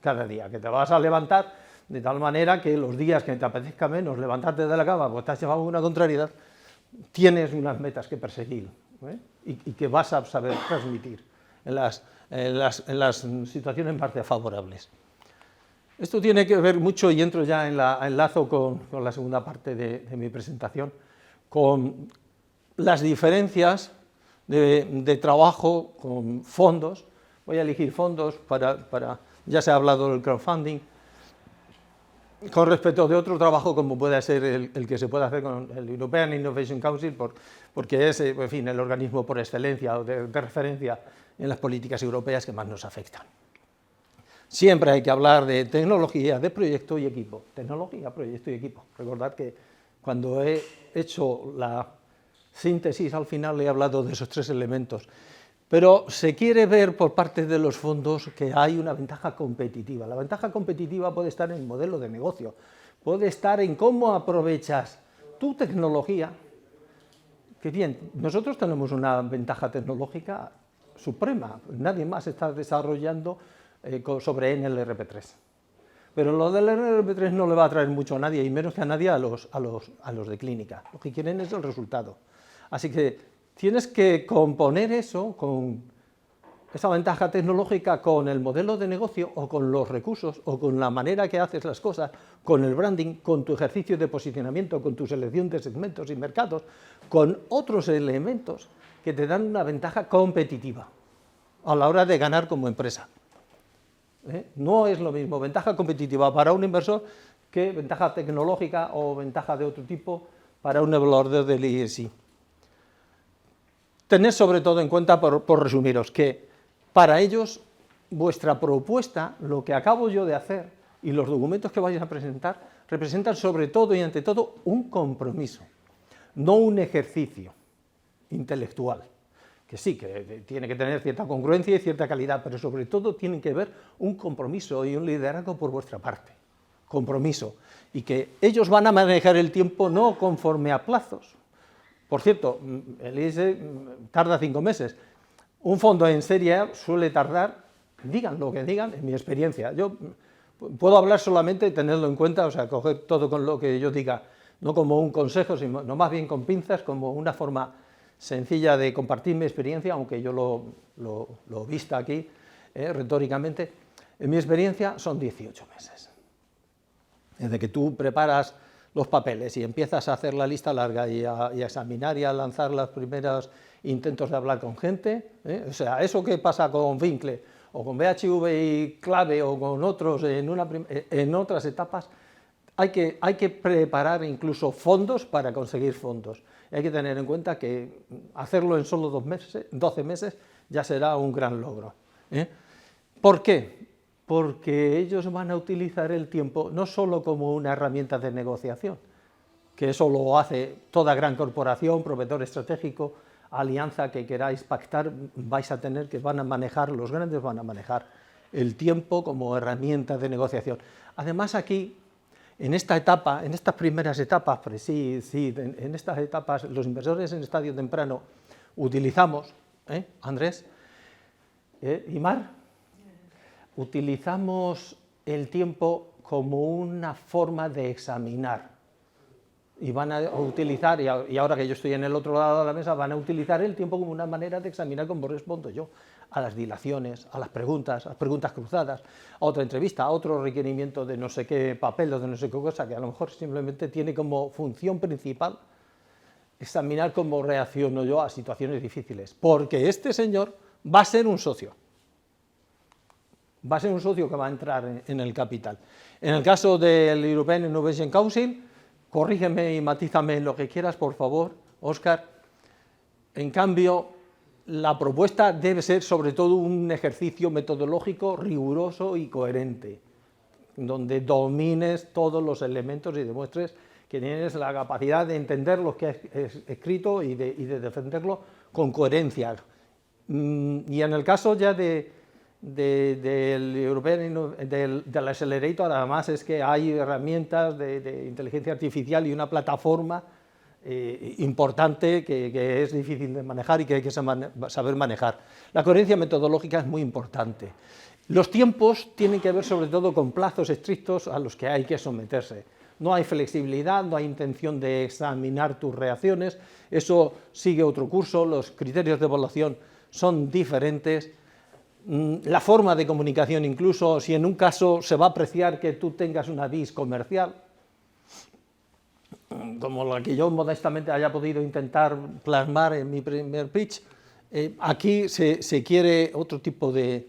cada día, que te vas a levantar de tal manera que los días que te apetezca menos levantarte de la cama porque te has llevado una contrariedad, tienes unas metas que perseguir y que vas a saber transmitir en las situaciones más desfavorables. Esto tiene que ver mucho, y entro ya enlazo con la segunda parte de mi presentación, con las diferencias de trabajo con fondos. Voy a elegir fondos ya se ha hablado del crowdfunding, con respecto de otro trabajo como puede ser el que se puede hacer con el European Innovation Council, porque es en fin, el organismo por excelencia o de referencia en las políticas europeas que más nos afectan. Siempre hay que hablar de tecnología, de proyecto y equipo. Tecnología, proyecto y equipo. Recordad que cuando he hecho la síntesis al final he hablado de esos 3 elementos. Pero se quiere ver por parte de los fondos que hay una ventaja competitiva. La ventaja competitiva puede estar en el modelo de negocio, puede estar en cómo aprovechas tu tecnología. Que bien, nosotros tenemos una ventaja tecnológica suprema, nadie más está desarrollando sobre NLRP3. Pero lo del NLRP3 no le va a traer mucho a nadie, y menos que a nadie a los de clínica. Lo que quieren es el resultado. Así que tienes que componer eso, con esa ventaja tecnológica, con el modelo de negocio o con los recursos o con la manera que haces las cosas, con el branding, con tu ejercicio de posicionamiento, con tu selección de segmentos y mercados, con otros elementos que te dan una ventaja competitiva a la hora de ganar como empresa. No es lo mismo ventaja competitiva para un inversor que ventaja tecnológica o ventaja de otro tipo para un evaluador del ESG. Tened sobre todo en cuenta, por resumiros, que para ellos vuestra propuesta, lo que acabo yo de hacer y los documentos que vais a presentar, representan sobre todo y ante todo un compromiso, no un ejercicio intelectual, que sí, que tiene que tener cierta congruencia y cierta calidad, pero sobre todo tienen que ver un compromiso y un liderazgo por vuestra parte, compromiso, y que ellos van a manejar el tiempo no conforme a plazos. Por cierto, el IES tarda 5 meses. Un fondo en serie A suele tardar, digan lo que digan, en mi experiencia. Yo puedo hablar solamente, tenerlo en cuenta, o sea, coger todo con lo que yo diga, no como un consejo, sino más bien con pinzas, como una forma sencilla de compartir mi experiencia, aunque yo lo vista aquí retóricamente. En mi experiencia son 18 meses. Desde que tú preparas los papeles y empiezas a hacer la lista larga y a examinar y a lanzar los primeros intentos de hablar con gente, o sea, eso que pasa con Winkle o con BHV y Clave o con otros en otras etapas, hay que preparar incluso fondos para conseguir fondos. Hay que tener en cuenta que hacerlo en solo 12 meses ya será un gran logro. ¿Por qué? Porque ellos van a utilizar el tiempo no solo como una herramienta de negociación, que eso lo hace toda gran corporación, proveedor estratégico, alianza que queráis pactar, vais a tener que los grandes van a manejar el tiempo como herramienta de negociación. Además aquí, en esta etapa, en estas primeras etapas, en estas etapas, los inversores en estadio temprano utilizamos, Andrés, y Mar, utilizamos el tiempo como una forma de examinar. Y van a utilizar, y ahora que yo estoy en el otro lado de la mesa, van a utilizar el tiempo como una manera de examinar cómo respondo yo a las dilaciones, a las preguntas cruzadas, a otra entrevista, a otro requerimiento de no sé qué papel o de no sé qué cosa, que a lo mejor simplemente tiene como función principal examinar cómo reacciono yo a situaciones difíciles, porque este señor va a ser un socio. Va a ser un socio que va a entrar en el capital. En el caso del European Innovation Council, corrígeme y matízame en lo que quieras, por favor, Óscar. En cambio, la propuesta debe ser sobre todo un ejercicio metodológico riguroso y coherente, donde domines todos los elementos y demuestres que tienes la capacidad de entender lo que has escrito y de defenderlo con coherencia. Y en el caso ya del Accelerator, además es que hay herramientas de inteligencia artificial y una plataforma importante que es difícil de manejar y que hay que saber manejar. La coherencia metodológica es muy importante. Los tiempos tienen que ver sobre todo con plazos estrictos a los que hay que someterse. No hay flexibilidad, no hay intención de examinar tus reacciones, eso sigue otro curso, los criterios de evaluación son diferentes. La forma de comunicación, incluso si en un caso se va a apreciar que tú tengas una vis comercial, como la que yo modestamente haya podido intentar plasmar en mi primer pitch, aquí se quiere otro tipo de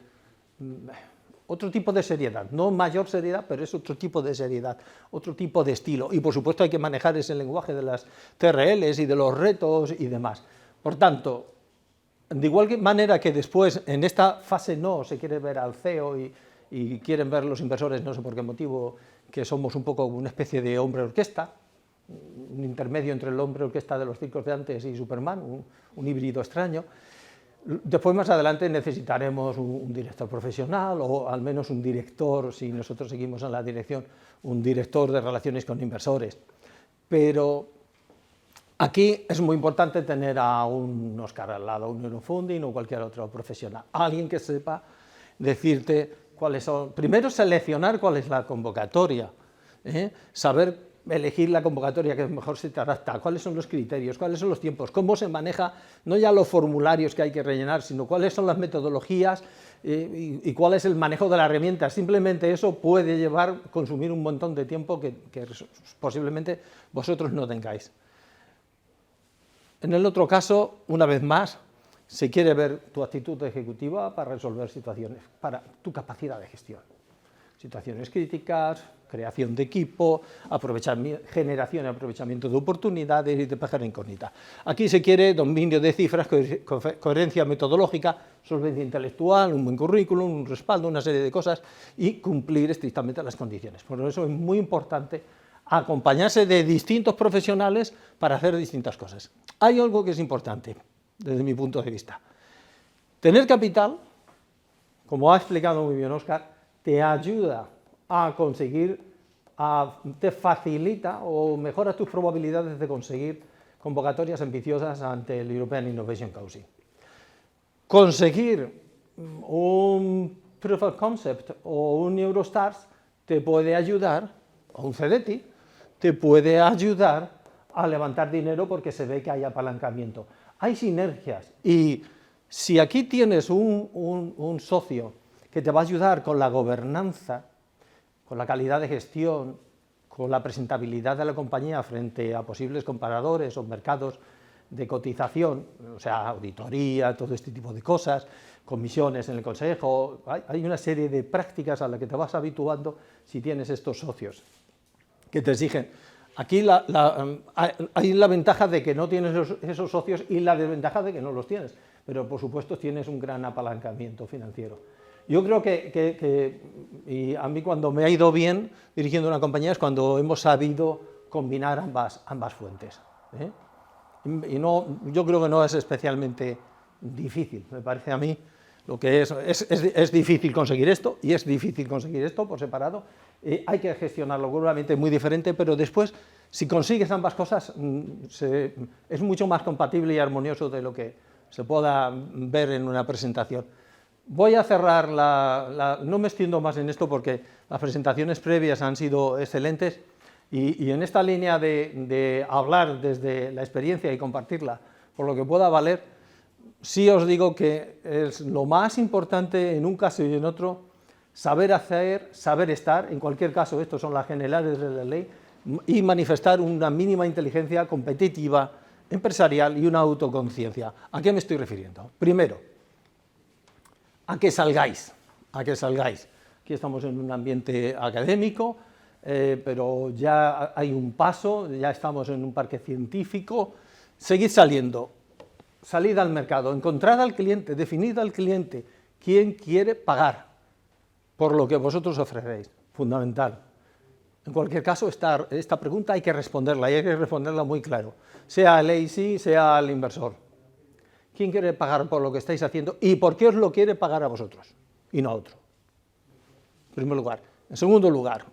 seriedad, no mayor seriedad, pero es otro tipo de seriedad, otro tipo de estilo, y por supuesto hay que manejar ese lenguaje de las TRLs y de los retos y demás. Por tanto, de igual manera que después en esta fase no se quiere ver al CEO y quieren ver los inversores, no sé por qué motivo, que somos un poco una especie de hombre orquesta, un intermedio entre el hombre orquesta de los circos de antes y Superman, un híbrido extraño. Después, más adelante, necesitaremos un director profesional o al menos un director, si nosotros seguimos en la dirección, un director de relaciones con inversores. Pero aquí es muy importante tener a un Óscar al lado, un Eurofunding o cualquier otro profesional, alguien que sepa decirte cuáles son, primero seleccionar cuál es la convocatoria, saber elegir la convocatoria que mejor se te adapta, cuáles son los criterios, cuáles son los tiempos, cómo se maneja, no ya los formularios que hay que rellenar, sino cuáles son las metodologías y cuál es el manejo de la herramienta. Simplemente eso puede consumir un montón de tiempo que posiblemente vosotros no tengáis. En el otro caso, una vez más, se quiere ver tu actitud ejecutiva para resolver situaciones, para tu capacidad de gestión. Situaciones críticas, creación de equipo, generación y aprovechamiento de oportunidades y despejar incógnitas. Aquí se quiere dominio de cifras, coherencia metodológica, solvencia intelectual, un buen currículum, un respaldo, una serie de cosas y cumplir estrictamente las condiciones. Por eso es muy importante acompañarse de distintos profesionales para hacer distintas cosas. Hay algo que es importante desde mi punto de vista. Tener capital, como ha explicado muy bien Óscar, te ayuda a conseguir, te facilita o mejora tus probabilidades de conseguir convocatorias ambiciosas ante el European Innovation Council. Conseguir un Proof of Concept o un Eurostars te puede ayudar, o un CDTI, te puede ayudar a levantar dinero porque se ve que hay apalancamiento. Hay sinergias y si aquí tienes un socio que te va a ayudar con la gobernanza, con la calidad de gestión, con la presentabilidad de la compañía frente a posibles comparadores o mercados de cotización, o sea, auditoría, todo este tipo de cosas, comisiones en el consejo, hay una serie de prácticas a las que te vas habituando si tienes estos socios que te exigen. Aquí hay la ventaja de que no tienes esos socios y la desventaja de que no los tienes, pero por supuesto tienes un gran apalancamiento financiero. Yo creo y a mí cuando me ha ido bien dirigiendo una compañía es cuando hemos sabido combinar ambas fuentes. Y yo creo que no es especialmente difícil, me parece a mí, lo que es difícil conseguir esto y es difícil conseguir esto por separado. Hay que gestionarlo seguramente muy diferente, pero después, si consigues ambas cosas, es mucho más compatible y armonioso de lo que se pueda ver en una presentación. Voy a cerrar no me extiendo más en esto porque las presentaciones previas han sido excelentes y en esta línea de hablar desde la experiencia y compartirla por lo que pueda valer, sí os digo que es lo más importante en un caso y en otro, saber hacer, saber estar, en cualquier caso estos son las generales de la ley, y manifestar una mínima inteligencia competitiva empresarial y una autoconciencia. ¿A qué me estoy refiriendo? Primero, a que salgáis, Aquí estamos en un ambiente académico, pero ya hay un paso, ya estamos en un parque científico. Seguid saliendo, salid al mercado, encontrad al cliente, definid al cliente quién quiere pagar por lo que vosotros ofrecéis, fundamental. En cualquier caso, esta pregunta hay que responderla, y hay que responderla muy claro, sea el AIC, sea el inversor. ¿Quién quiere pagar por lo que estáis haciendo y por qué os lo quiere pagar a vosotros y no a otro? En primer lugar. En segundo lugar,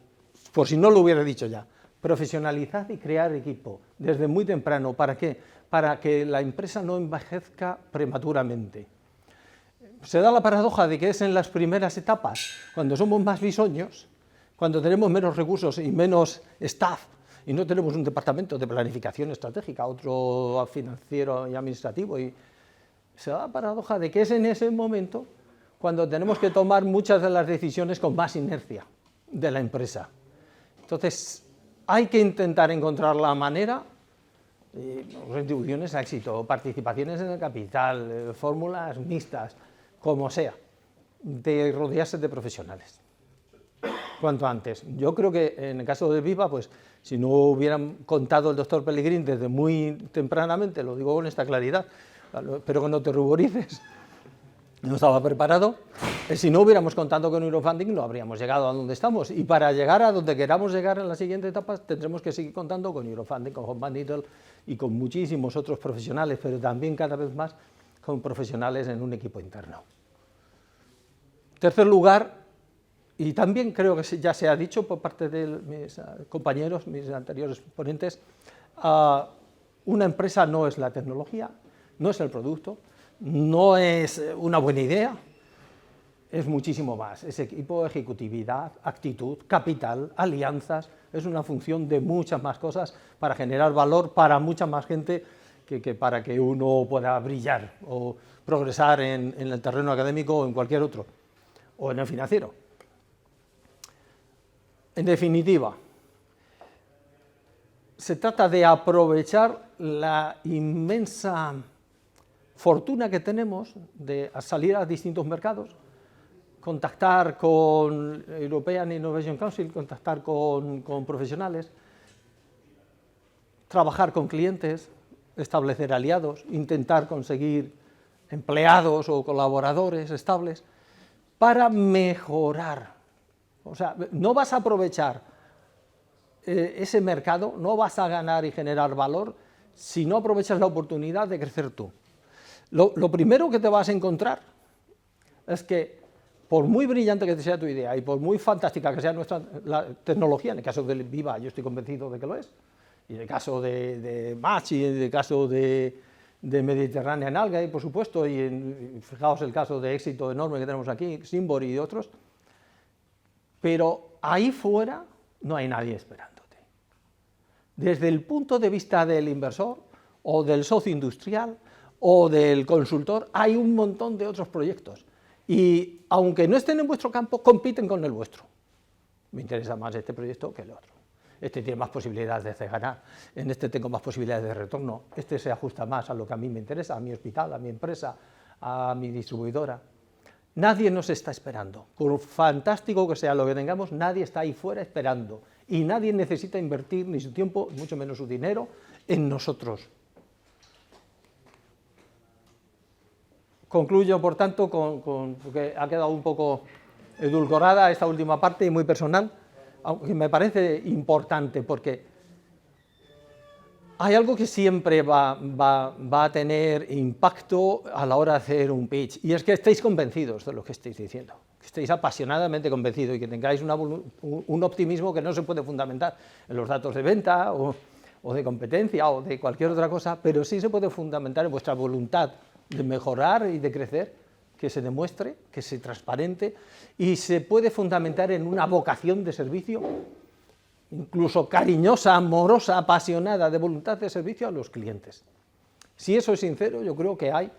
por si no lo hubiera dicho ya, profesionalizad y crear equipo desde muy temprano. ¿Para qué? Para que la empresa no envejezca prematuramente. Se da la paradoja de que es en las primeras etapas, cuando somos más bisoños, cuando tenemos menos recursos y menos staff, y no tenemos un departamento de planificación estratégica, otro financiero y administrativo, y se da la paradoja de que es en ese momento cuando tenemos que tomar muchas de las decisiones con más inercia de la empresa. Entonces, hay que intentar encontrar la manera, retribuciones a éxito, participaciones en el capital, fórmulas mixtas, como sea, de rodearse de profesionales, cuanto antes. Yo creo que en el caso de Viva, pues si no hubieran contado el doctor Pellegrín desde muy tempranamente, lo digo con esta claridad, espero que no te ruborices, no estaba preparado, si no hubiéramos contado con Eurofunding no habríamos llegado a donde estamos, y para llegar a donde queramos llegar en la siguiente etapa tendremos que seguir contando con Eurofunding, con Home Bandittle y con muchísimos otros profesionales, pero también cada vez más con profesionales en un equipo interno. Tercer lugar, y también creo que ya se ha dicho por parte de mis compañeros, mis anteriores ponentes, una empresa no es la tecnología, no es el producto, no es una buena idea, es muchísimo más, es equipo, ejecutividad, actitud, capital, alianzas, es una función de muchas más cosas para generar valor para mucha más gente que para que uno pueda brillar o progresar en el terreno académico o en cualquier otro, o en el financiero. En definitiva, se trata de aprovechar la inmensa fortuna que tenemos de salir a distintos mercados, contactar con European Innovation Council, contactar con profesionales, trabajar con clientes, establecer aliados, intentar conseguir empleados o colaboradores estables para mejorar. O sea, no vas a aprovechar ese mercado, no vas a ganar y generar valor si no aprovechas la oportunidad de crecer tú. Lo primero que te vas a encontrar es que, por muy brillante que sea tu idea y por muy fantástica que sea la tecnología, en el caso de Viva yo estoy convencido de que lo es, y en el caso de Match y en el caso de Mediterránea en Alga, y por supuesto, y fijaos el caso de éxito enorme que tenemos aquí, Symbol y otros, pero ahí fuera no hay nadie esperándote. Desde el punto de vista del inversor o del socio industrial o del consultor, hay un montón de otros proyectos. Y aunque no estén en vuestro campo, compiten con el vuestro. Me interesa más este proyecto que el otro. Este tiene más posibilidades de ganar, en este tengo más posibilidades de retorno, este se ajusta más a lo que a mí me interesa, a mi hospital, a mi empresa, a mi distribuidora. Nadie nos está esperando. Por fantástico que sea lo que tengamos, nadie está ahí fuera esperando. Y nadie necesita invertir ni su tiempo, mucho menos su dinero, en nosotros. Concluyo, por tanto, porque ha quedado un poco edulcorada esta última parte y muy personal, aunque me parece importante, porque hay algo que siempre va a tener impacto a la hora de hacer un pitch, y es que estéis convencidos de lo que estáis diciendo, que estéis apasionadamente convencidos y que tengáis un optimismo que no se puede fundamentar en los datos de venta o de competencia o de cualquier otra cosa, pero sí se puede fundamentar en vuestra voluntad de mejorar y de crecer, que se demuestre, que se transparente, y se puede fundamentar en una vocación de servicio, incluso cariñosa, amorosa, apasionada, de voluntad de servicio a los clientes. Si eso es sincero, yo creo que hay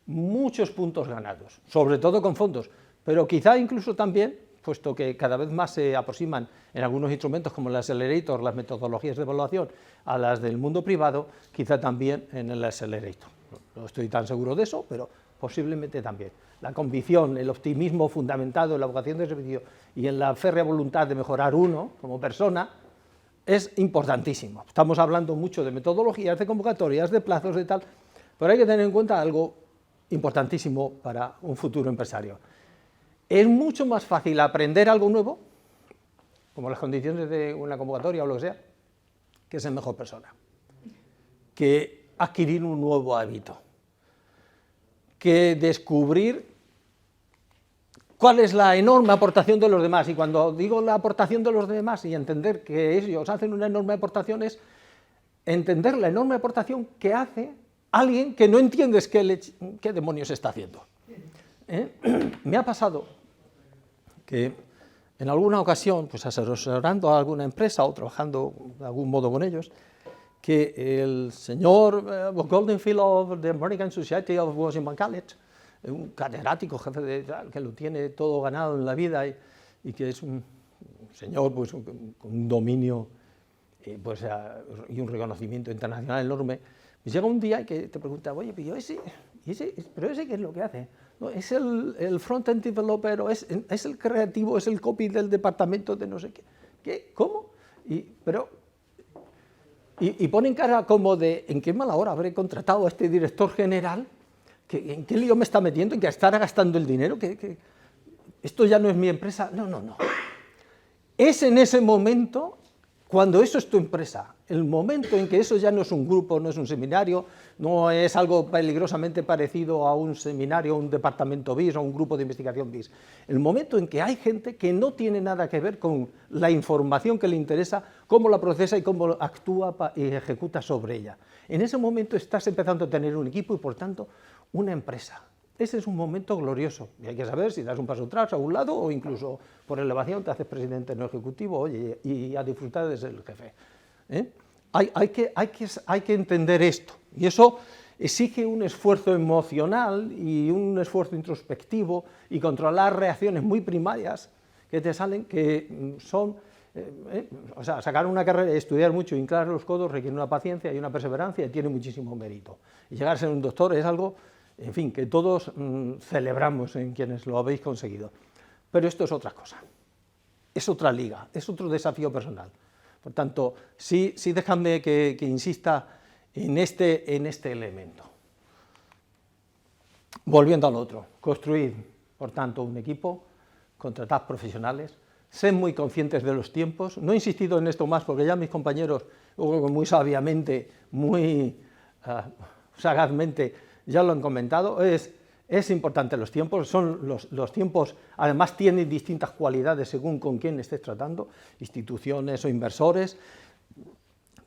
muchos puntos ganados, sobre todo con fondos, pero quizá incluso también puesto que cada vez más se aproximan en algunos instrumentos como el Accelerator, las metodologías de evaluación, a las del mundo privado, quizá también en el Accelerator. No estoy tan seguro de eso, pero posiblemente también. La convicción, el optimismo fundamentado en la vocación de servicio y en la férrea voluntad de mejorar uno como persona es importantísimo. Estamos hablando mucho de metodologías, de convocatorias, de plazos, de tal, pero hay que tener en cuenta algo importantísimo para un futuro empresario. Es mucho más fácil aprender algo nuevo, como las condiciones de una convocatoria o lo que sea, que ser mejor persona, que adquirir un nuevo hábito, que descubrir cuál es la enorme aportación de los demás. Y cuando digo la aportación de los demás y entender que ellos hacen una enorme aportación, es entender la enorme aportación que hace alguien que no entiendes qué demonios está haciendo. Me ha pasado que en alguna ocasión, pues asesorando a alguna empresa o trabajando de algún modo con ellos, que el señor Golden Fellow of the American Society of Washington College, un catedrático, jefe de que lo tiene todo ganado en la vida y que es un señor pues, con un dominio pues, y un reconocimiento internacional enorme, pues llega un día y que te pregunta, oye, pero ese ¿qué es lo que hace? No, es el front-end developer, o es el creativo, es el copy del departamento de no sé qué. ¿Qué? ¿Cómo? Y ponen cara como de, ¿en qué mala hora habré contratado a este director general? ¿En qué lío me está metiendo? ¿En que estará gastando el dinero? ¿Que esto ya no es mi empresa? No, no, no. Es en ese momento, cuando eso es tu empresa, el momento en que eso ya no es un grupo, no es un seminario, no es algo peligrosamente parecido a un seminario, un departamento BIS o un grupo de investigación BIS. El momento en que hay gente que no tiene nada que ver con la información que le interesa, cómo la procesa y cómo actúa y ejecuta sobre ella. En ese momento estás empezando a tener un equipo y, por tanto, una empresa. Ese es un momento glorioso y hay que saber si das un paso atrás a un lado o incluso por elevación te haces presidente no ejecutivo, oye, y a disfrutar de ser el jefe. Hay que entender esto y eso exige un esfuerzo emocional y un esfuerzo introspectivo y controlar reacciones muy primarias que te salen, que son, o sea, sacar una carrera, estudiar mucho, hincar los codos requiere una paciencia y una perseverancia y tiene muchísimo mérito. Y llegar a ser un doctor es algo, en fin, que todos celebramos en quienes lo habéis conseguido. Pero esto es otra cosa, es otra liga, es otro desafío personal. Por tanto, sí déjame que insista en este elemento. Volviendo al otro, construid, por tanto, un equipo, contratad profesionales, sed muy conscientes de los tiempos. No he insistido en esto más porque ya mis compañeros, muy sabiamente, muy sagazmente, ya lo han comentado. Es importante los tiempos, son los tiempos, además tienen distintas cualidades según con quién estés tratando, instituciones o inversores,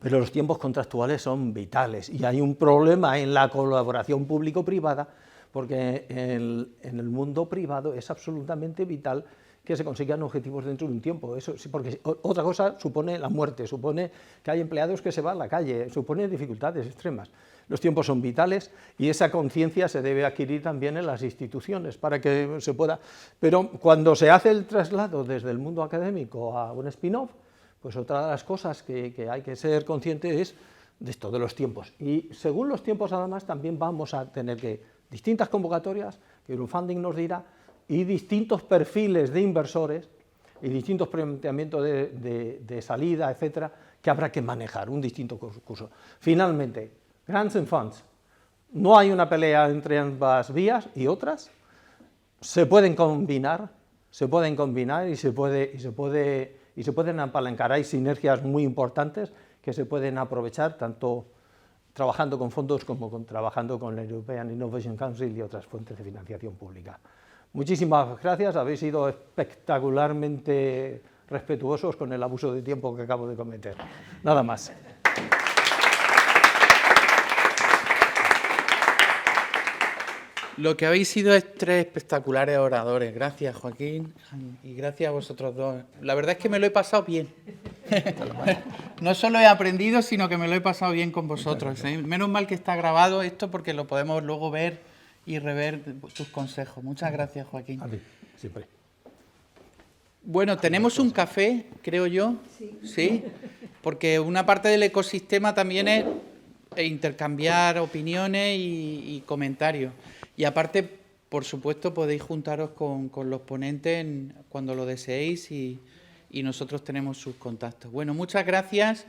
pero los tiempos contractuales son vitales y hay un problema en la colaboración público-privada porque en el mundo privado es absolutamente vital que se consigan objetivos dentro de un tiempo. Eso, porque otra cosa supone la muerte, supone que hay empleados que se van a la calle, supone dificultades extremas. Los tiempos son vitales y esa conciencia se debe adquirir también en las instituciones para que se pueda... Pero cuando se hace el traslado desde el mundo académico a un spin-off, pues otra de las cosas que hay que ser consciente es de esto, de los tiempos. Y según los tiempos, además, también vamos a tener distintas convocatorias, que Eurofunding nos dirá, y distintos perfiles de inversores y distintos planteamientos de salida, etcétera, que habrá que manejar, un distinto curso. Finalmente, grants and funds. No hay una pelea entre ambas vías y otras. Se pueden combinar y se pueden apalancar. Hay sinergias muy importantes que se pueden aprovechar tanto trabajando con fondos como trabajando con la European Innovation Council y otras fuentes de financiación pública. Muchísimas gracias, habéis sido espectacularmente respetuosos con el abuso de tiempo que acabo de cometer. Nada más. Lo que habéis sido es 3 espectaculares oradores. Gracias, Joaquín, y gracias a vosotros dos. La verdad es que me lo he pasado bien. No solo he aprendido, sino que me lo he pasado bien con vosotros. Menos mal que está grabado esto porque lo podemos luego ver y rever tus consejos. Muchas gracias, Joaquín. A ti, siempre. Bueno, tenemos un café, creo yo, sí, porque una parte del ecosistema también es intercambiar opiniones y comentarios. Y aparte, por supuesto, podéis juntaros con los ponentes cuando lo deseéis y nosotros tenemos sus contactos. Bueno, muchas gracias.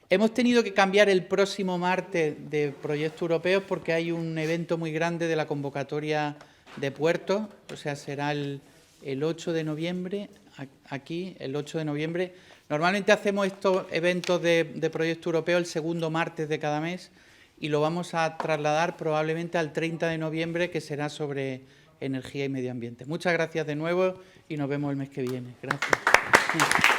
Hemos tenido que cambiar el próximo martes de Proyectos Europeos porque hay un evento muy grande de la convocatoria de puertos, o sea, será el 8 de noviembre, aquí, el 8 de noviembre. Normalmente hacemos estos eventos de Proyectos Europeos el segundo martes de cada mes y lo vamos a trasladar probablemente al 30 de noviembre, que será sobre energía y medio ambiente. Muchas gracias de nuevo y nos vemos el mes que viene. Gracias.